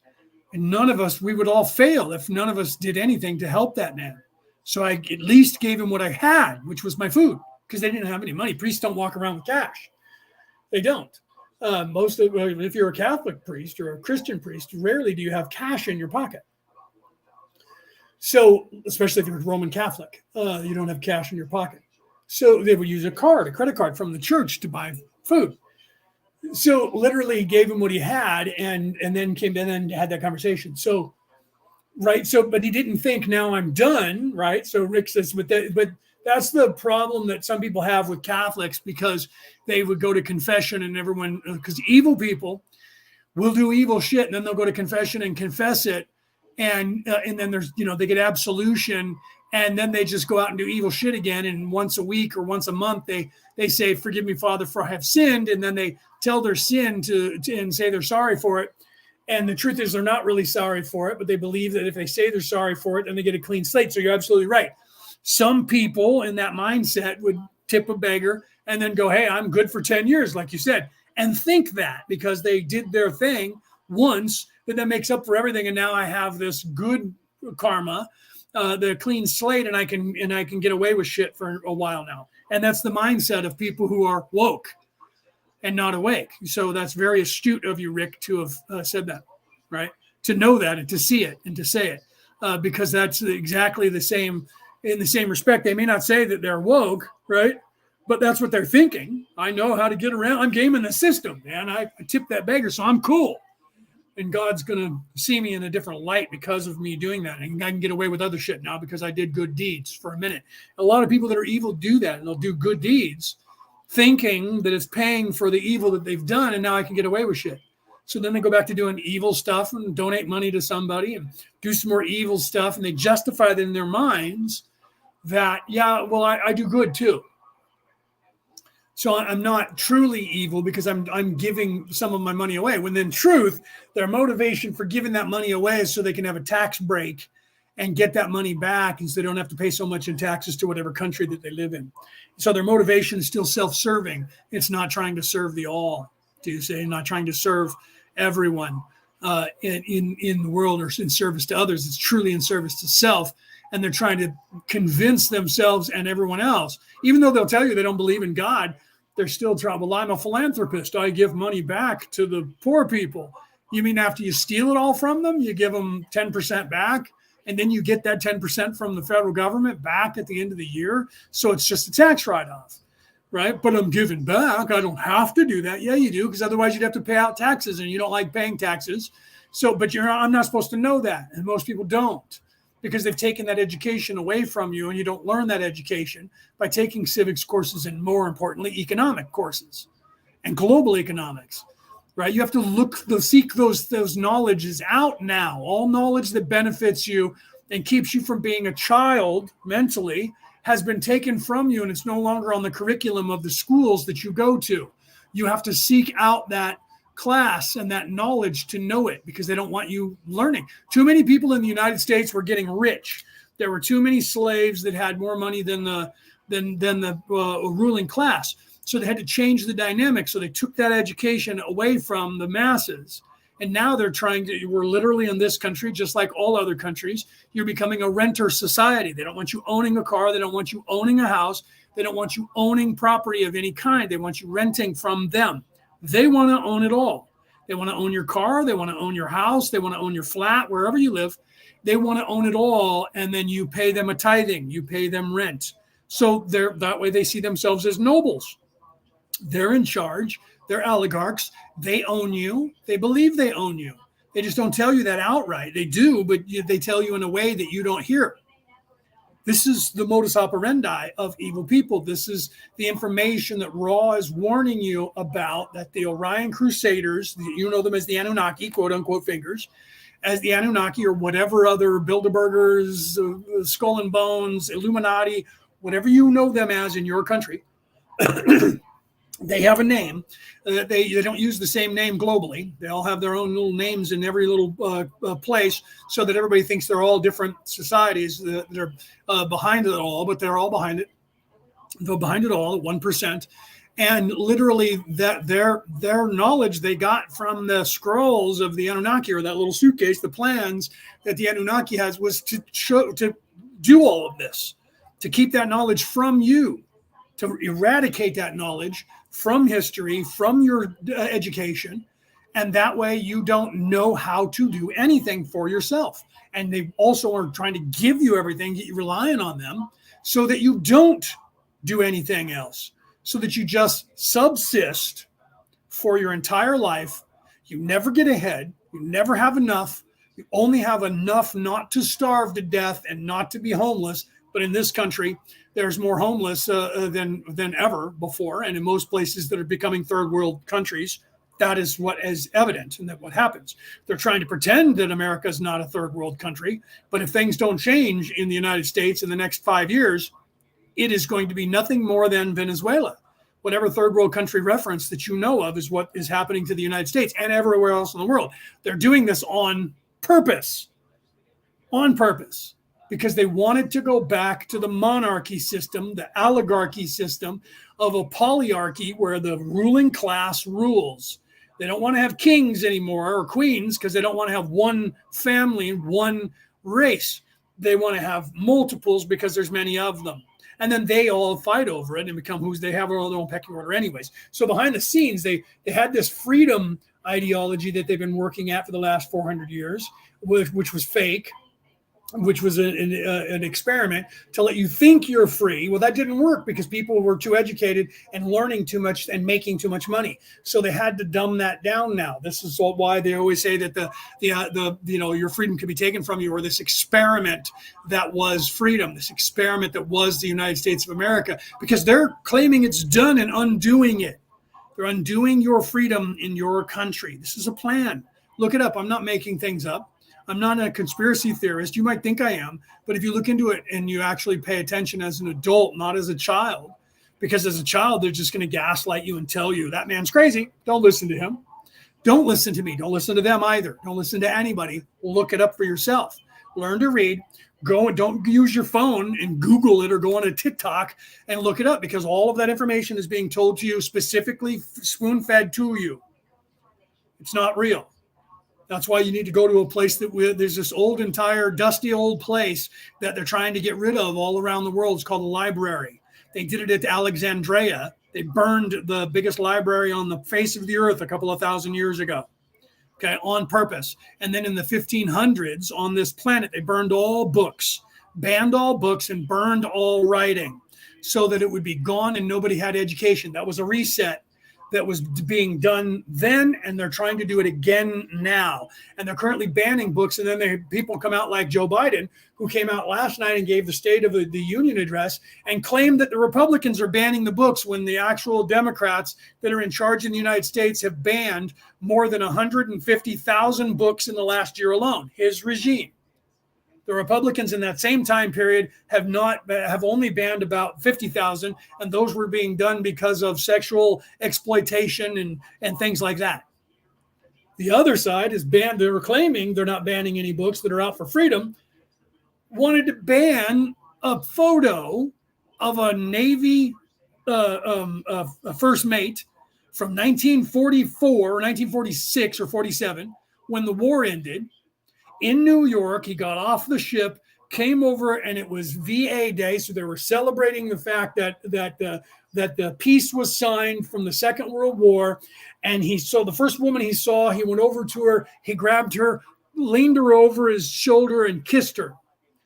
And we would all fail if none of us did anything to help that man. So I at least gave him what I had, which was my food, because they didn't have any money. Priests don't walk around with cash. They don't. If you're a Catholic priest or a Christian priest, rarely do you have cash in your pocket. So, especially if you're Roman Catholic, you don't have cash in your pocket. So they would use a credit card from the church to buy food. So literally gave him what he had and then had that conversation. So, right. So, but he didn't think, now I'm done. Right. So Rick says, but that's the problem that some people have with Catholics, because they would go to confession and everyone, because evil people will do evil shit and then they'll go to confession and confess it. And then there's, they get absolution, and then they just go out and do evil shit again. And once a week or once a month, they say, forgive me, Father, for I have sinned. And then they tell their sin and say they're sorry for it. And the truth is they're not really sorry for it, but they believe that if they say they're sorry for it, then they get a clean slate. So you're absolutely right. Some people in that mindset would tip a beggar and then go, hey, I'm good for 10 years, like you said, and think that because they did their thing once, that makes up for everything. And now I have this good karma, the clean slate, and I can get away with shit for a while now. And that's the mindset of people who are woke and not awake. So that's very astute of you, Rick, to have said that, right? To know that and to see it and to say it, because that's exactly the same. In the same respect, they may not say that they're woke, right? But that's what they're thinking. I know how to get around. I'm gaming the system, man. I tipped that beggar, so I'm cool. And God's going to see me in a different light because of me doing that. And I can get away with other shit now because I did good deeds for a minute. A lot of people that are evil do that, and they'll do good deeds thinking that it's paying for the evil that they've done, and now I can get away with shit. So then they go back to doing evil stuff and donate money to somebody and do some more evil stuff, and they justify it in their minds that, yeah, well, I do good too. So I'm not truly evil because I'm giving some of my money away. When in truth, their motivation for giving that money away is so they can have a tax break and get that money back, and so they don't have to pay so much in taxes to whatever country that they live in. So their motivation is still self-serving. It's not trying to serve the all, do you say? Not trying to serve everyone in the world or in service to others. It's truly in service to self. And they're trying to convince themselves and everyone else, even though they'll tell you they don't believe in God, they're still trying. Well, I'm a philanthropist. I give money back to the poor people. You mean after you steal it all from them, you give them 10% back, and then you get that 10% from the federal government back at the end of the year? So it's just a tax write-off, right? But I'm giving back. I don't have to do that. Yeah, you do, because otherwise you'd have to pay out taxes, and you don't like paying taxes. So, but I'm not supposed to know that, and most people don't, because they've taken that education away from you, and you don't learn that education by taking civics courses and, more importantly, economic courses and global economics, right? You have to seek those knowledges out now. All knowledge that benefits you and keeps you from being a child mentally has been taken from you, and it's no longer on the curriculum of the schools that you go to. You have to seek out that class and that knowledge to know it, because they don't want you learning. Too many people in the United States were getting rich. There were too many slaves that had more money than the ruling class. So they had to change the dynamic. So they took that education away from the masses. And now they're we're literally in this country, just like all other countries, you're becoming a renter society. They don't want you owning a car. They don't want you owning a house. They don't want you owning property of any kind. They want you renting from them. They want to own it all. They want to own your car. They want to own your house. They want to own your flat, wherever you live. They want to own it all. And then you pay them a tithing. You pay them rent. So that way they see themselves as nobles. They're in charge. They're oligarchs. They own you. They believe they own you. They just don't tell you that outright. They do, but they tell you in a way that you don't hear. This is the modus operandi of evil people. This is the information that Ra is warning you about, that the Orion Crusaders, you know them as the Anunnaki, quote unquote fingers, as the Anunnaki or whatever other Bilderbergers, Skull and Bones, Illuminati, whatever you know them as in your country, They have a name. They don't use the same name globally. They all have their own little names in every little place, so that everybody thinks they're all different societies that are behind it all, but they're all behind it. They're behind it all, 1%. And literally, that their knowledge they got from the scrolls of the Anunnaki, or that little suitcase, the plans that the Anunnaki has, was to do all of this, to keep that knowledge from you, to eradicate that knowledge from history, from your education. And that way you don't know how to do anything for yourself. And they also are trying to give you everything, you're relying on them, so that you don't do anything else, so that you just subsist for your entire life. You never get ahead. You never have enough. You only have enough not to starve to death and not to be homeless. But in this country, there's more homeless than ever before. And in most places that are becoming third world countries, that is what is evident, and that what happens. They're trying to pretend that America is not a third world country. But if things don't change in the United States in the next 5 years, it is going to be nothing more than Venezuela. Whatever third world country reference that you know of is what is happening to the United States and everywhere else in the world. They're doing this on purpose, because they wanted to go back to the monarchy system, the oligarchy system of a polyarchy where the ruling class rules. They don't want to have kings anymore, or queens, because they don't want to have one family, one race. They want to have multiples because there's many of them. And then they all fight over it and become who's they have their own pecking order anyways. So behind the scenes, they had this freedom ideology that they've been working at for the last 400 years, which was fake, which was an experiment to let you think you're free. Well, that didn't work because people were too educated and learning too much and making too much money. So they had to dumb that down now. This is why they always say that the your freedom could be taken from you, or this experiment that was freedom, this experiment that was the United States of America, because they're claiming it's done and undoing it. They're undoing your freedom in your country. This is a plan. Look it up. I'm not making things up. I'm not a conspiracy theorist. You might think I am, but if you look into it and you actually pay attention as an adult, not as a child, because as a child, they're just going to gaslight you and tell you that man's crazy. Don't listen to him. Don't listen to me. Don't listen to them either. Don't listen to anybody. Look it up for yourself. Learn to read. Go and don't use your phone and Google it, or go on a TikTok and look it up, because all of that information is being told to you, specifically spoon-fed to you. It's not real. That's why you need to go to a place there's this old, entire, dusty old place that they're trying to get rid of all around the world. It's called a library. They did it at Alexandria. They burned the biggest library on the face of the earth a couple of thousand years ago, okay, on purpose. And then in the 1500s on this planet, they burned all books, banned all books, and burned all writing so that it would be gone and nobody had education. That was a reset that was being done then, and they're trying to do it again now. And they're currently banning books. And then people come out like Joe Biden, who came out last night and gave the State of the Union address and claimed that the Republicans are banning the books, when the actual Democrats that are in charge in the United States have banned more than 150,000 books in the last year alone. His regime. The Republicans in that same time period have only banned about 50,000, and those were being done because of sexual exploitation and things like that. The other side is banned. They were claiming they're not banning any books that are out for freedom. Wanted to ban a photo of a Navy first mate from 1944, or 1946 or 47, when the war ended. In New York, he got off the ship, came over, and it was VA Day, so they were celebrating the fact that the peace was signed from the Second World War. And so the first woman he saw, he went over to her, he grabbed her, leaned her over his shoulder, and kissed her.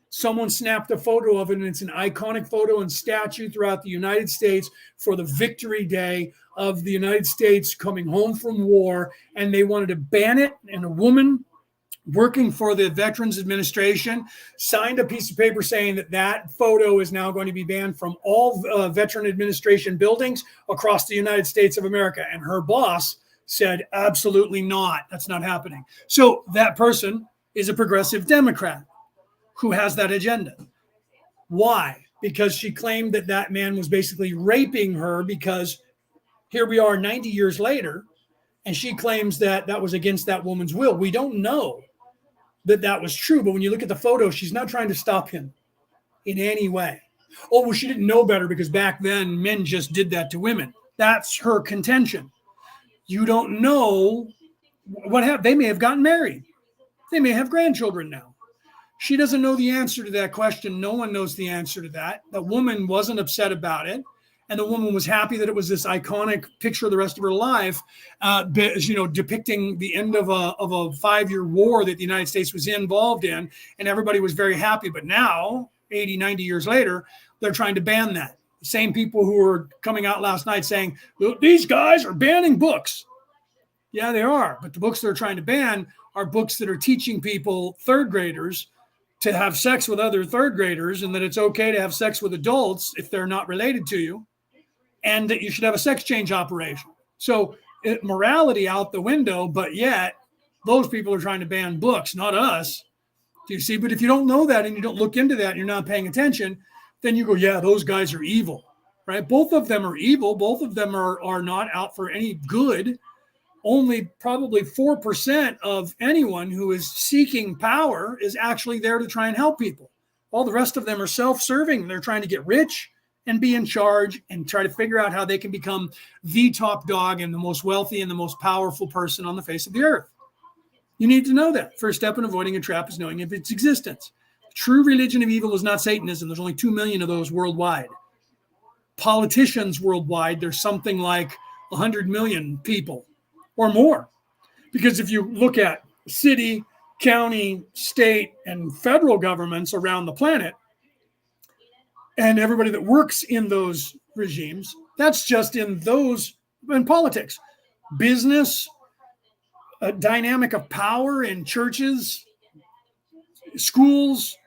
Someone snapped a photo of it, and it's an iconic photo and statue throughout the United States for the Victory Day of the United States coming home from war. And they wanted to ban it, and a woman working for the Veterans Administration signed a piece of paper saying that photo is now going to be banned from all Veteran Administration buildings across the United States of America. And her boss said, absolutely not. That's not happening. So that person is a progressive Democrat who has that agenda. Why? Because she claimed that man was basically raping her because Here we are 90 years later, and she claims that that was against that woman's will. We don't know that that was true, but when you look at the photo, she's not trying to stop him in any way. Oh, well, she didn't know better because back then men just did that to women. That's her contention. You don't know what happened. They may have gotten married. They may have grandchildren now. She doesn't know the answer to that question. No one knows the answer to that. The woman wasn't upset about it. And the woman was happy that it was this iconic picture of the rest of her life, depicting the end of a 5-year war that the United States was involved in. And everybody was very happy. But now, 80, 90 years later, they're trying to ban that. The same people who were coming out last night saying, these guys are banning books. Yeah, they are. But the books they're trying to ban are books that are teaching people, third graders, to have sex with other third graders, and that it's okay to have sex with adults if they're not related to you, and that you should have a sex change operation. So morality out the window, but yet those people are trying to ban books, not us. Do you see? But if you don't know that and you don't look into that and you're not paying attention, then you go, yeah, those guys are evil, right? Both of them are evil. Both of them are not out for any good. Only probably 4% of anyone who is seeking power is actually there to try and help people. All the rest of them are self-serving. They're trying to get rich and be in charge and try to figure out how they can become the top dog and the most wealthy and the most powerful person on the face of the earth. You need to know that. First step in avoiding a trap is knowing of its existence. The true religion of evil is not Satanism. There's only 2 million of those worldwide. Politicians worldwide, there's something like 100 million people or more. Because if you look at city, county, state, and federal governments around the planet, and everybody that works in those regimes, that's just in politics. Business, a dynamic of power in churches, schools,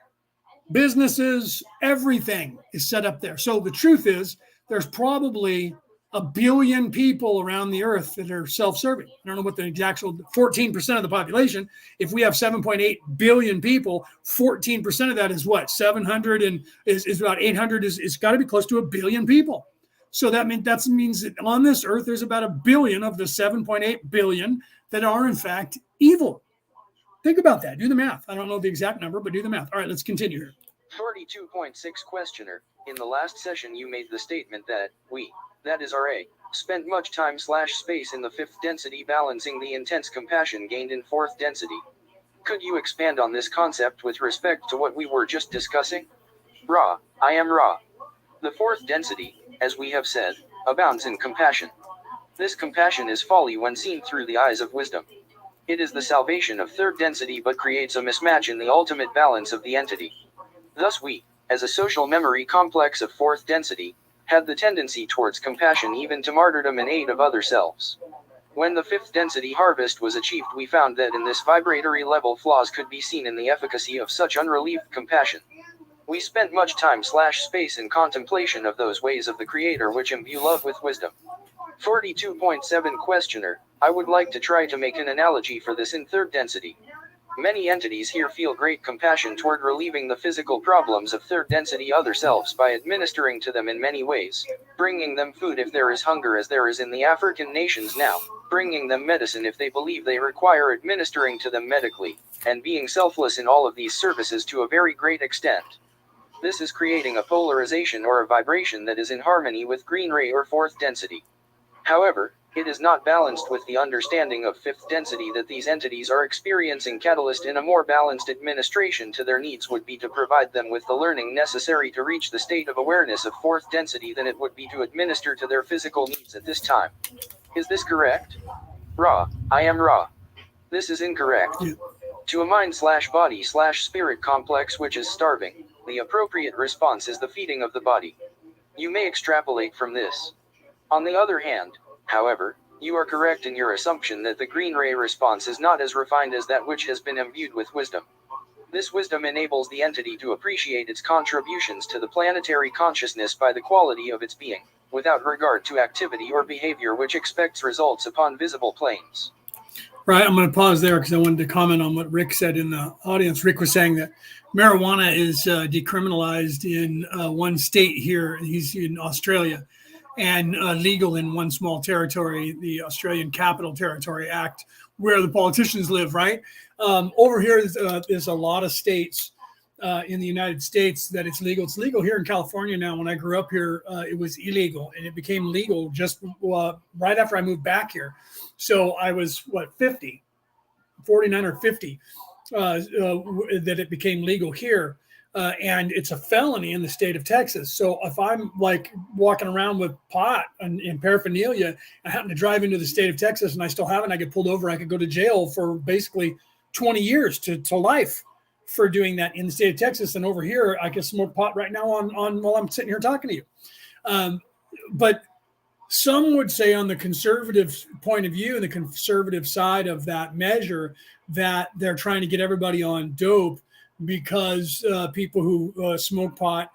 businesses, everything is set up there. So the truth is, there's probably 1 billion people around the earth that are self-serving. I don't know what the actual 14% of the population. If we have 7.8 billion people, 14% of that is what? 700 and is about 800. It's got to be close to 1 billion people. So that means that on this earth, there's about 1 billion of the 7.8 billion that are in fact evil. Think about that. Do the math. I don't know the exact number, but do the math. All right, let's continue here. 42.6 Questioner. In the last session, you made the statement that we, that is RA, spent much time/space in the 5th density balancing the intense compassion gained in 4th density. Could you expand on this concept with respect to what we were just discussing? Ra, I am Ra. The 4th density, as we have said, abounds in compassion. This compassion is folly when seen through the eyes of wisdom. It is the salvation of 3rd density but creates a mismatch in the ultimate balance of the entity. Thus we, as a social memory complex of 4th density, had the tendency towards compassion even to martyrdom in aid of other selves. When the 5th density harvest was achieved, we found that in this vibratory level flaws could be seen in the efficacy of such unrelieved compassion. We spent much time/space in contemplation of those ways of the Creator which imbue love with wisdom. 42.7 Questioner. I would like to try to make an analogy for this in 3rd density. Many entities here feel great compassion toward relieving the physical problems of 3rd density other selves by administering to them in many ways, bringing them food if there is hunger as there is in the African nations now, bringing them medicine if they believe they require administering to them medically, and being selfless in all of these services to a very great extent. This is creating a polarization or a vibration that is in harmony with green ray or 4th density. However, it is not balanced with the understanding of 5th density that these entities are experiencing. Catalyst in a more balanced administration to their needs would be to provide them with the learning necessary to reach the state of awareness of 4th density than it would be to administer to their physical needs at this time. Is this correct? Ra, I am Ra. This is incorrect. To a mind/body/spirit complex which is starving, the appropriate response is the feeding of the body. You may extrapolate from this. On the other hand, however, you are correct in your assumption that the green ray response is not as refined as that which has been imbued with wisdom. This wisdom enables the entity to appreciate its contributions to the planetary consciousness by the quality of its being, without regard to activity or behavior which expects results upon visible planes. Right, I'm going to pause there because I wanted to comment on what Rick said in the audience. Rick was saying that marijuana is decriminalized in one state here. He's in Australia. and legal in one small territory, the Australian Capital Territory Act, where the politicians live, right? Over here, there's a lot of states in the United States that it's legal. It's legal here in California now. When I grew up here, it was illegal, and it became legal just right after I moved back here. So I was, 50, 49 or 50, that it became legal here. And it's a felony in the state of Texas. So if I'm like walking around with pot and paraphernalia, I happen to drive into the state of Texas and I still have it, and I get pulled over, I could go to jail for basically 20 years to life for doing that in the state of Texas. And over here, I can smoke pot right now on while I'm sitting here talking to you. But some would say, on the conservative point of view and the conservative side of that measure, that they're trying to get everybody on dope, because people who smoke pot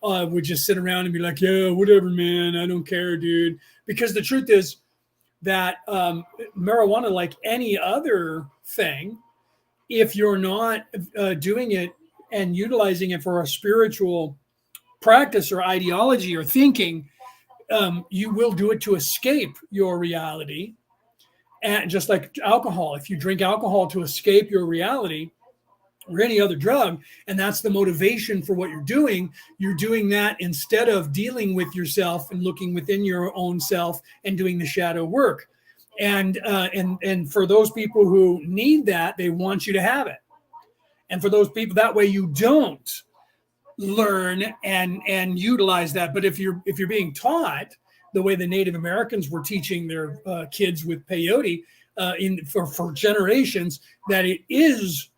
would just sit around and be like, yeah, whatever, man, I don't care, dude. Because the truth is that marijuana, like any other thing, if you're not doing it and utilizing it for a spiritual practice or ideology or thinking, you will do it to escape your reality. And just like alcohol, if you drink alcohol to escape your reality, or any other drug, and that's the motivation for what you're doing that instead of dealing with yourself and looking within your own self and doing the shadow work. And for those people who need that, they want you to have it. And for those people, that way you don't learn and utilize that. But if you're being taught the way the Native Americans were teaching their kids with peyote for generations, that it is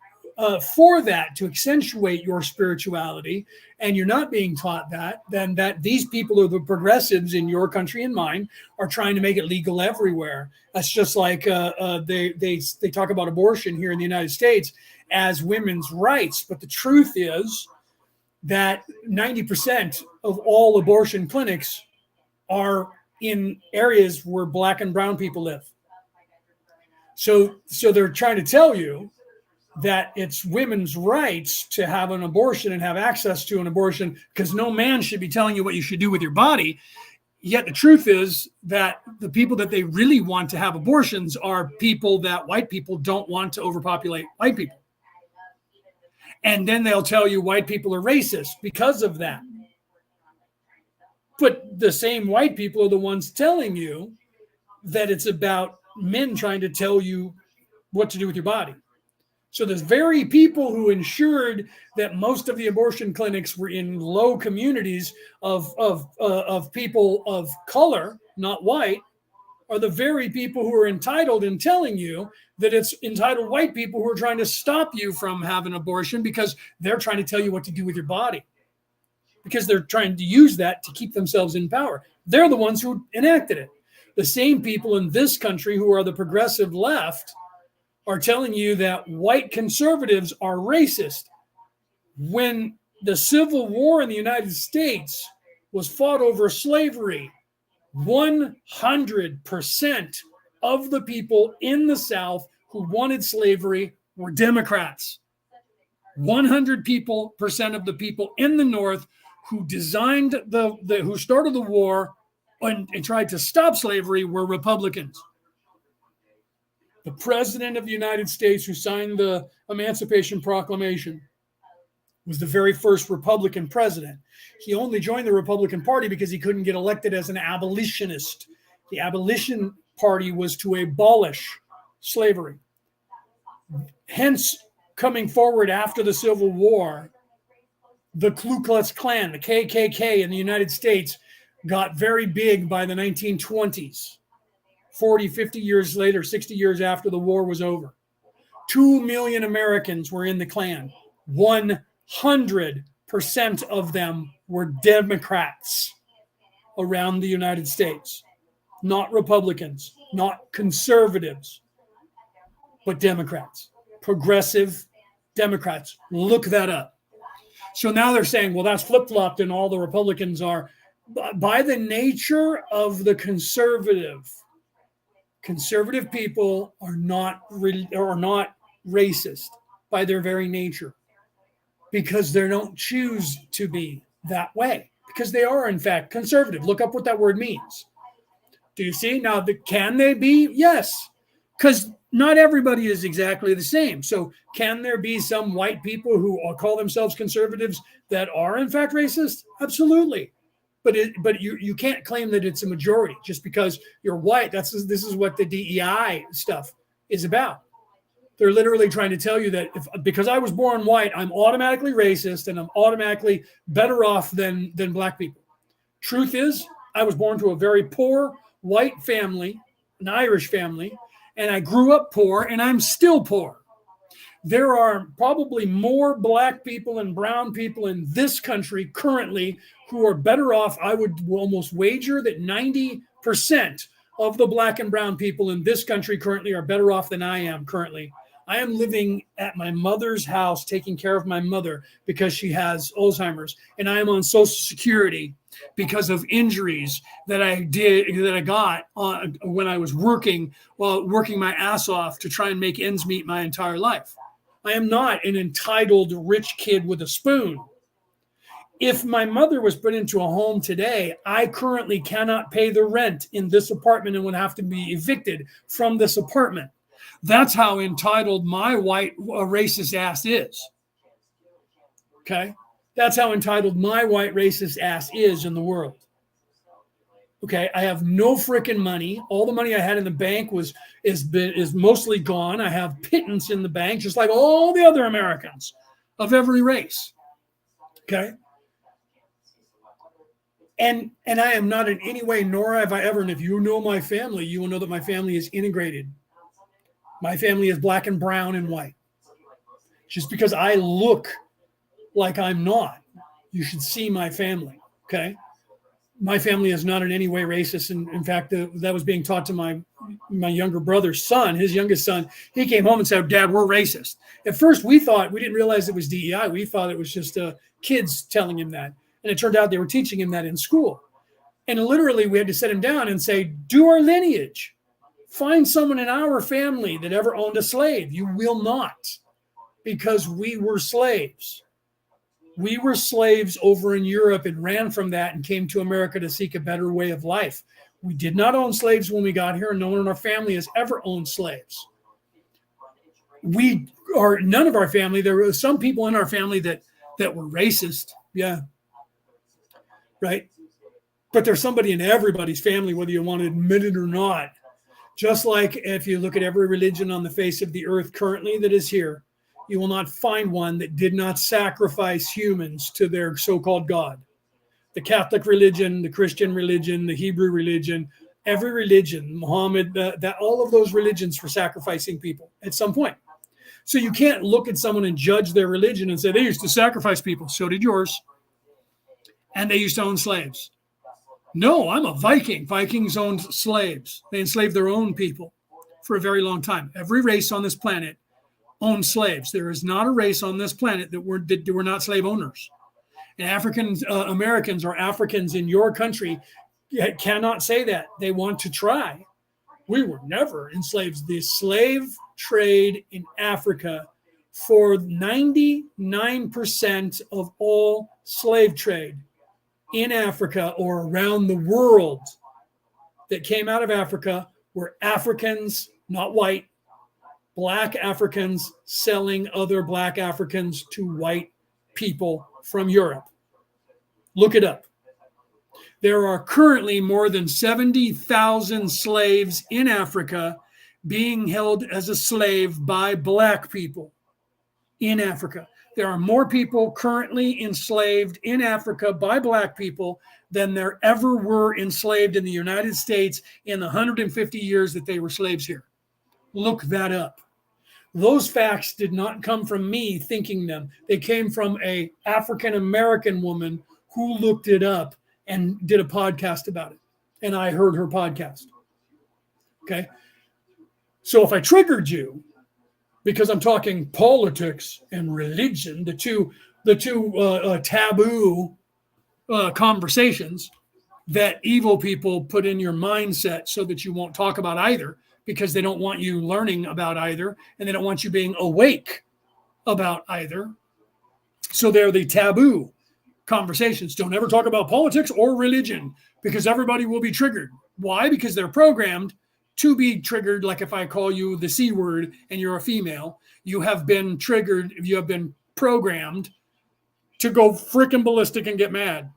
for that, to accentuate your spirituality, and you're not being taught that, then that these people are the progressives in your country and mine are trying to make it legal everywhere. That's just like they talk about abortion here in the United States as women's rights, but the truth is that 90% of all abortion clinics are in areas where Black and brown people live. So they're trying to tell you that it's women's rights to have an abortion and have access to an abortion, because no man should be telling you what you should do with your body. Yet the truth is that the people that they really want to have abortions are people that white people don't want to overpopulate white people. And then they'll tell you white people are racist because of that. But the same white people are the ones telling you that it's about men trying to tell you what to do with your body. So the very people who ensured that most of the abortion clinics were in low communities of people of color, not white, are the very people who are entitled in telling you that it's entitled white people who are trying to stop you from having an abortion, because they're trying to tell you what to do with your body, because they're trying to use that to keep themselves in power. They're the ones who enacted it. The same people in this country who are the progressive left are telling you that white conservatives are racist, when the Civil War in the United States was fought over slavery. 100% of the people in the South who wanted slavery were Democrats. 100% of the people in the North who designed who started the war and tried to stop slavery were Republicans. The president of the United States who signed the Emancipation Proclamation was the very first Republican president. He only joined the Republican Party because he couldn't get elected as an abolitionist. The Abolition Party was to abolish slavery. Hence, coming forward after the Civil War, the Ku Klux Klan, the KKK in the United States, got very big by the 1920s. 40, 50 years later, 60 years after the war was over. 2 million Americans were in the Klan. 100% of them were Democrats around the United States. Not Republicans, not conservatives, but Democrats. Progressive Democrats. Look that up. So now they're saying, well, that's flip-flopped and all the Republicans are. By the nature of the conservative people are not racist by their very nature, because they don't choose to be that way. because they are, in fact, conservative. Look up what that word means. Do you see? Now, can they be? Yes, because not everybody is exactly the same. So can there be some white people who call themselves conservatives that are, in fact, racist? Absolutely. But you can't claim that it's a majority just because you're white. This is what the DEI stuff is about. They're literally trying to tell you that because I was born white, I'm automatically racist and I'm automatically better off than black people. Truth is, I was born to a very poor white family, an Irish family, and I grew up poor and I'm still poor. There are probably more black people and brown people in this country currently who are better off. I would almost wager that 90% of the black and brown people in this country currently are better off than I am currently. I am living at my mother's house, taking care of my mother because she has Alzheimer's, and I am on Social Security because of injuries that I got when I was working my ass off to try and make ends meet my entire life. I am not an entitled rich kid with a spoon. If my mother was put into a home today, I currently cannot pay the rent in this apartment and would have to be evicted from this apartment. That's how entitled my white racist ass is. Okay? That's how entitled my white racist ass is in the world. Okay, I have no freaking money. All the money I had in the bank is mostly gone. I have pittance in the bank, just like all the other Americans of every race. Okay, and I am not in any way, nor have I ever. And if you know my family, you will know that my family is integrated. My family is black and brown and white. Just because I look like I'm not, you should see my family. Okay. My family is not in any way racist. And in fact, that was being taught to my younger brother's son, his youngest son. He came home and said, "Dad, we're racist." At first, we didn't realize it was DEI. We thought it was just kids telling him that. And it turned out they were teaching him that in school. And literally, we had to sit him down and say, "Do our lineage. Find someone in our family that ever owned a slave." You will not, because we were slaves. We were slaves over in Europe and ran from that and came to America to seek a better way of life. We did not own slaves when we got here, and no one in our family has ever owned slaves. None of our family. There were some people in our family that were racist. Yeah. Right. But there's somebody in everybody's family, whether you want to admit it or not. Just like if you look at every religion on the face of the earth currently that is here, you will not find one that did not sacrifice humans to their so-called God. The Catholic religion, the Christian religion, the Hebrew religion, every religion, Muhammad, all of those religions were sacrificing people at some point. So you can't look at someone and judge their religion and say, they used to sacrifice people. So did yours. And they used to own slaves. No, I'm a Viking. Vikings owned slaves. They enslaved their own people for a very long time. Every race on this planet owned slaves. There is not a race on this planet that were not slave owners. And African Americans or Africans in your country cannot say that. They want to try. We were never enslaved. The slave trade in Africa, for 99% of all slave trade in Africa or around the world that came out of Africa, were Africans, not white, Black Africans selling other Black Africans to white people from Europe. Look it up. There are currently more than 70,000 slaves in Africa being held as a slave by Black people in Africa. There are more people currently enslaved in Africa by Black people than there ever were enslaved in the United States in the 150 years that they were slaves here. Look that up. Those facts did not come from me thinking them. They came from an African-American woman who looked it up and did a podcast about it. And I heard her podcast. Okay. So if I triggered you, because I'm talking politics and religion, the two taboo conversations that evil people put in your mindset so that you won't talk about either, because they don't want you learning about either, and they don't want you being awake about either. So they're the taboo conversations. Don't ever talk about politics or religion because everybody will be triggered. Why? Because they're programmed to be triggered. Like if I call you the C word and you're a female, you have been triggered. You have been programmed to go freaking ballistic and get mad,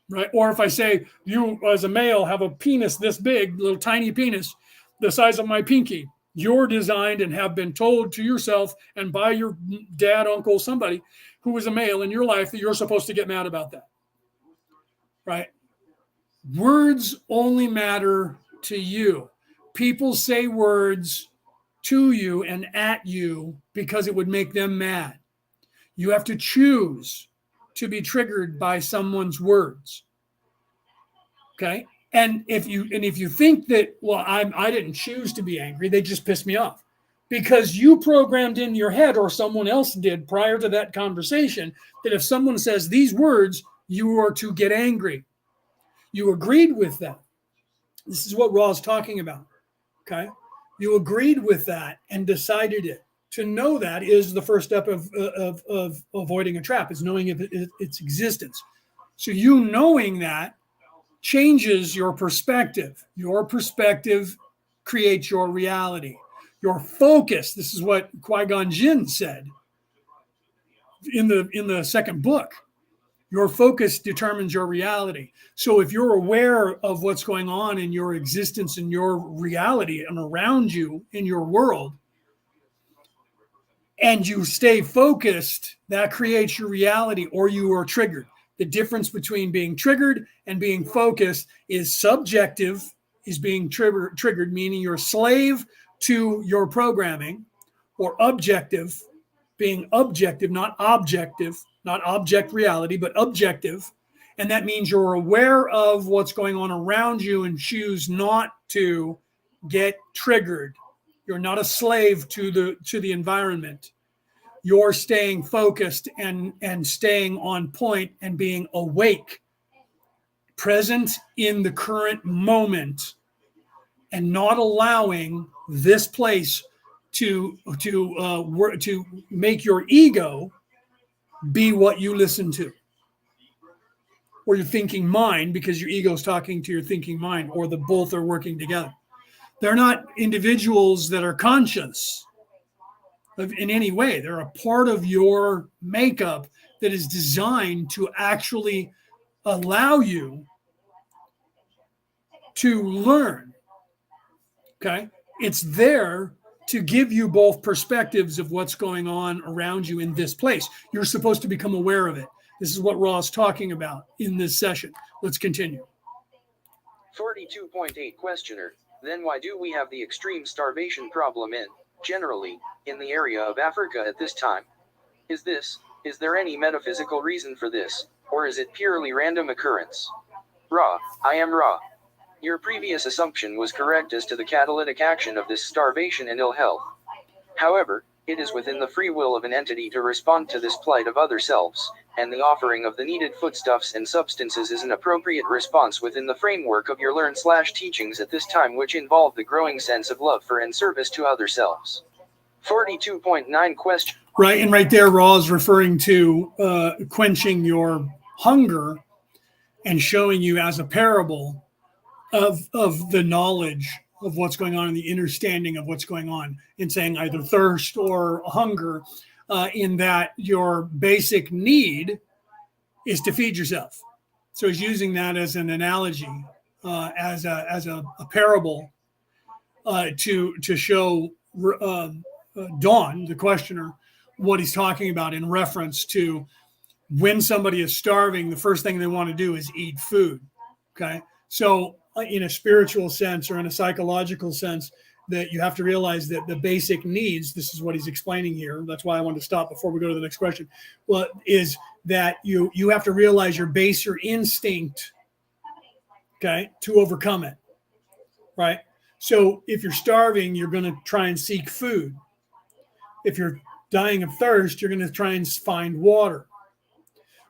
right? Or if I say you as a male have a penis this big, little tiny penis, the size of my pinky, you're designed and have been told to yourself and by your dad, uncle, somebody who is a male in your life that you're supposed to get mad about that, right? Words only matter to you. People say words to you and at you because it would make them mad. You have to choose to be triggered by someone's words. Okay? And if you think that, well, I didn't choose to be angry, they just pissed me off. Because you programmed in your head, or someone else did prior to that conversation, that if someone says these words, you are to get angry. You agreed with that. This is what Ra's talking about. Okay? You agreed with that and decided it. To know that is the first step of avoiding a trap, is knowing its existence. So you knowing that changes your perspective. Your perspective creates your reality. Your focus, this is what Qui-Gon Jinn said in the second book. Your focus determines your reality. So if you're aware of what's going on in your existence, in your reality and around you in your world, and you stay focused, that creates your reality, or you are triggered. The difference between being triggered and being focused is subjective, is being triggered, meaning you're a slave to your programming, or objective, being objective, not objective, not object reality, but objective. And that means you're aware of what's going on around you and choose not to get triggered. You're not a slave to the environment. You're staying focused and staying on point and being awake, present in the current moment, and not allowing this place to make your ego be what you listen to, or your thinking mind, because your ego is talking to your thinking mind, or the both are working together. They're not individuals that are conscious in any way. They're a part of your makeup that is designed to actually allow you to learn. Okay? It's there to give you both perspectives of what's going on around you in this place. You're supposed to become aware of it. This is what Ra's talking about in this session. Let's continue. 42.8 Questioner. Then why do we have the extreme starvation problem generally, in the area of Africa at this time? Is there any metaphysical reason for this, or is it purely random occurrence? Ra, I am Ra. Your previous assumption was correct as to the catalytic action of this starvation and ill health. However, it is within the free will of an entity to respond to this plight of other selves, and the offering of the needed foodstuffs and substances is an appropriate response within the framework of your learn/teachings at this time, which involve the growing sense of love for and service to other selves. 42.9 Question. Right, and right there, Ra is referring to quenching your hunger and showing you as a parable of the knowledge of what's going on and the understanding of what's going on, in saying either thirst or hunger, in that your basic need is to feed yourself. So he's using that as an analogy, as a parable, to show Dawn, the questioner, what he's talking about in reference to when somebody is starving, the first thing they want to do is eat food. Okay. So in a spiritual sense or in a psychological sense, that you have to realize that the basic needs, this is what he's explaining here. That's why I wanted to stop before we go to the next question. Well, is that you have to realize your instinct, okay, to overcome it. Right. So if you're starving, you're going to try and seek food. If you're dying of thirst, you're going to try and find water.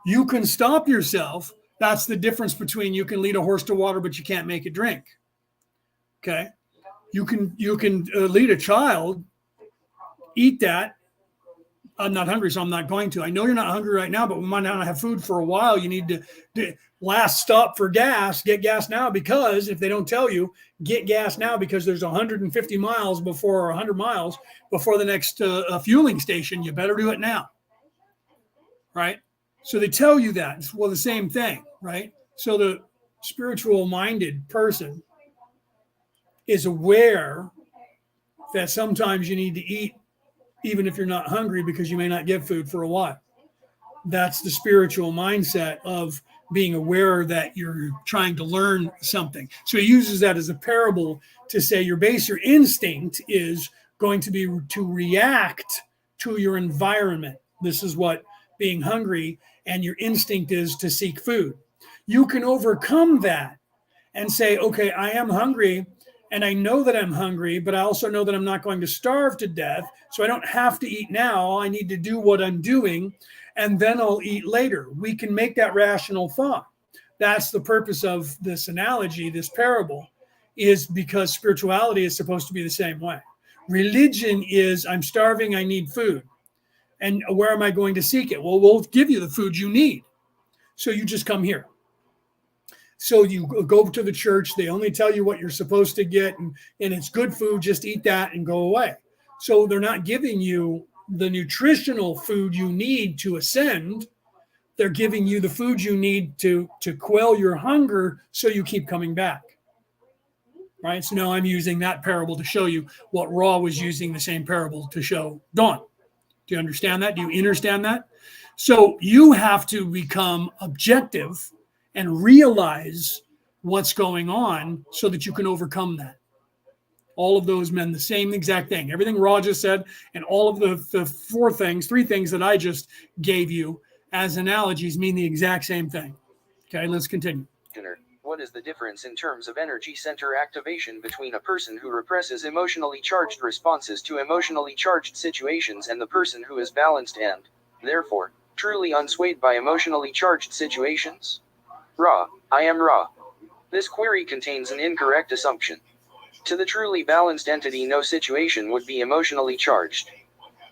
You can stop yourself. That's the difference between you can lead a horse to water, but you can't make it drink. Okay. You can lead a child, eat that, I'm not hungry, so I'm not going to. I know you're not hungry right now, but we might not have food for a while. You need to last stop for gas, get gas now, because if they don't tell you, get gas now because there's 150 miles before, or 100 miles before the next fueling station. You better do it now, right? So they tell you that. Well, the same thing, right? So the spiritual minded person is aware that sometimes you need to eat even if you're not hungry because you may not get food for a while. That's the spiritual mindset of being aware that you're trying to learn something. So he uses that as a parable to say your baser instinct is going to be to react to your environment. This is what being hungry and your instinct is to seek food. You can overcome that and say, okay, I am hungry and I know that I'm hungry, but I also know that I'm not going to starve to death. So I don't have to eat now. I need to do what I'm doing and then I'll eat later. We can make that rational thought. That's the purpose of this analogy, this parable, is because spirituality is supposed to be the same way. Religion is, I'm starving, I need food. And where am I going to seek it? Well, we'll give you the food you need. So you just come here. So you go to the church, they only tell you what you're supposed to get, and it's good food, just eat that and go away. So they're not giving you the nutritional food you need to ascend. They're giving you the food you need to quell your hunger so you keep coming back. Right? So now I'm using that parable to show you what Ra was using the same parable to show Dawn. Do you understand that? Do you understand that? So you have to become objective and realize what's going on so that you can overcome that. All of those meant the same exact thing. Everything Ra just said and all of the three things that I just gave you as analogies mean the exact same thing. Okay, let's continue. What is the difference in terms of energy center activation between a person who represses emotionally charged responses to emotionally charged situations and the person who is balanced and, therefore, truly unswayed by emotionally charged situations? Ra, I am Ra. This query contains an incorrect assumption. To the truly balanced entity, no situation would be emotionally charged.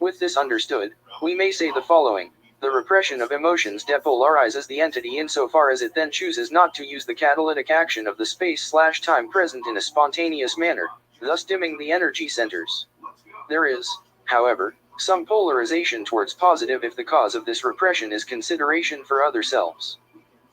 With this understood, we may say the following. The repression of emotions depolarizes the entity insofar as it then chooses not to use the catalytic action of the space/time present in a spontaneous manner, thus dimming the energy centers. There is, however, some polarization towards positive if the cause of this repression is consideration for other selves.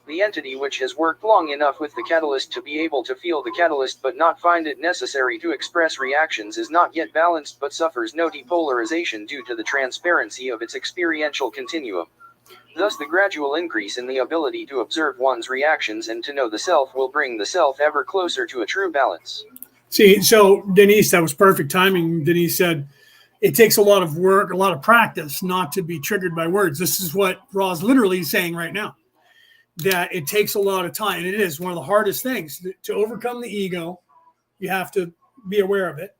The entity which has worked long enough with the catalyst to be able to feel the catalyst but not find it necessary to express reactions is not yet balanced but suffers no depolarization due to the transparency of its experiential continuum. Thus the gradual increase in the ability to observe one's reactions and to know the self will bring the self ever closer to a true balance. See, so Denise, that was perfect timing. Denise said, it takes a lot of work, a lot of practice not to be triggered by words. This is what Ra's literally saying right now. That it takes a lot of time. And it is one of the hardest things to overcome the ego. You have to be aware of it.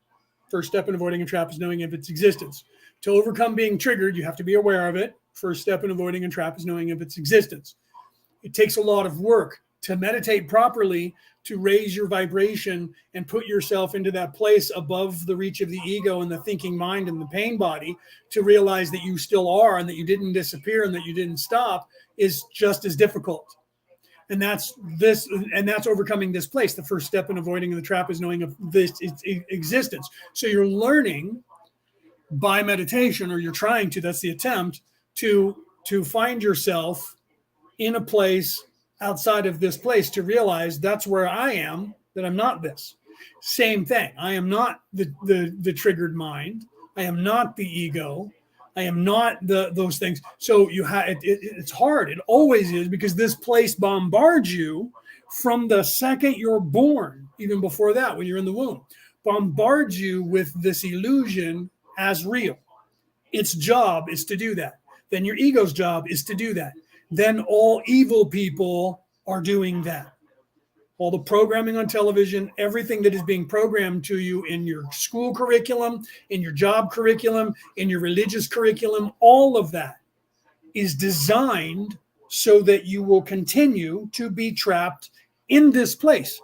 First step in avoiding a trap is knowing of its existence. To overcome being triggered, you have to be aware of it. First step in avoiding a trap is knowing of its existence. It takes a lot of work to meditate properly, to raise your vibration and put yourself into that place above the reach of the ego and the thinking mind and the pain body, to realize that you still are and that you didn't disappear and that you didn't stop, is just as difficult. And that's overcoming this place. The first step in avoiding the trap is knowing of this existence. So you're learning by meditation, or you're trying to, that's the attempt, to find yourself in a place outside of this place, to realize that's where I am, that I'm not this. Same thing. I am not the triggered mind. I am not the ego. I am not those things. So it's hard. It always is, because this place bombards you from the second you're born, even before that, when you're in the womb, bombards you with this illusion as real. Its job is to do that. Then your ego's job is to do that. Then all evil people are doing that. All the programming on television, everything that is being programmed to you in your school curriculum, in your job curriculum, in your religious curriculum, all of that is designed so that you will continue to be trapped in this place.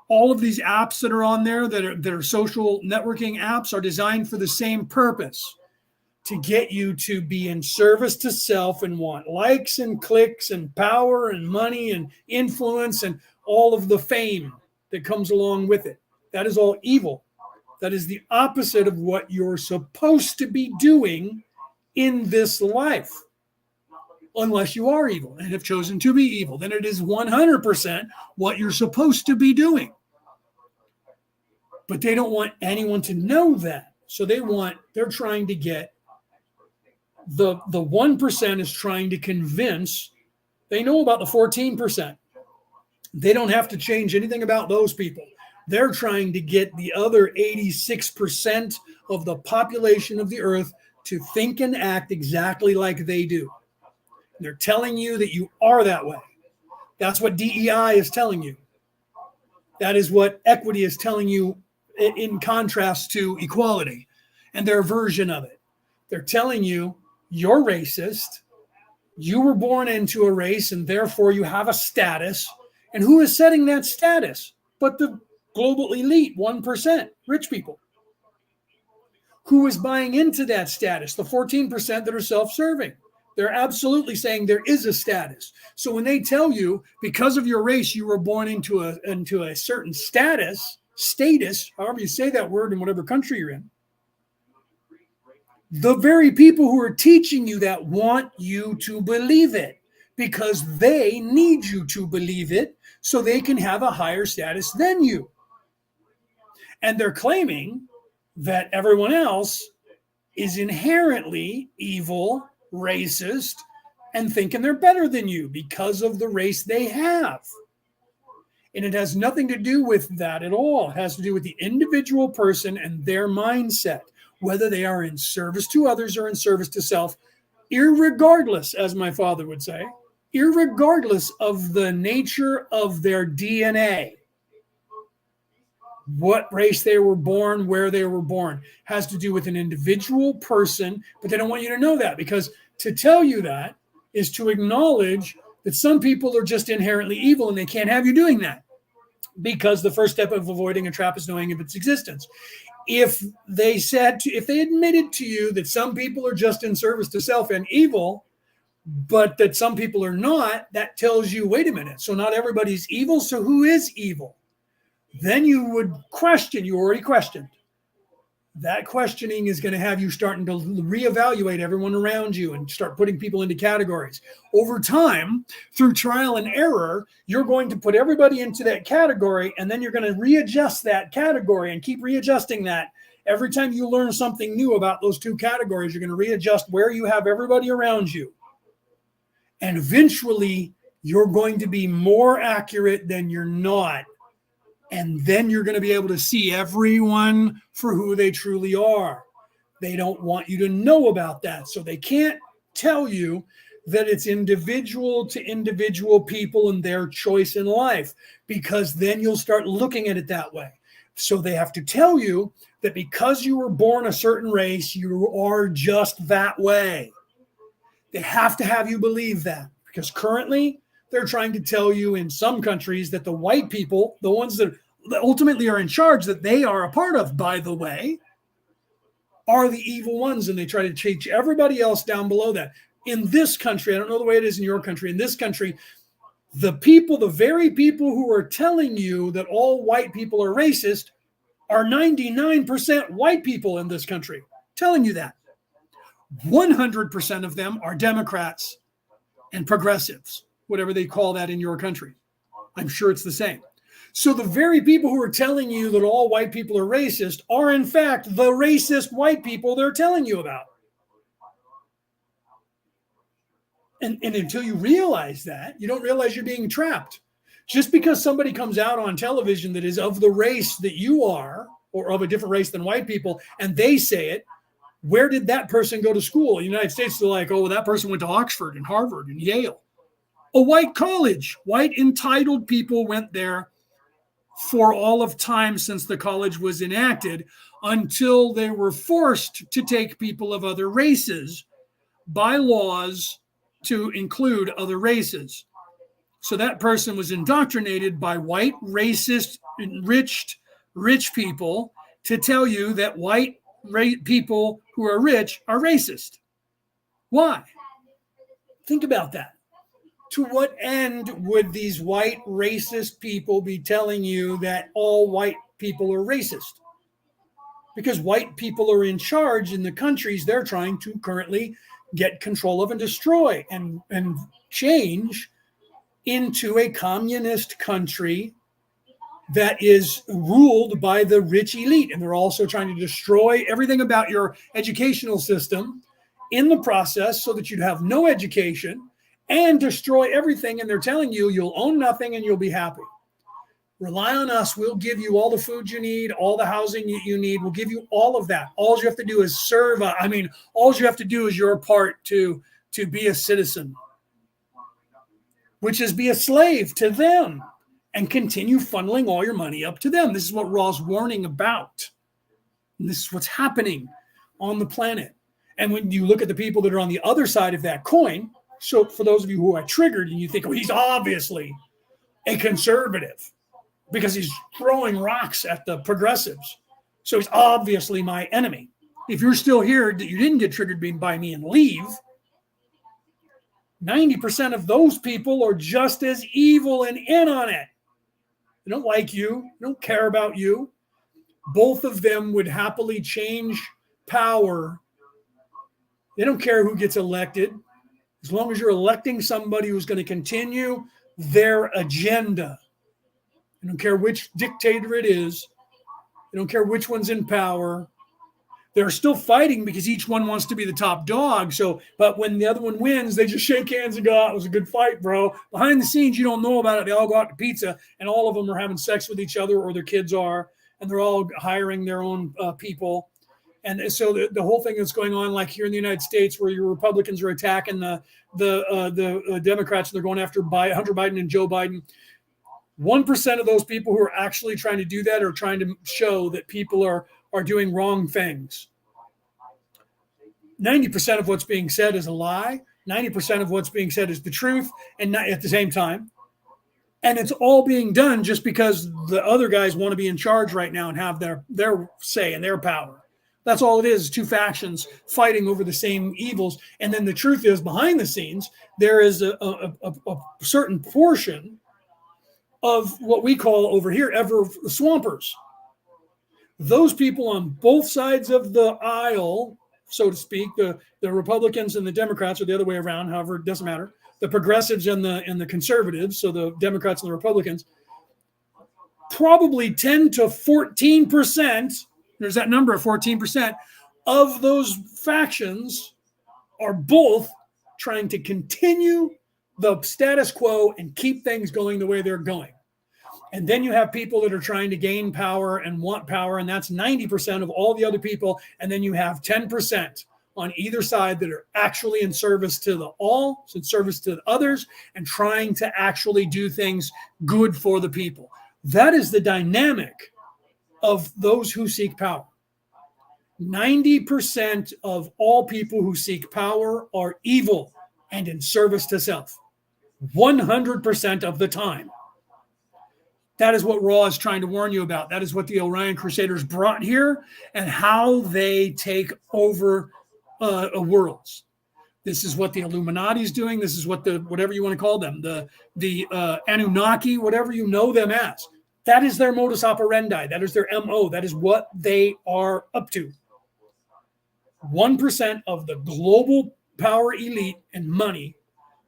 All of these apps that are on there that are social networking apps are designed for the same purpose. to get you to be in service to self and want likes and clicks and power and money and influence and all of the fame that comes along with it. That is all evil. That is the opposite of what you're supposed to be doing in this life. Unless you are evil and have chosen to be evil, then it is 100% what you're supposed to be doing. But they don't want anyone to know that. So they're trying to get the 1% is trying to convince, they know about the 14%. They don't have to change anything about those people. They're trying to get the other 86% of the population of the earth to think and act exactly like they do. They're telling you that you are that way. That's what DEI is telling you. That is what equity is telling you in contrast to equality and their version of it. They're telling you you're racist. You were born into a race and therefore you have a status. And who is setting that status? But the global elite, 1%, rich people. Who is buying into that status? The 14% that are self-serving. They're absolutely saying there is a status. So when they tell you because of your race, you were born into a certain status, however you say that word in whatever country you're in, the very people who are teaching you that want you to believe it because they need you to believe it so they can have a higher status than you. And they're claiming that everyone else is inherently evil, racist, and thinking they're better than you because of the race they have. And it has nothing to do with that at all. It has to do with the individual person and their mindset, whether they are in service to others or in service to self, irregardless, as my father would say, irregardless of the nature of their DNA. What race they were born, where they were born, has to do with an individual person, but they don't want you to know that because to tell you that is to acknowledge that some people are just inherently evil and they can't have you doing that because the first step of avoiding a trap is knowing of its existence. If they admitted to you that some people are just in service to self and evil, but that some people are not, that tells you, wait a minute, so not everybody's evil, so who is evil? Then you would question, you already questioned. That questioning is going to have you starting to reevaluate everyone around you and start putting people into categories. Over time, through trial and error, you're going to put everybody into that category, and then you're going to readjust that category and keep readjusting that. Every time you learn something new about those two categories, you're going to readjust where you have everybody around you. And eventually, you're going to be more accurate than you're not. And then you're going to be able to see everyone for who they truly are. They don't want you to know about that. So they can't tell you that it's individual to individual people and their choice in life, because then you'll start looking at it that way. So they have to tell you that because you were born a certain race, you are just that way. They have to have you believe that, because currently they're trying to tell you in some countries that the white people, the ones that ultimately are in charge, that they are a part of, by the way, are the evil ones, and they try to teach everybody else down below that. In this country, I don't know the way it is in your country, in this country, the very people who are telling you that all white people are racist are 99% white people in this country, telling you that. 100% of them are Democrats and progressives, whatever they call that in your country. I'm sure it's the same. So the very people who are telling you that all white people are racist are, in fact, the racist white people they're telling you about. And until you realize that, you don't realize you're being trapped. Just because somebody comes out on television that is of the race that you are, or of a different race than white people, and they say it, where did that person go to school? In the United States, they're like, oh, that person went to Oxford and Harvard and Yale. A white college. White entitled people went there for all of time since the college was enacted, until they were forced to take people of other races by laws to include other races. So that person was indoctrinated by white, racist, enriched, rich people to tell you that white people who are rich are racist. Why? Think about that. To what end would these white racist people be telling you that all white people are racist? Because white people are in charge in the countries they're trying to currently get control of and destroy and change into a communist country that is ruled by the rich elite. And they're also trying to destroy everything about your educational system in the process so that you'd have no education and destroy everything. And they're telling you you'll own nothing and you'll be happy. Rely on us. We'll give you all the food you need, all the housing you need. We'll give you all of that. All you have to do is serve. All you have to do is your part to be a citizen, which is be a slave to them and continue funneling all your money up to them. This is what Raw's warning about. And this is what's happening on the planet. And when you look at the people that are on the other side of that coin, so for those of you who are triggered and you think, oh, he's obviously a conservative because he's throwing rocks at the progressives. So he's obviously my enemy. If you're still here, that you didn't get triggered by me and leave, 90% of those people are just as evil and in on it. They don't like you. They don't care about you. Both of them would happily change power. They don't care who gets elected, as long as you're electing somebody who's going to continue their agenda. They don't care which dictator it is. They don't care which one's in power. They're still fighting because each one wants to be the top dog. But when the other one wins, they just shake hands and go, "It was a good fight, bro." Behind the scenes, you don't know about it. They all go out to pizza, and all of them are having sex with each other, or their kids are, and they're all hiring their own people. And so the whole thing that's going on, like here in the United States, where your Republicans are attacking the Democrats, and they're going after Hunter Biden and Joe Biden. 1% of those people who are actually trying to do that are trying to show that people are doing wrong things. 90% of what's being said is a lie. 90% of what's being said is the truth, and not at the same time. And it's all being done just because the other guys want to be in charge right now and have their say and their power. That's all it is, two factions fighting over the same evils. And then the truth is, behind the scenes, there is a certain portion of what we call over here ever swampers. Those people on both sides of the aisle, so to speak, the Republicans and the Democrats, or the other way around, however, it doesn't matter. The progressives and the conservatives, so the Democrats and the Republicans, probably 10 to 14%, there's that number of 14%, of those factions are both trying to continue the status quo and keep things going the way they're going. And then you have people that are trying to gain power and want power, and that's 90% of all the other people. And then you have 10% on either side that are actually in service to the all, in service to the others, and trying to actually do things good for the people. That is the dynamic of those who seek power. 90% of all people who seek power are evil and in service to self. 100% of the time. That is what Raw is trying to warn you about. That is what the Orion Crusaders brought here and how they take over worlds. This is what the Illuminati is doing. This is what whatever you want to call them, the Anunnaki, whatever you know them as. That is their modus operandi. That is their MO. That is what they are up to. 1% of the global power elite and money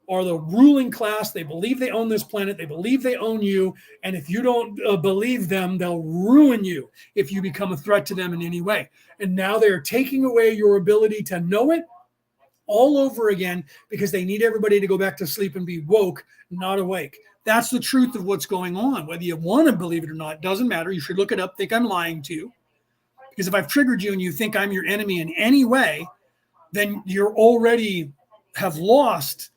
are the ruling class. They believe they own this planet. They believe they own you. And if you don't believe them, they'll ruin you if you become a threat to them in any way. And now they're taking away your ability to know it all over again because they need everybody to go back to sleep and be woke, not awake. That's the truth of what's going on. Whether you want to believe it or not, doesn't matter. You should look it up, think I'm lying to you. Because if I've triggered you and you think I'm your enemy in any way, then you're already have lost.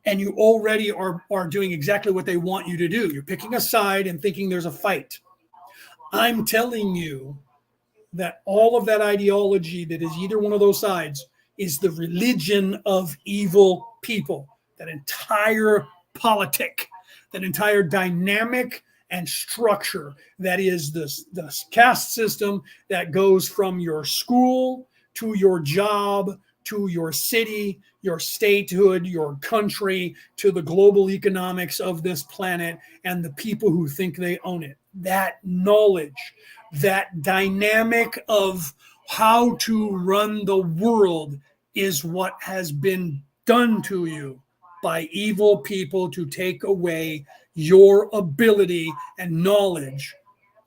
And you already are doing exactly what they want you to do. You're picking a side and thinking there's a fight. I'm telling you that all of that ideology that is either one of those sides is the religion of evil people. That entire politic, that entire dynamic and structure that is the caste system that goes from your school to your job, to your city, your statehood, your country, to the global economics of this planet and the people who think they own it. That knowledge, that dynamic of how to run the world is what has been done to you by evil people to take away your ability and knowledge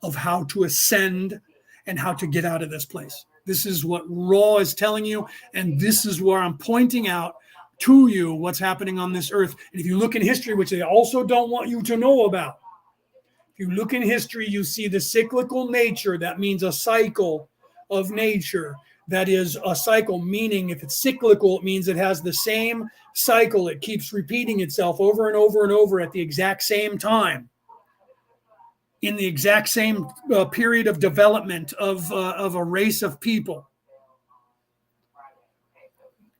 of how to ascend and how to get out of this place. This is what Ra is telling you, and this is where I'm pointing out to you what's happening on this earth. And if you look in history, which they also don't want you to know about, if you look in history, you see the cyclical nature. That means a cycle of nature. That is a cycle, meaning if it's cyclical, it means it has the same cycle. It keeps repeating itself over and over and over at the exact same time, in the exact same period of development of a race of people.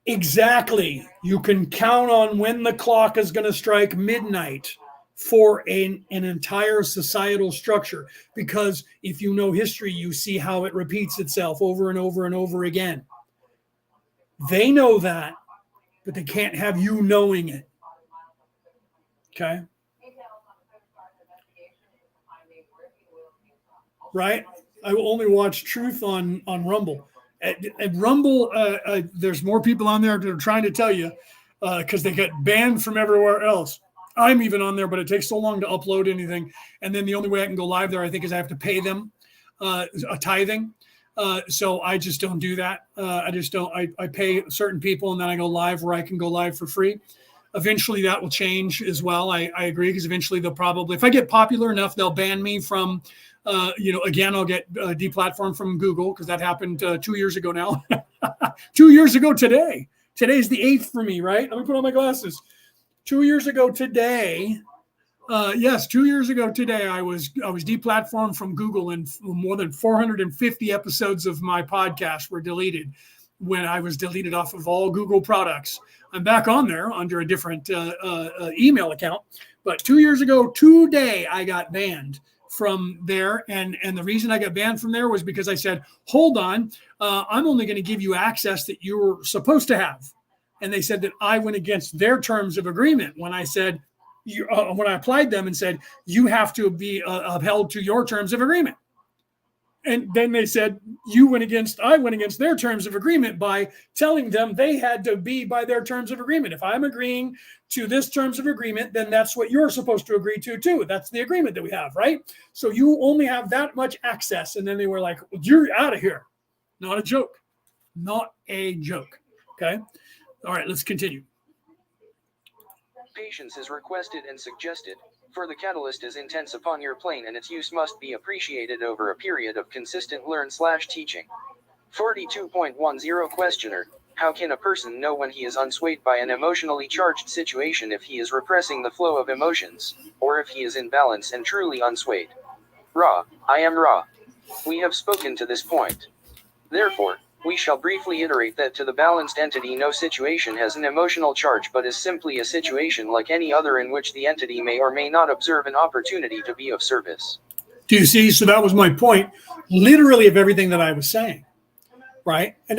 Exactly. You can count on when the clock is going to strike midnight for an entire societal structure. Because if you know history, you see how it repeats itself over and over and over again. They know that, but they can't have you knowing it. Okay? Right? I will only watch truth on Rumble. At Rumble, there's more people on there that are trying to tell you because they get banned from everywhere else. I'm even on there, but it takes so long to upload anything. And then the only way I can go live there, I think, is I have to pay them a tithing. So I just don't do that. I just don't. I pay certain people, and then I go live where I can go live for free. Eventually, that will change as well. I agree, because eventually they'll probably, if I get popular enough, they'll ban me from. Again, I'll get deplatformed from Google, because that happened 2 years ago now. 2 years ago today. Today's the 8th for me, right? Let me put on my glasses. 2 years ago today. Yes, 2 years ago today, I was deplatformed from Google, and more than 450 episodes of my podcast were deleted when I was deleted off of all Google products. I'm back on there under a different email account. But 2 years ago today, I got banned from there. And the reason I got banned from there was because I said, hold on, I'm only going to give you access that you were supposed to have. And they said that I went against their terms of agreement when I said, when I applied them and said, you have to be upheld to your terms of agreement. And then they said, I went against their terms of agreement by telling them they had to be by their terms of agreement. If I'm agreeing to this terms of agreement, then that's what you're supposed to agree to too. That's the agreement that we have, right? So you only have that much access. And then they were like, you're out of here. Not a joke. Not a joke. Okay. All right, let's continue. Patience is requested and suggested, for the catalyst is intense upon your plane, and its use must be appreciated over a period of consistent learn/teaching. 42.10 Questioner: how can a person know when he is unswayed by an emotionally charged situation if he is repressing the flow of emotions, or if he is in balance and truly unswayed? Ra, I am Ra. We have spoken to this point. Therefore, we shall briefly iterate that to the balanced entity no situation has an emotional charge, but is simply a situation like any other in which the entity may or may not observe an opportunity to be of service. Do you see? So that was my point, literally, of everything that I was saying, right? And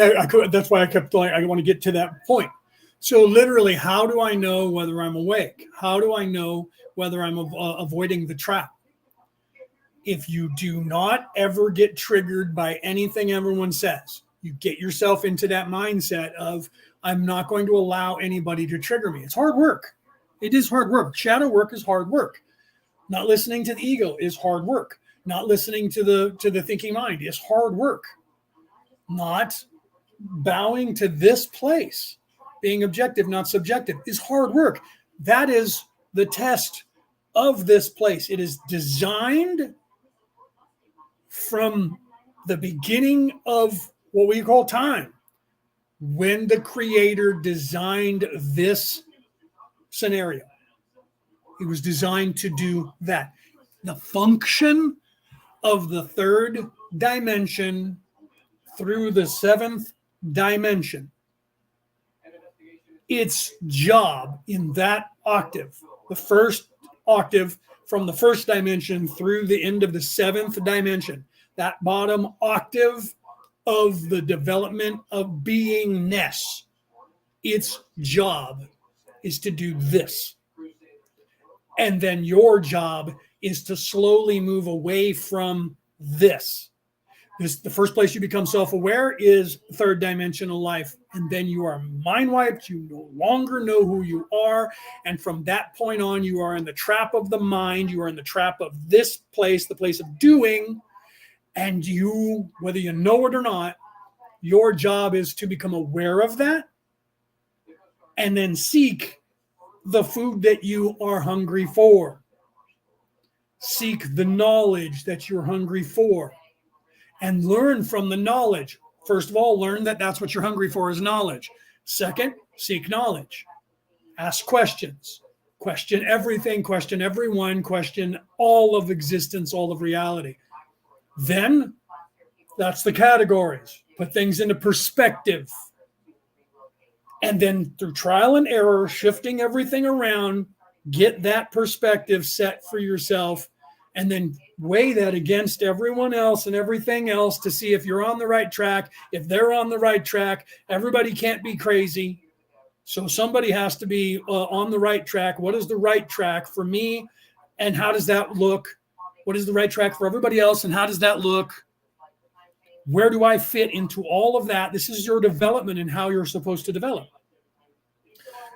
that's why I kept going, I want to get to that point. So literally, how do I know whether I'm awake? How do I know whether I'm avoiding the trap? If you do not ever get triggered by anything everyone says, you get yourself into that mindset of, I'm not going to allow anybody to trigger me. It's hard work. It is hard work. Shadow work is hard work. Not listening to the ego is hard work. Not listening to the thinking mind is hard work. Not bowing to this place, being objective, not subjective, is hard work. That is the test of this place. It is designed from the beginning of what we call time, when the creator designed this scenario. It was designed to do that. The function of the third dimension through the seventh dimension, its job in that octave, the first octave from the first dimension through the end of the seventh dimension, that bottom octave of the development of beingness. Its job is to do this. And then your job is to slowly move away from this. The first place you become self-aware is third dimensional life. And then you are mind wiped. You no longer know who you are. And from that point on, you are in the trap of the mind. You are in the trap of this place, the place of doing. And you, whether you know it or not, your job is to become aware of that and then seek the food that you are hungry for. Seek the knowledge that you're hungry for and learn from the knowledge. First of all, learn that that's what you're hungry for is knowledge. Second, seek knowledge. Ask questions. Question everything, question everyone, question all of existence, all of reality. Then, that's the categories. Put things into perspective. And then through trial and error, shifting everything around, get that perspective set for yourself, and then weigh that against everyone else and everything else to see if you're on the right track, if they're on the right track. Everybody can't be crazy. So somebody has to be on the right track. What is the right track for me? And how does that look? What is the right track for everybody else? And how does that look? Where do I fit into all of that? This is your development and how you're supposed to develop.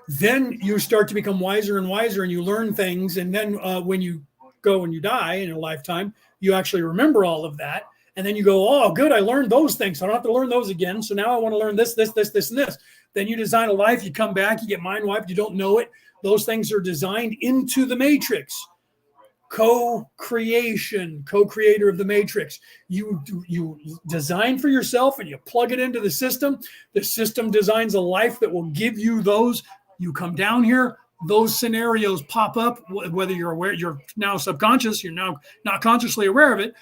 Then you start to become wiser and wiser and you learn things. And then when you go and you die in a lifetime, you actually remember all of that. And then you go, oh, good, I learned those things. So I don't have to learn those again. So now I want to learn this, and this. Then you design a life, you come back, you get mind wiped, you don't know it. Those things are designed into the matrix. Co-creation, co-creator of the matrix. You design for yourself and you plug it into the system. The system designs a life that will give you those. You come down here, those scenarios pop up, whether you're aware, you're now subconscious, you're now not consciously aware of it.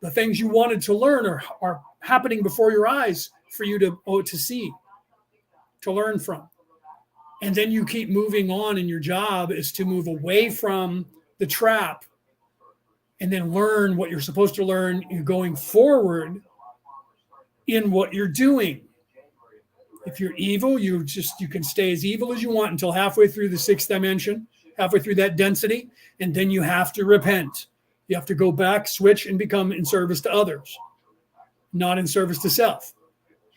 The things you wanted to learn are happening before your eyes for you to see, to learn from. And then you keep moving on, and your job is to move away from the trap and then learn what you're supposed to learn going forward in what you're doing. If you're evil, you can stay as evil as you want until halfway through the sixth dimension, halfway through that density, and then you have to repent. You have to go back, switch, and become in service to others, not in service to self.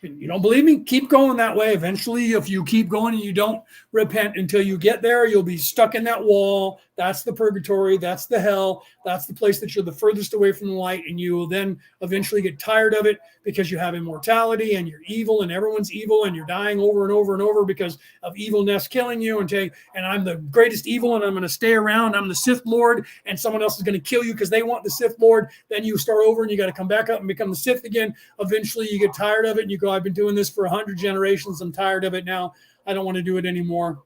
You don't believe me? Keep going that way. Eventually, if you keep going and you don't repent until you get there, you'll be stuck in that wall. That's the purgatory. That's the hell. That's the place that you're the furthest away from the light. And you will then eventually get tired of it because you have immortality and you're evil and everyone's evil and you're dying over and over and over because of evilness killing you and I'm the greatest evil and I'm going to stay around. I'm the Sith Lord and someone else is going to kill you because they want the Sith Lord. Then you start over and you got to come back up and become the Sith again. Eventually you get tired of it and you go, I've been doing this for 100 generations. I'm tired of it now. I don't want to do it anymore.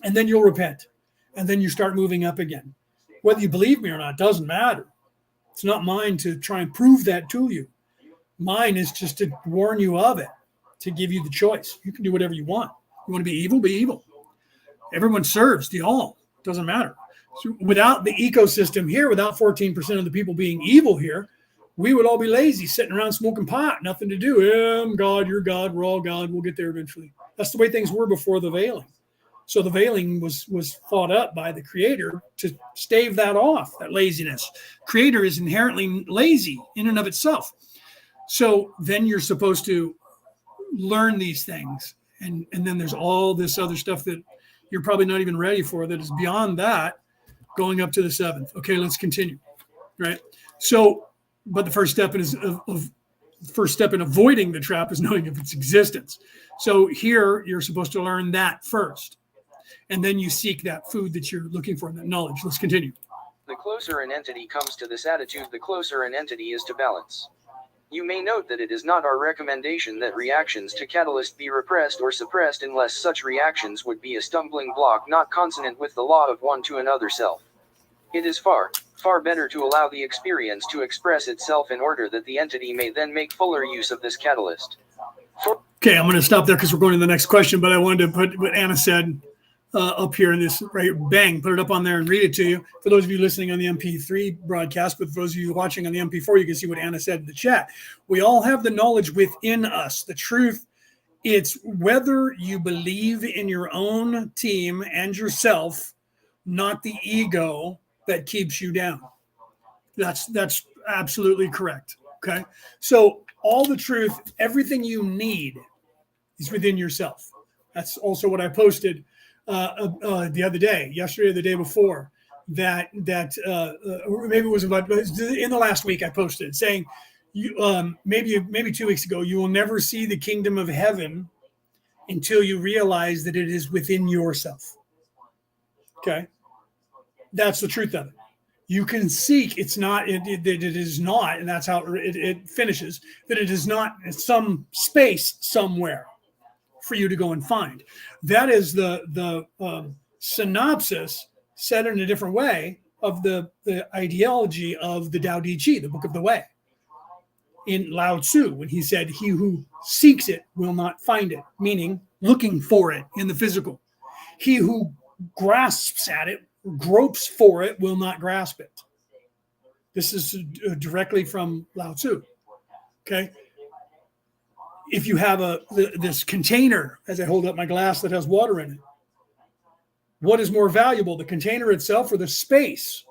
And then you'll repent. And then you start moving up again. Whether you believe me or not doesn't matter. It's not mine to try and prove that to you. Mine is just to warn you of it, to give you the choice. You can do whatever you want. You want to be evil, be evil. Everyone serves the all. Doesn't matter. So without the ecosystem here, without 14% of the people being evil here, we would all be lazy, sitting around smoking pot, nothing to do. I'm God, you're God, we're all God. We'll get there eventually. That's the way things were before the veiling. So the veiling was thought up by the creator to stave that off, that laziness. Creator is inherently lazy in and of itself. So then you're supposed to learn these things. And then there's all this other stuff that you're probably not even ready for that is beyond that, going up to the seventh. Okay, let's continue. Right? So, but the first step in avoiding the trap is knowing of its existence. So here you're supposed to learn that first. And then you seek that food that you're looking for, that knowledge. Let's continue. The closer an entity comes to this attitude, the closer an entity is to balance. You may note that it is not our recommendation that reactions to catalyst be repressed or suppressed unless such reactions would be a stumbling block not consonant with the law of one to another self. It is far, far better to allow the experience to express itself in order that the entity may then make fuller use of this catalyst. Okay, I'm going to stop there because we're going to the next question, but I wanted to put what Anna said up here in this, right? Bang, put it up on there and read it to you. For those of you listening on the MP3 broadcast, but for those of you watching on the MP4, you can see what Anna said in the chat. We all have the knowledge within us. The truth, it's whether you believe in your own team and yourself, not the ego that keeps you down. That's absolutely correct. Okay. So all the truth, everything you need is within yourself. That's also what I posted the other day, yesterday or the day before, that or maybe it was about in the last week I posted saying, you maybe 2 weeks ago, you will never see the kingdom of heaven until you realize that it is within yourself. Okay, that's the truth of it. You can seek, it's not, it is not, and that's how it finishes, that it is not some space somewhere for you to go and find. That is the synopsis, said in a different way, of the ideology of the Tao Te Ching, the Book of the Way. In Lao Tzu, when he said, he who seeks it will not find it, meaning looking for it in the physical. He who grasps at it, gropes for it, will not grasp it. This is directly from Lao Tzu. Okay. If you have this container, as I hold up my glass that has water in it, what is more valuable, the container itself or the space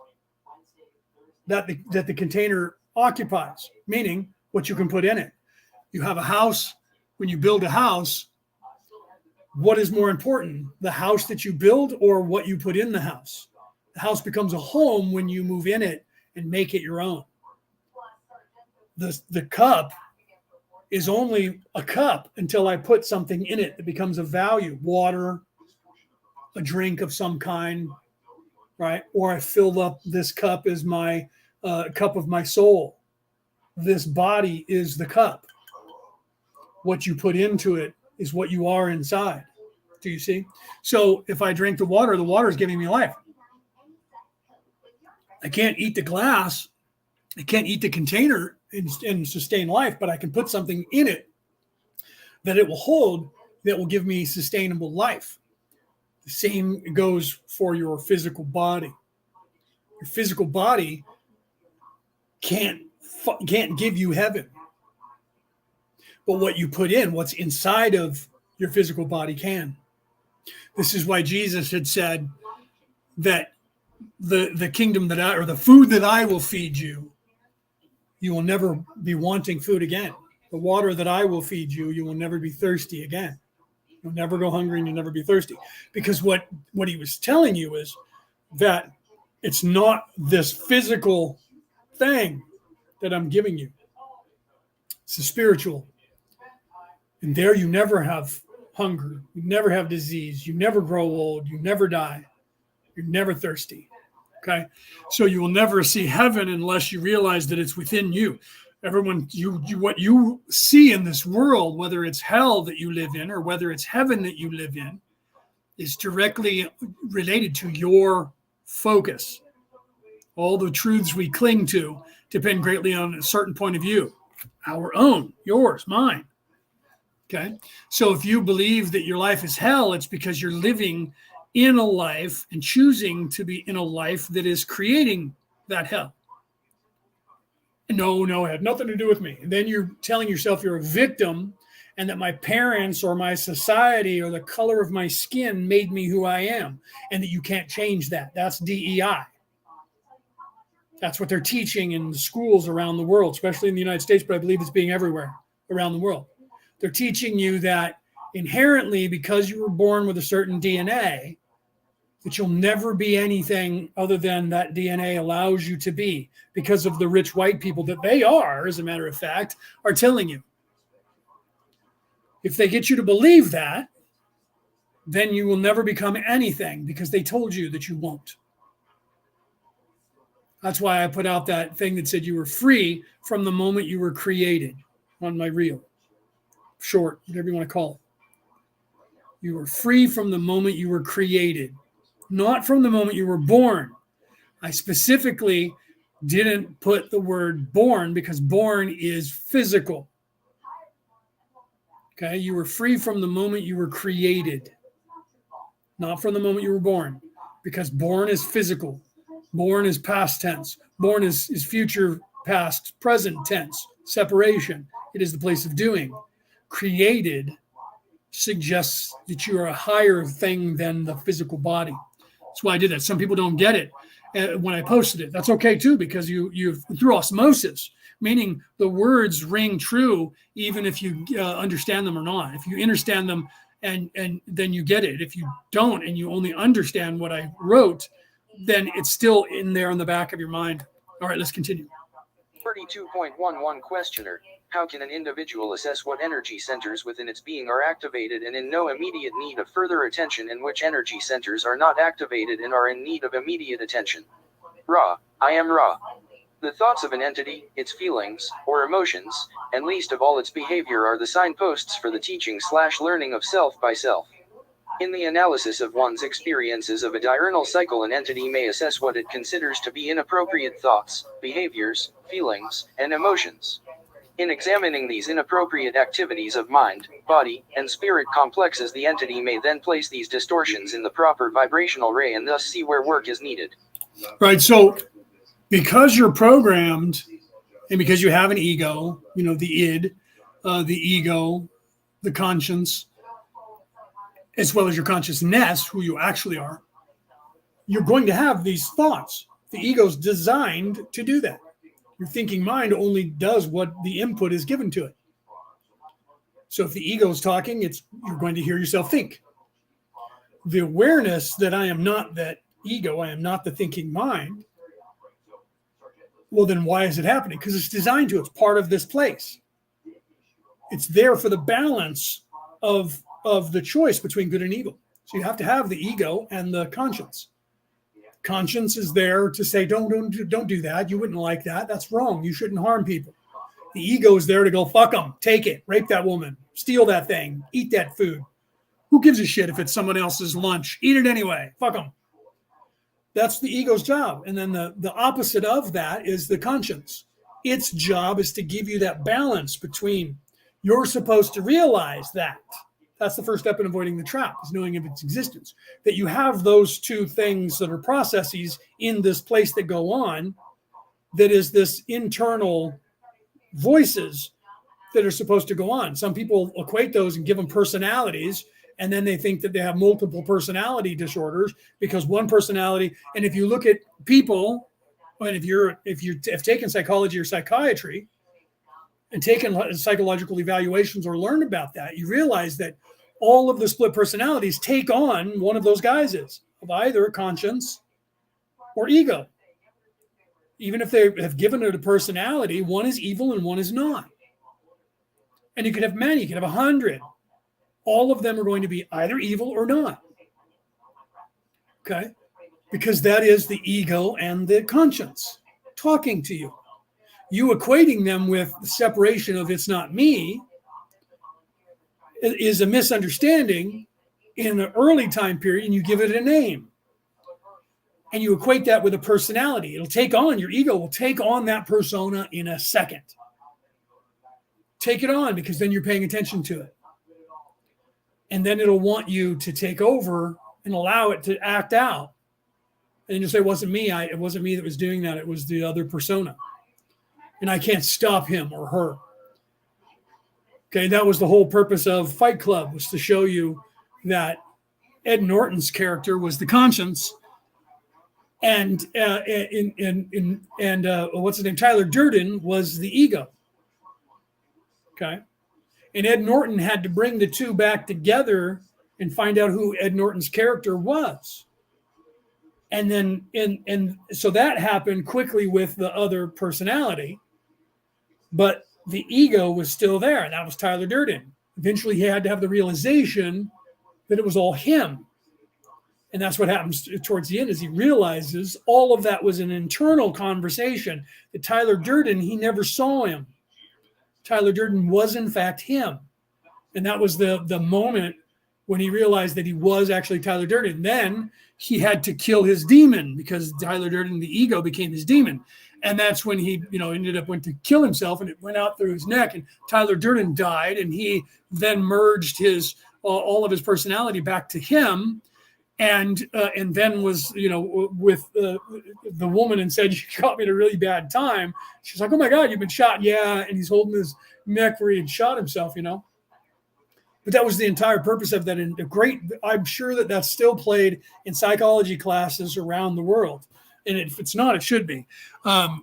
that the container occupies? Meaning what you can put in it. You have a house. When you build a house, what is more important, the house that you build or what you put in the house? The house becomes a home when you move in it and make it your own. The cup is only a cup until I put something in it that becomes of value, water, a drink of some kind, right? Or I filled up this cup as my cup of my soul. This body is the cup. What you put into it is what you are inside. Do you see? So if I drink the water is giving me life. I can't eat the glass. I can't eat the container and sustain life, but I can put something in it that it will hold, that will give me sustainable life. The same goes for your physical body. Your physical body can't give you heaven. But what you put in, what's inside of your physical body can. This is why Jesus had said that the kingdom that or the food that I will feed you, you will never be wanting food again. The water that I will feed you, you will never be thirsty again. You'll never go hungry and you'll never be thirsty. Because what he was telling you is that it's not this physical thing that I'm giving you. It's a spiritual. And there you never have hunger. You never have disease. You never grow old. You never die. You're never thirsty. Okay? So you will never see heaven unless you realize that it's within you. Everyone, what you see in this world, whether it's hell that you live in or whether it's heaven that you live in, is directly related to your focus. All the truths we cling to depend greatly on a certain point of view. Our own, yours, mine. Okay? So if you believe that your life is hell, it's because you're living in a life and choosing to be in a life that is creating that hell. No, it had nothing to do with me. And then you're telling yourself you're a victim and that my parents or my society or the color of my skin made me who I am and that you can't change that. That's DEI. That's what they're teaching in the schools around the world, especially in the United States, but I believe it's being everywhere around the world. They're teaching you that inherently, because you were born with a certain DNA, that you'll never be anything other than that DNA allows you to be, because of the rich white people that they are, as a matter of fact, are telling you. If they get you to believe that, then you will never become anything because they told you that you won't. That's why I put out that thing that said you were free from the moment you were created on my reel. Short, whatever you want to call it. You were free from the moment you were created, not from the moment you were born. I specifically didn't put the word born because born is physical. Okay, you were free from the moment you were created. not from the moment you were born, because born is physical, born is past tense, born is future, past, present tense, separation. It is the place of doing. Created suggests that you are a higher thing than the physical body. That's why I did that. Some people don't get it when I posted it. That's okay too, because you've through osmosis, meaning the words ring true even if you understand them or not. If you understand them and then you get it. If you don't and you only understand what I wrote, then it's still in there in the back of your mind. All right, let's continue. 32.11 Questioner. How can an individual assess what energy centers within its being are activated and in no immediate need of further attention, and which energy centers are not activated and are in need of immediate attention? Ra. I am Ra. The thoughts of an entity, its feelings, or emotions, and least of all its behavior are the signposts for the teaching/learning of self by self. In the analysis of one's experiences of a diurnal cycle, an entity may assess what it considers to be inappropriate thoughts, behaviors, feelings, and emotions. In examining these inappropriate activities of mind, body, and spirit complexes, the entity may then place these distortions in the proper vibrational ray and thus see where work is needed. Right. So because you're programmed and because you have an ego, the id, the ego, the conscience, as well as your consciousness, who you actually are, you're going to have these thoughts. The ego's designed to do that. Your thinking mind only does what the input is given to it. So if the ego is talking, you're going to hear yourself think. The awareness that I am not that ego, I am not the thinking mind. Well, then why is it happening? Because it's designed to. It's part of this place. It's there for the balance of the choice between good and evil. So you have to have the ego and the conscience. Conscience is there to say, don't do that. You wouldn't like that. That's wrong. You shouldn't harm people. The ego is there to go, fuck them, take it, rape that woman, steal that thing, eat that food. Who gives a shit if it's someone else's lunch? Eat it anyway. Fuck them. That's the ego's job. And then the opposite of that is the conscience. Its job is to give you that balance between you're supposed to realize that. That's the first step in avoiding the trap, is knowing of its existence. That you have those two things that are processes in this place that go on, that is this internal voices that are supposed to go on. Some people equate those and give them personalities, and then they think that they have multiple personality disorders because one personality. And if you look at people, and if you have taken psychology or psychiatry and taken psychological evaluations or learned about that, you realize that all of the split personalities take on one of those guises of either conscience or ego. Even if they have given it a personality, one is evil and one is not. And you could have many, you could have 100. All of them are going to be either evil or not. Okay? Because that is the ego and the conscience talking to you. You equating them with the separation of it's not me is a misunderstanding in an early time period, and you give it a name. And you equate that with a personality. It'll take on, your ego will take on that persona in a second. Take it on, because then you're paying attention to it. And then it'll want you to take over and allow it to act out. And you'll say, it wasn't me. It wasn't me that was doing that. It was the other persona. And I can't stop him or her. Okay, that was the whole purpose of Fight Club, was to show you that Ed Norton's character was the conscience, and what's his name, Tyler Durden, was the ego. Okay, and Ed Norton had to bring the two back together and find out who Ed Norton's character was, and then and so that happened quickly with the other personality, but the ego was still there, and that was Tyler Durden. Eventually, he had to have the realization that it was all him. And that's what happens towards the end, is he realizes all of that was an internal conversation, that Tyler Durden, he never saw him. Tyler Durden was, in fact, him. And that was the moment when he realized that he was actually Tyler Durden. Then he had to kill his demon, because Tyler Durden, the ego, became his demon. And that's when he, went to kill himself, and it went out through his neck, and Tyler Durden died, and he then merged all of his personality back to him. and then was, with the woman and said, "You caught me at a really bad time." She's like, "Oh my God, you've been shot." Yeah, and he's holding his neck where he had shot himself. But that was the entire purpose of that. And I'm sure that that's still played in psychology classes around the world. And if it's not, it should be.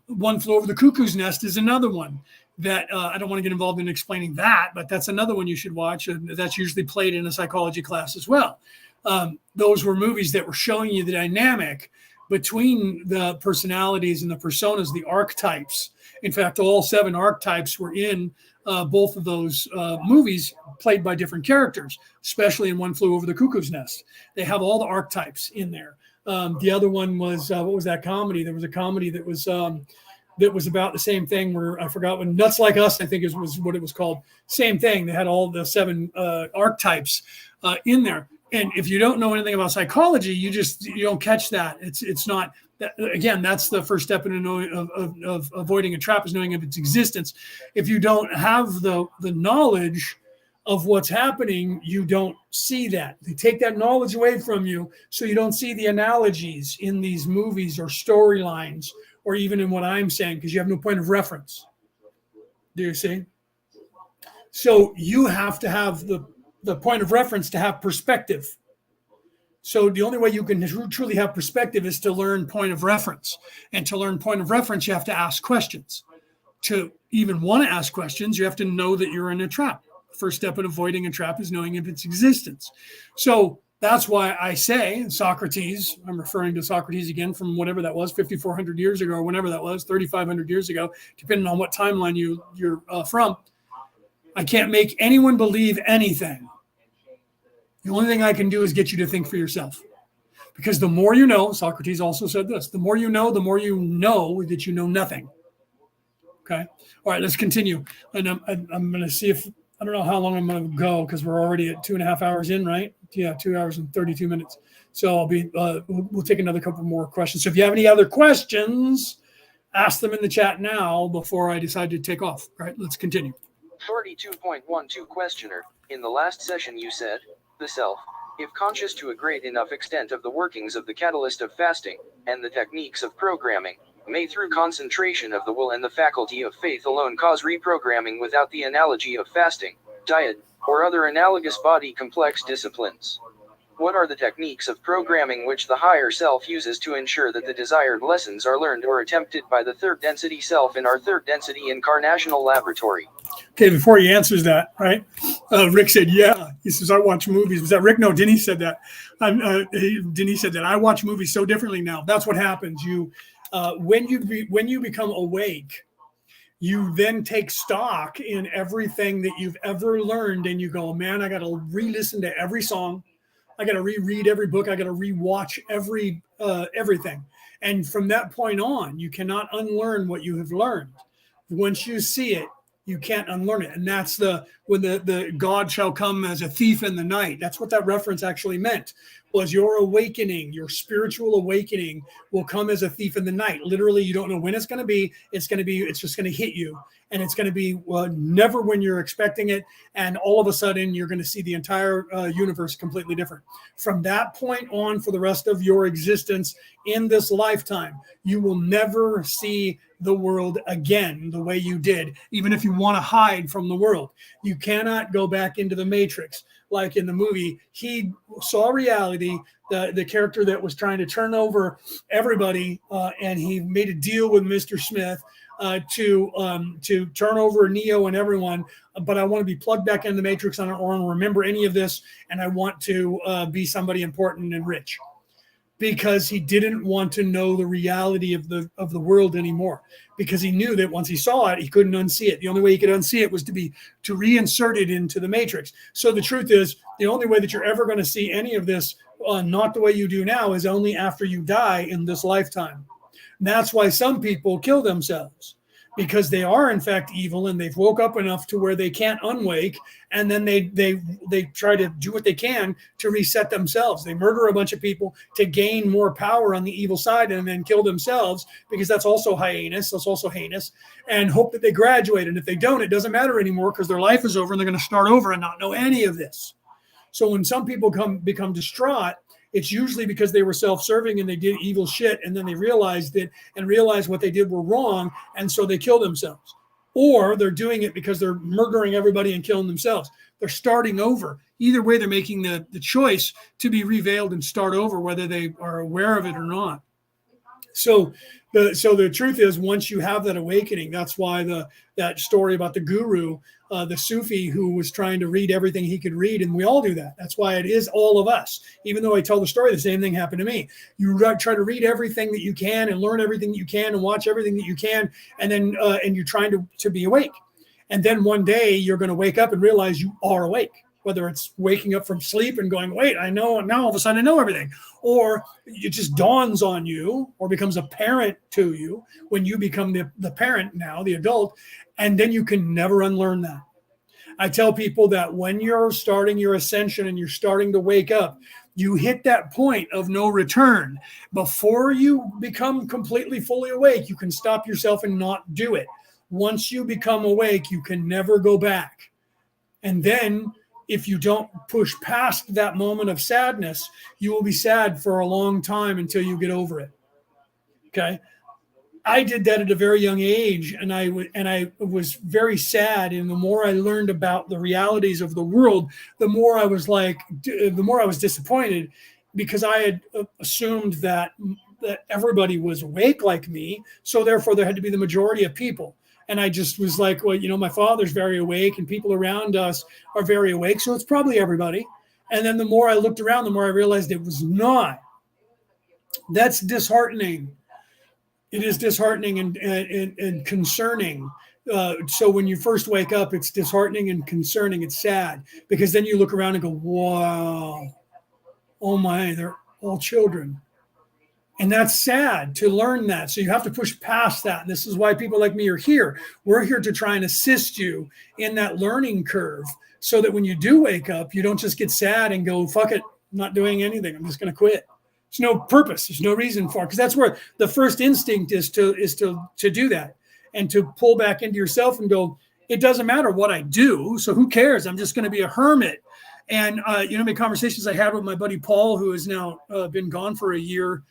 One Flew Over the Cuckoo's Nest is another one that I don't want to get involved in explaining that, but that's another one you should watch. And that's usually played in a psychology class as well. Those were movies that were showing you the dynamic between the personalities and the personas, the archetypes. In fact, all 7 archetypes were in both of those movies, played by different characters, especially in One Flew Over the Cuckoo's Nest. They have all the archetypes in there. The other one was, what was that comedy? There was a comedy that was about the same thing, where I forgot what, Nuts Like Us, I think was what it was called. Same thing. They had all the 7 archetypes in there. And if you don't know anything about psychology, you don't catch that. It's not. Again, that's the first step in of avoiding a trap, is knowing of its existence. If you don't have the knowledge of what's happening, you don't see that. They take that knowledge away from you, so you don't see the analogies in these movies or storylines, or even in what I'm saying, because you have no point of reference. Do you see? So you have to have the point of reference to have perspective. So the only way you can truly have perspective is to learn point of reference. And to learn point of reference, you have to ask questions. To even want to ask questions, you have to know that you're in a trap. First step in avoiding a trap is knowing of its existence. So that's why I say Socrates, I'm referring to Socrates again from whatever that was, 5,400 years ago, or whenever that was, 3,500 years ago, depending on what timeline you're from. I can't make anyone believe anything. The only thing I can do is get you to think for yourself. Because the more you know, Socrates also said this, the more you know that you know nothing. Okay. All right, let's continue. And I'm going to see if, I don't know how long I'm going to go, because we're already at 2.5 hours in, right? Yeah, 2 hours and 32 minutes. So we'll take another couple more questions. So if you have any other questions, ask them in the chat now before I decide to take off. All right, let's continue. 42.12 Questioner. In the last session you said, the self, if conscious to a great enough extent of the workings of the catalyst of fasting, and the techniques of programming, may through concentration of the will and the faculty of faith alone cause reprogramming without the analogy of fasting, diet, or other analogous body complex disciplines. What are the techniques of programming which the higher self uses to ensure that the desired lessons are learned or attempted by the third density self in our third density incarnational laboratory? Okay, before he answers that, right? Rick said, yeah. He says, I watch movies. Was that Rick? No, Denise said that. Denise said that. I watch movies so differently now. That's what happens. When you become awake, you then take stock in everything that you've ever learned, and you go, man, I got to re-listen to every song. I got to reread every book. I got to rewatch everything. And from that point on, you cannot unlearn what you have learned. Once you see it, you can't unlearn it. And that's when the God shall come as a thief in the night. That's what that reference actually meant, was your awakening, your spiritual awakening will come as a thief in the night. Literally, you don't know when it's going to be. It's just going to hit you. And it's going to be never when you're expecting it. And all of a sudden, you're going to see the entire universe completely different. From that point on, for the rest of your existence in this lifetime, you will never see the world again the way you did, even if you want to hide from the world. You cannot go back into the Matrix. Like in the movie, he saw reality, the character that was trying to turn over everybody, and he made a deal with Mr. Smith to turn over Neo and everyone. But I want to be plugged back into the Matrix. I don't want to remember any of this, and I want to be somebody important and rich. Because he didn't want to know the reality of the world anymore, because he knew that once he saw it, he couldn't unsee it. The only way he could unsee it was to reinsert it into the Matrix. So the truth is, the only way that you're ever going to see any of this, not the way you do now, is only after you die in this lifetime. And that's why some people kill themselves, because they are in fact evil, and they've woke up enough to where they can't unwake, and then they try to do what they can to reset themselves. They murder a bunch of people to gain more power on the evil side, and then kill themselves, because that's also heinous. That's also heinous, and hope that they graduate. And if they don't, it doesn't matter anymore, because their life is over and they're going to start over and not know any of this. So when some people become distraught it's usually because they were self-serving and they did evil shit, and then they realized it and realized what they did were wrong, and so they kill themselves. Or they're doing it because they're murdering everybody and killing themselves. They're starting over. Either way, they're making the choice to be revealed and start over, whether they are aware of it or not. So the truth is, once you have that awakening, that's why that story about the guru, the Sufi who was trying to read everything he could read, and we all do that. That's why it is all of us. Even though I tell the story, the same thing happened to me. You try to read everything that you can and learn everything that you can and watch everything that you can, and then and you're trying to be awake. And then one day you're going to wake up and realize you are awake. Whether it's waking up from sleep and going, wait, I know, now all of a sudden I know everything. Or it just dawns on you or becomes apparent to you when you become the parent now, the adult, and then you can never unlearn that. I tell people that when you're starting your ascension and you're starting to wake up, you hit that point of no return. Before you become completely fully awake, you can stop yourself and not do it. Once you become awake, you can never go back. And then if you don't push past that moment of sadness, you will be sad for a long time until you get over it. Okay. I did that at a very young age, and I was very sad. And the more I learned about the realities of the world, the more I was disappointed, because I had assumed that everybody was awake like me. So therefore there had to be the majority of people. And I just was like, well, my father's very awake and people around us are very awake, so it's probably everybody. And then the more I looked around, the more I realized it was not. That's disheartening. It is disheartening and concerning. So when you first wake up, it's disheartening and concerning. It's sad, because then you look around and go, wow, oh my, they're all children. And that's sad to learn that. So you have to push past that. And this is why people like me are here. We're here to try and assist you in that learning curve, so that when you do wake up, you don't just get sad and go, fuck it, I'm not doing anything, I'm just going to quit. There's no purpose. There's no reason for it. Because that's where the first instinct is to do that, and to pull back into yourself and go, it doesn't matter what I do, so who cares? I'm just going to be a hermit. And many conversations I had with my buddy Paul, who has now been gone for a year,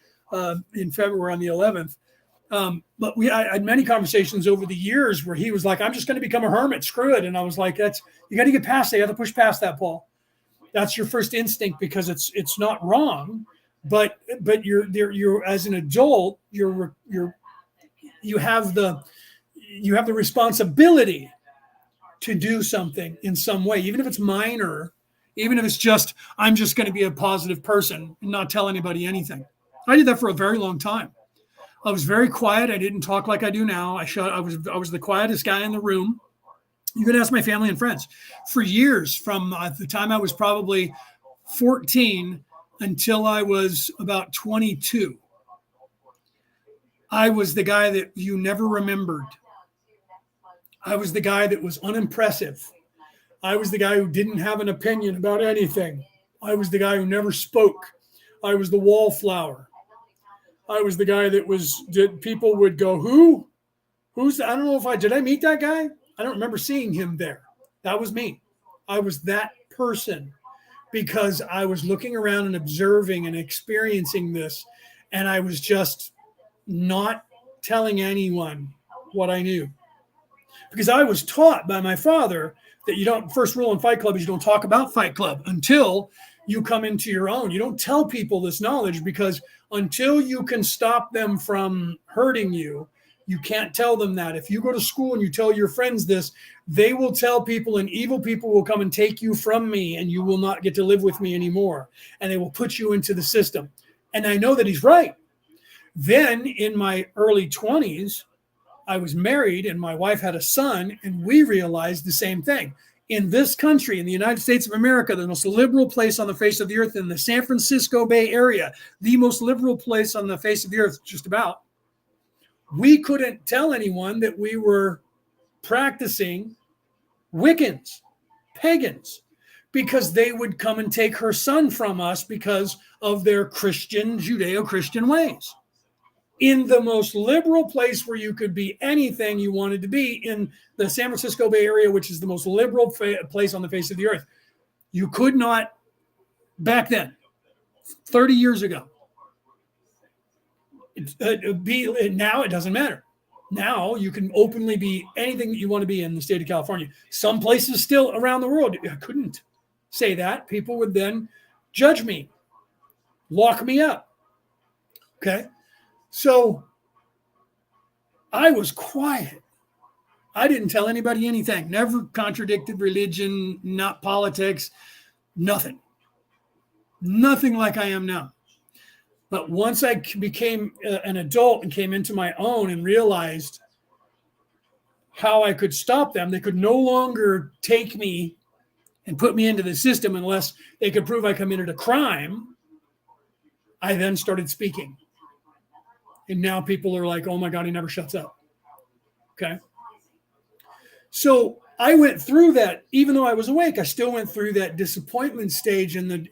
in February on the 11th. But I had many conversations over the years where he was like, I'm just going to become a hermit, screw it. And I was like, you got to get past that. You have to push past that, Paul. That's your first instinct, because it's not wrong, but you're as an adult, you have the responsibility to do something in some way, even if it's minor, even if it's just, I'm just going to be a positive person and not tell anybody anything. I did that for a very long time. I was very quiet. I didn't talk like I do now. I was the quietest guy in the room. You can ask my family and friends. For years, from the time I was probably 14 until I was about 22, I was the guy that you never remembered. I was the guy that was unimpressive. I was the guy who didn't have an opinion about anything. I was the guy who never spoke. I was the wallflower. I was the guy that people would go, who's, I don't know did I meet that guy? I don't remember seeing him there. That was me. I was that person, because I was looking around and observing and experiencing this. And I was just not telling anyone what I knew, because I was taught by my father that first rule in Fight Club is you don't talk about Fight Club until you come into your own. You don't tell people this knowledge, because until you can stop them from hurting you, you can't tell them that. If you go to school and you tell your friends this, they will tell people, and evil people will come and take you from me, and you will not get to live with me anymore. And they will put you into the system. And I know that he's right. Then in my early 20s, I was married and my wife had a son, and we realized the same thing. In this country, in the United States of America, the most liberal place on the face of the earth, in the San Francisco Bay Area, the most liberal place on the face of the earth, just about, we couldn't tell anyone that we were practicing Wiccans, pagans, because they would come and take her son from us because of their Christian, Judeo-Christian ways. In the most liberal place where you could be anything you wanted to be, in the San Francisco Bay Area, which is the most liberal place on the face of the earth, you could not, back then, 30 years ago. Now it doesn't matter. Now you can openly be anything that you want to be in the state of California. Some places still around the world, I couldn't say that. People would then judge me, lock me up. Okay. So I was quiet. I didn't tell anybody anything, never contradicted religion, not politics, nothing. Nothing like I am now. But once I became an adult and came into my own and realized how I could stop them, they could no longer take me and put me into the system unless they could prove I committed a crime. I then started speaking. And now people are like, oh my God, he never shuts up. Okay. So I went through that, even though I was awake, I still went through that disappointment stage and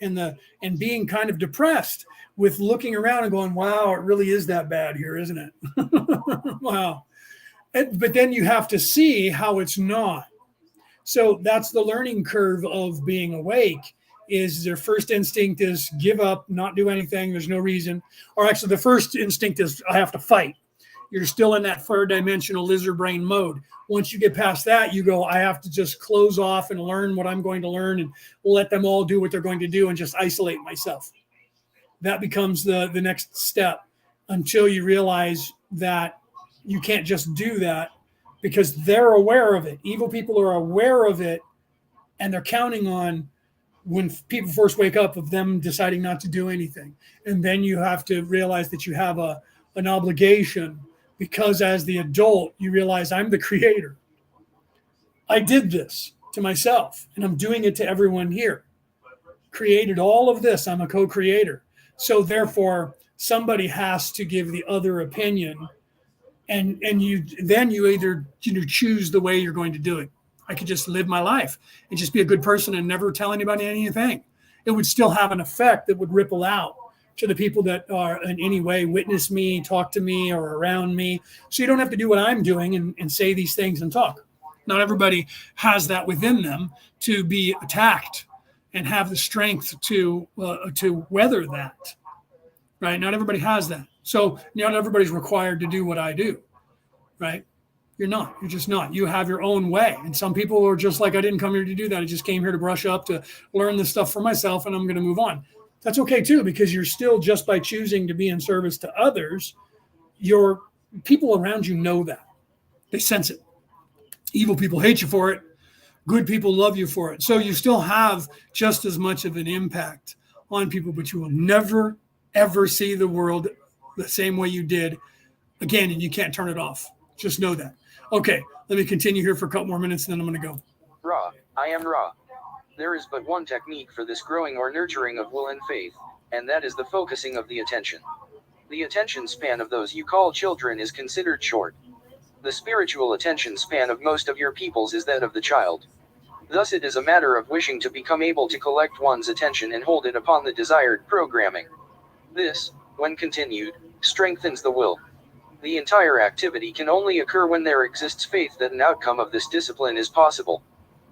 being kind of depressed with looking around and going, wow, it really is that bad here, isn't it? Wow. But then you have to see how it's not. So that's the learning curve of being awake. Is their first instinct is give up, not do anything. There's no reason. Or actually, the first instinct is I have to fight. You're still in that four-dimensional lizard brain mode. Once you get past that, you go, I have to just close off and learn what I'm going to learn and let them all do what they're going to do and just isolate myself. That becomes the next step until you realize that you can't just do that because they're aware of it. Evil people are aware of it, and they're counting on when people first wake up of them deciding not to do anything. And then you have to realize that you have an obligation because as the adult, you realize I'm the creator. I did this to myself and I'm doing it to everyone here. Created all of this. I'm a co-creator. So therefore, somebody has to give the other opinion and you either choose the way you're going to do it. I could just live my life and just be a good person and never tell anybody anything. It would still have an effect that would ripple out to the people that are in any way witness me, talk to me, or around me. So you don't have to do what I'm doing and say these things and talk. Not everybody has that within them to be attacked and have the strength to weather that, right? Not everybody has that. So not everybody's required to do what I do, right? You're not. You're just not. You have your own way. And some people are just like, I didn't come here to do that. I just came here to brush up, to learn this stuff for myself, and I'm going to move on. That's okay, too, because you're still, just by choosing to be in service to others, your people around you know that. They sense it. Evil people hate you for it. Good people love you for it. So you still have just as much of an impact on people, but you will never, ever see the world the same way you did again, and you can't turn it off. Just know that. Okay, let me continue here for a couple more minutes, and then I'm going to go. Ra, I am Ra. There is but one technique for this growing or nurturing of will and faith, and that is the focusing of the attention. The attention span of those you call children is considered short. The spiritual attention span of most of your peoples is that of the child. Thus it is a matter of wishing to become able to collect one's attention and hold it upon the desired programming. This, when continued, strengthens the will. The entire activity can only occur when there exists faith that an outcome of this discipline is possible.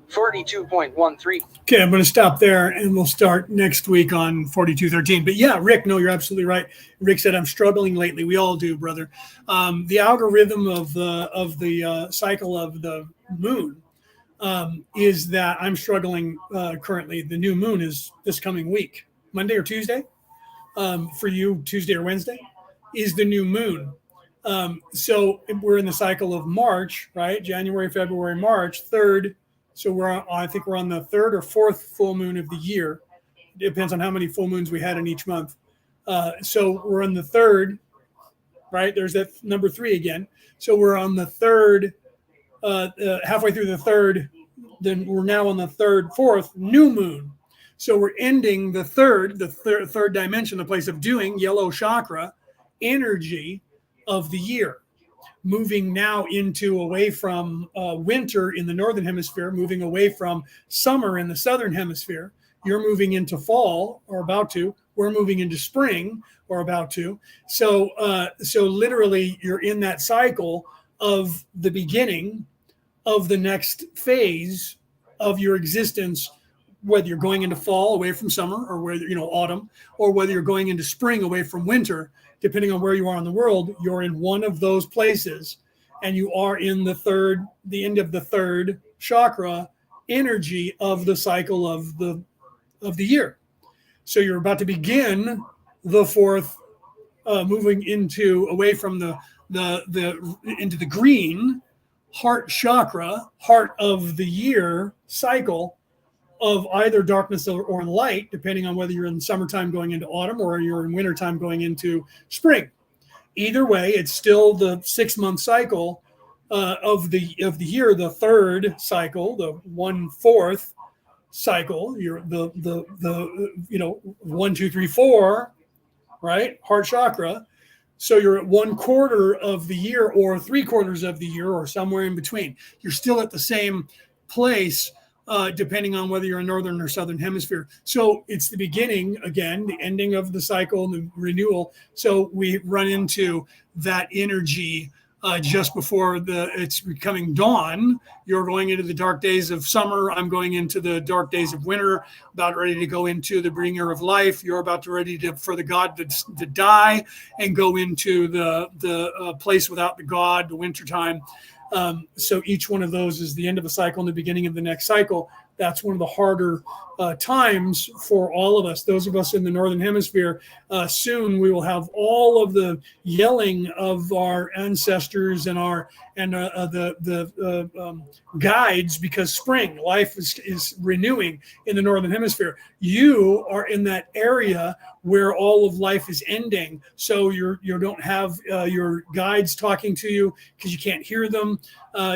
42.13. Okay, I'm going to stop there and we'll start next week on 4213. But yeah, Rick, no, you're absolutely right. Rick said, I'm struggling lately. We all do, brother. The algorithm of the cycle of the moon is that I'm struggling currently. The new moon is this coming week, Monday or Tuesday. For you, Tuesday or Wednesday is the new moon. So we're in the cycle of March, right? January, February, March, 3rd. So I think we're on the 3rd or 4th full moon of the year. It depends on how many full moons we had in each month. So we're on the 3rd, right? There's that number 3 again. So we're on the 3rd, halfway through the 3rd. Then we're now on the 3rd, 4th new moon. So we're ending the third dimension, the place of doing, yellow chakra, energy of the year, moving now into away from winter in the northern hemisphere, moving away from summer in the southern hemisphere. You're moving into fall or about to. We're moving into spring or about to. So literally you're in that cycle of the beginning of the next phase of your existence whether you're going into fall away from summer, or whether, autumn, or whether you're going into spring away from winter, depending on where you are in the world, you're in one of those places, and you are in the end of the third chakra energy of the cycle of the year. So you're about to begin the fourth, moving away from the into the green heart chakra, heart of the year cycle of either darkness or light, depending on whether you're in summertime going into autumn or you're in wintertime going into spring. Either way, it's still the 6-month cycle of the year, the third cycle, the 1/4 cycle. You're the 1, 2, 3, 4, right? Heart chakra. So you're at 1/4 of the year, or 3/4 of the year, or somewhere in between. You're still at the same place, depending on whether you're in northern or southern hemisphere. So it's the beginning, again, the ending of the cycle, the renewal. So we run into that energy just before it's becoming dawn. You're going into the dark days of summer. I'm going into the dark days of winter, about ready to go into the bringer of life. You're about to ready for the God to die and go into the place without the God, the wintertime. So each one of those is the end of a cycle and the beginning of the next cycle. That's one of the harder times for all of us. Those of us in the northern hemisphere, soon we will have all of the yelling of our ancestors and the guides, because spring life is renewing in the northern hemisphere. You are in that area where all of life is ending, so you don't have your guides talking to you because you can't hear them.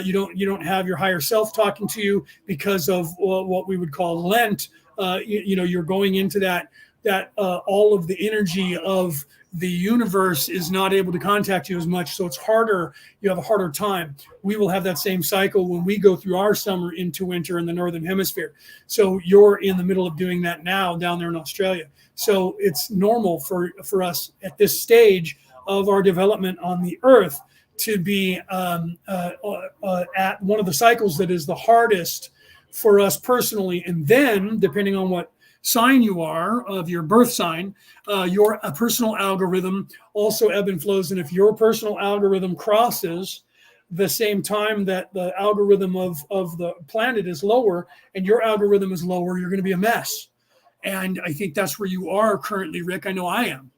You don't have your higher self talking to you because of what we would call Lent. You're going into that all of the energy of the universe is not able to contact you as much, so it's harder. You have a harder time. We will have that same cycle when we go through our summer into winter in the northern hemisphere. So you're in the middle of doing that now down there in Australia. So it's normal for us at this stage of our development on the earth to be at one of the cycles that is the hardest for us personally. And then, depending on what sign you are, of your birth sign, your personal algorithm also ebb and flows. And if your personal algorithm crosses the same time that the algorithm of the planet is lower, and your algorithm is lower, you're going to be a mess. And I think that's where you are currently, Rick. I know I am.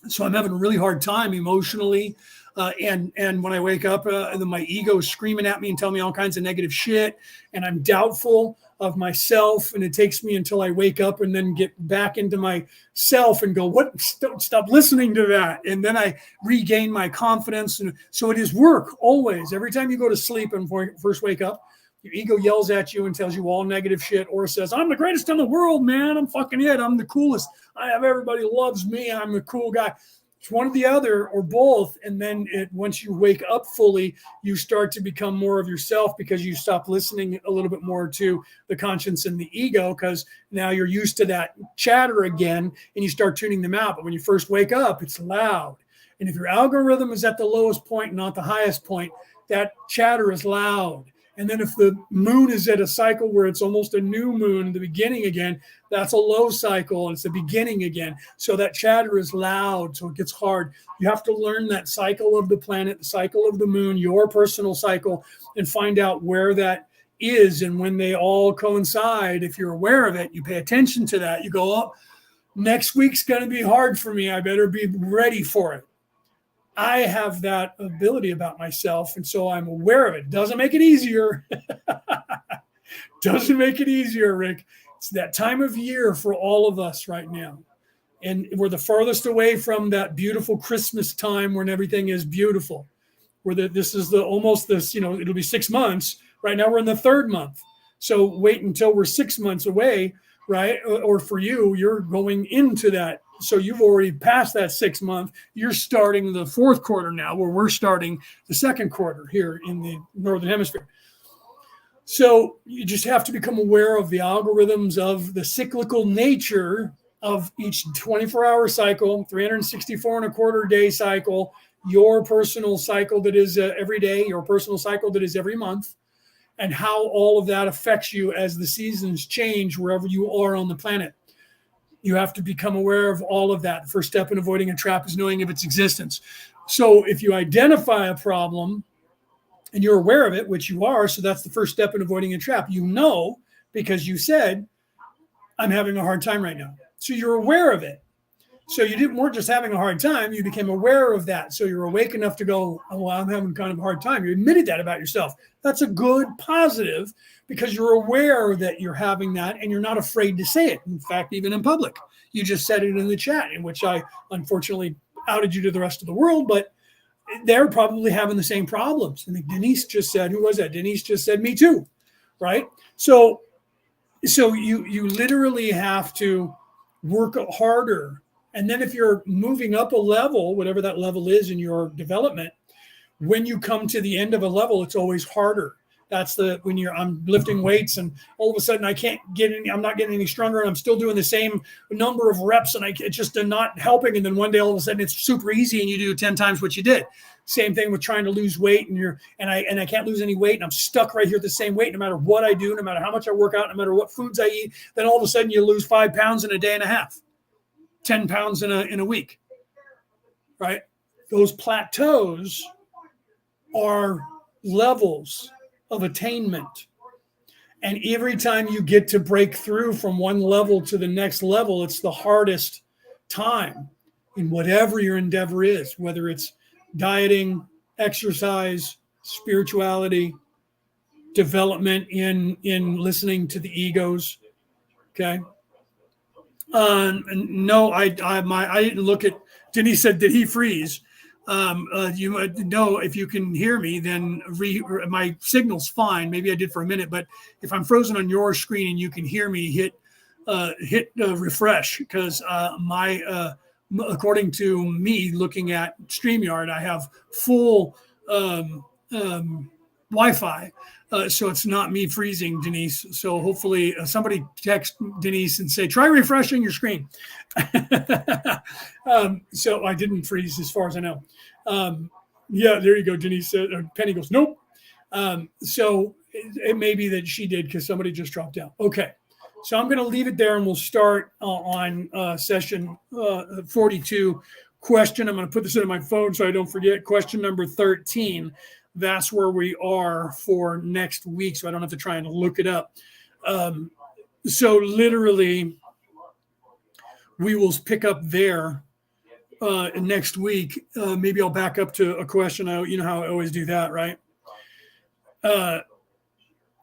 So I'm having a really hard time emotionally. And when I wake up, my ego is screaming at me and telling me all kinds of negative shit. And I'm doubtful of myself. And it takes me until I wake up and then get back into myself and go, what? Stop listening to that. And then I regain my confidence. And so it is work always. Every time you go to sleep and first wake up, your ego yells at you and tells you all negative shit, or says, I'm the greatest in the world, man. I'm fucking it. I'm the coolest. Everybody loves me. I'm the cool guy. It's one or the other or both. And then once you wake up fully, you start to become more of yourself, because you stop listening a little bit more to the conscience and the ego, because now you're used to that chatter again, and you start tuning them out. But when you first wake up, it's loud. And if your algorithm is at the lowest point, not the highest point, that chatter is loud. And then if the moon is at a cycle where it's almost a new moon, the beginning again, that's a low cycle, and it's the beginning again. So that chatter is loud, so it gets hard. You have to learn that cycle of the planet, the cycle of the moon, your personal cycle, and find out where that is and when they all coincide. If you're aware of it, you pay attention to that. You go, oh, next week's going to be hard for me. I better be ready for it. I have that ability about myself, and so I'm aware of it. Doesn't make it easier. Doesn't make it easier, Rick. It's that time of year for all of us right now. And we're the farthest away from that beautiful Christmas time when everything is beautiful. This is almost this, it'll be 6 months. Right now we're in the third month. So wait until we're 6 months away, right? Or for you, you're going into that. So you've already passed that 6 month. You're starting the fourth quarter now, where we're starting the second quarter here in the Northern Hemisphere. So you just have to become aware of the algorithms of the cyclical nature of each 24-hour cycle, 364 and a quarter day cycle, your personal cycle that is every day, your personal cycle that is every month. and how all of that affects you as the seasons change wherever you are on the planet. You have to become aware of all of that. The first step in avoiding a trap is knowing of its existence. So if you identify a problem and you're aware of it, which you are, so that's the first step in avoiding a trap. You know, because you said, I'm having a hard time right now. So you're aware of it. So you weren't just having a hard time, you became aware of that. So you're awake enough to go, oh, well, I'm having kind of a hard time. You admitted that about yourself. That's a good positive because you're aware that you're having that and you're not afraid to say it. In fact, even in public, you just said it in the chat, in which I unfortunately outed you to the rest of the world, but they're probably having the same problems. And Denise just said, who was that? Denise just said, me too, right? So you literally have to work harder. And then if you're moving up a level, whatever that level is in your development, when you come to the end of a level, it's always harder. That's when I'm lifting weights and all of a sudden I'm not getting any stronger and I'm still doing the same number of reps and it's just not helping. And then one day all of a sudden it's super easy and you do 10 times what you did. Same thing with trying to lose weight and I can't lose any weight and I'm stuck right here at the same weight no matter what I do, no matter how much I work out, no matter what foods I eat. Then all of a sudden you lose 5 pounds in a day and a half, 10 pounds in a week, right? Those plateaus are levels of attainment. And every time you get to break through from one level to the next level, it's the hardest time in whatever your endeavor is, whether it's dieting, exercise, spirituality, development in listening to the egos. Okay. No, I didn't look at. Denise said, "Did he freeze?" You know, if you can hear me, then my signal's fine. Maybe I did for a minute, but if I'm frozen on your screen and you can hear me, hit refresh because according to me looking at StreamYard, I have full Wi-Fi. So it's not me freezing, Denise. So hopefully somebody text Denise and say, try refreshing your screen. So I didn't freeze as far as I know. Yeah, there you go. Denise said, Penny goes, nope. So it may be that she did because somebody just dropped out. Okay. So I'm going to leave it there and we'll start on session 42 question. I'm going to put this into my phone so I don't forget. Question number 13. That's where we are for next week. So I don't have to try and look it up. So literally we will pick up there next week. Maybe I'll back up to a question. You know how I always do that, right? I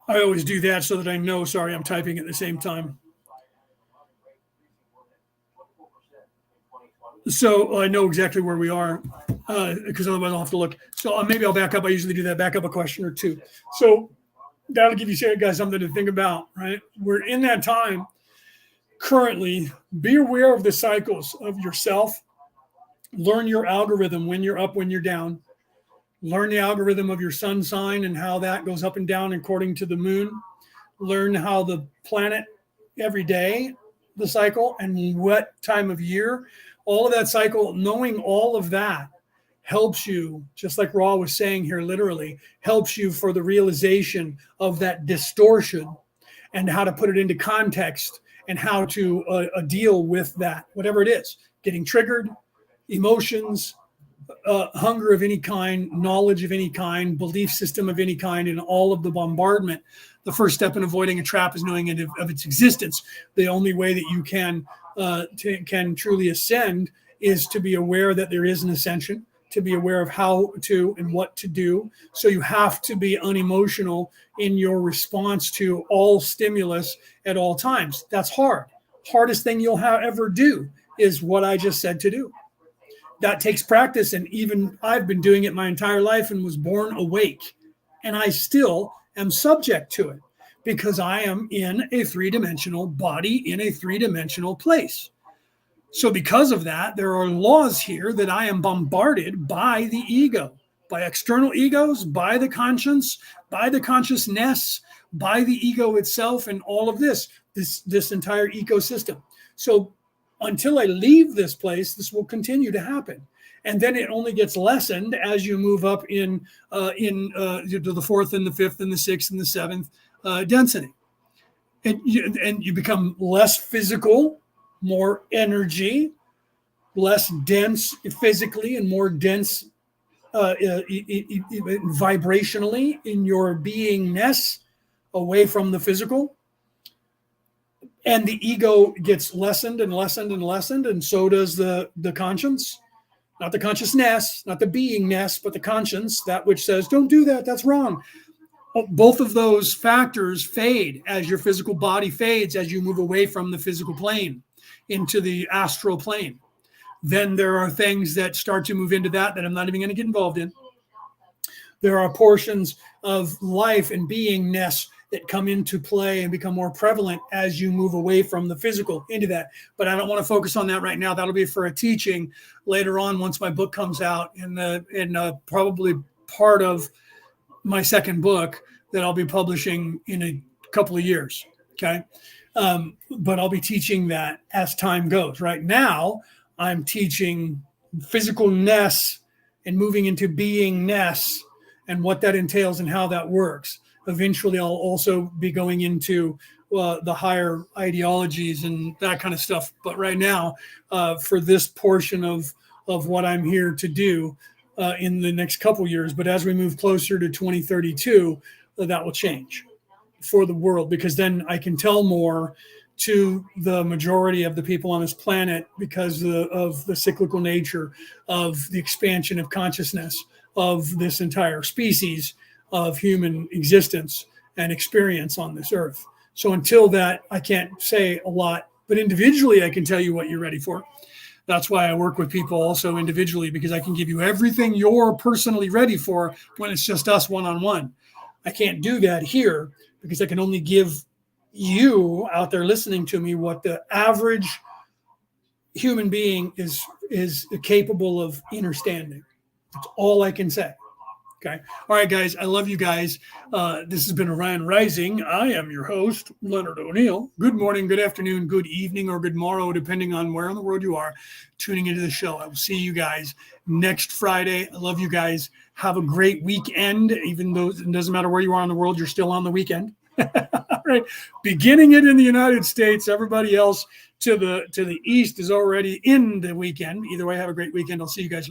always do that so that I know, sorry, I'm typing at the same time. So I know exactly where we are because otherwise I'll have to look. So maybe I'll back up. I usually do that, back up a question or two. So that'll give you guys something to think about, right? We're in that time currently. Be aware of the cycles of yourself. Learn your algorithm when you're up, when you're down. Learn the algorithm of your sun sign and how that goes up and down according to the moon. Learn how the planet every day, the cycle, and what time of year. All of that cycle, knowing all of that helps you, just like Ra was saying here, literally, helps you for the realization of that distortion and how to put it into context and how to deal with that, whatever it is, getting triggered, emotions, hunger of any kind, knowledge of any kind, belief system of any kind, and all of the bombardment. The first step in avoiding a trap is knowing of its existence. The only way that you can truly ascend is to be aware that there is an ascension, to be aware of how to and what to do. So you have to be unemotional in your response to all stimulus at all times. That's hard. Hardest thing you'll ever do is what I just said to do. That takes practice, and even I've been doing it my entire life and was born awake, and I still am subject to it because I am in a three-dimensional body in a three-dimensional place. So because of that, there are laws here that I am bombarded by the ego, by external egos, by the conscience, by the consciousness, by the ego itself, and all of this entire ecosystem. So until I leave this place, this will continue to happen. and then it only gets lessened as you move up in to the fourth and the fifth and the sixth and the seventh density, and you become less physical, more energy, less dense physically, and more dense vibrationally in your beingness, away from the physical. And the ego gets lessened and lessened and lessened, and so does the conscience. Not the consciousness, not the beingness, but the conscience, that which says, don't do that, that's wrong. Both of those factors fade as your physical body fades, as you move away from the physical plane into the astral plane. Then there are things that start to move into that I'm not even going to get involved in. There are portions of life and beingness that come into play and become more prevalent as you move away from the physical into that. But I don't want to focus on that right now. That'll be for a teaching later on once my book comes out, in probably part of my second book that I'll be publishing in a couple of years. Okay. But I'll be teaching that as time goes. Right now, I'm teaching physicalness and moving into beingness and what that entails and how that works. Eventually, I'll also be going into the higher ideologies and that kind of stuff. But right now, for this portion of what I'm here to do in the next couple years, but as we move closer to 2032, that will change for the world, because then I can tell more to the majority of the people on this planet because of the cyclical nature of the expansion of consciousness of this entire species of human existence and experience on this earth. So until that, I can't say a lot, but individually, I can tell you what you're ready for. That's why I work with people also individually, because I can give you everything you're personally ready for when it's just us one-on-one. I can't do that here because I can only give you out there listening to me what the average human being is capable of understanding. That's all I can say. Okay. All right, guys. I love you guys. This has been Orion Rising. I am your host, Leonard O'Neill. Good morning, good afternoon, good evening, or good morrow, depending on where in the world you are tuning into the show. I will see you guys next Friday. I love you guys. Have a great weekend. Even though it doesn't matter where you are in the world, you're still on the weekend. All right. Beginning it in the United States, everybody else to the east is already in the weekend. Either way, have a great weekend. I'll see you guys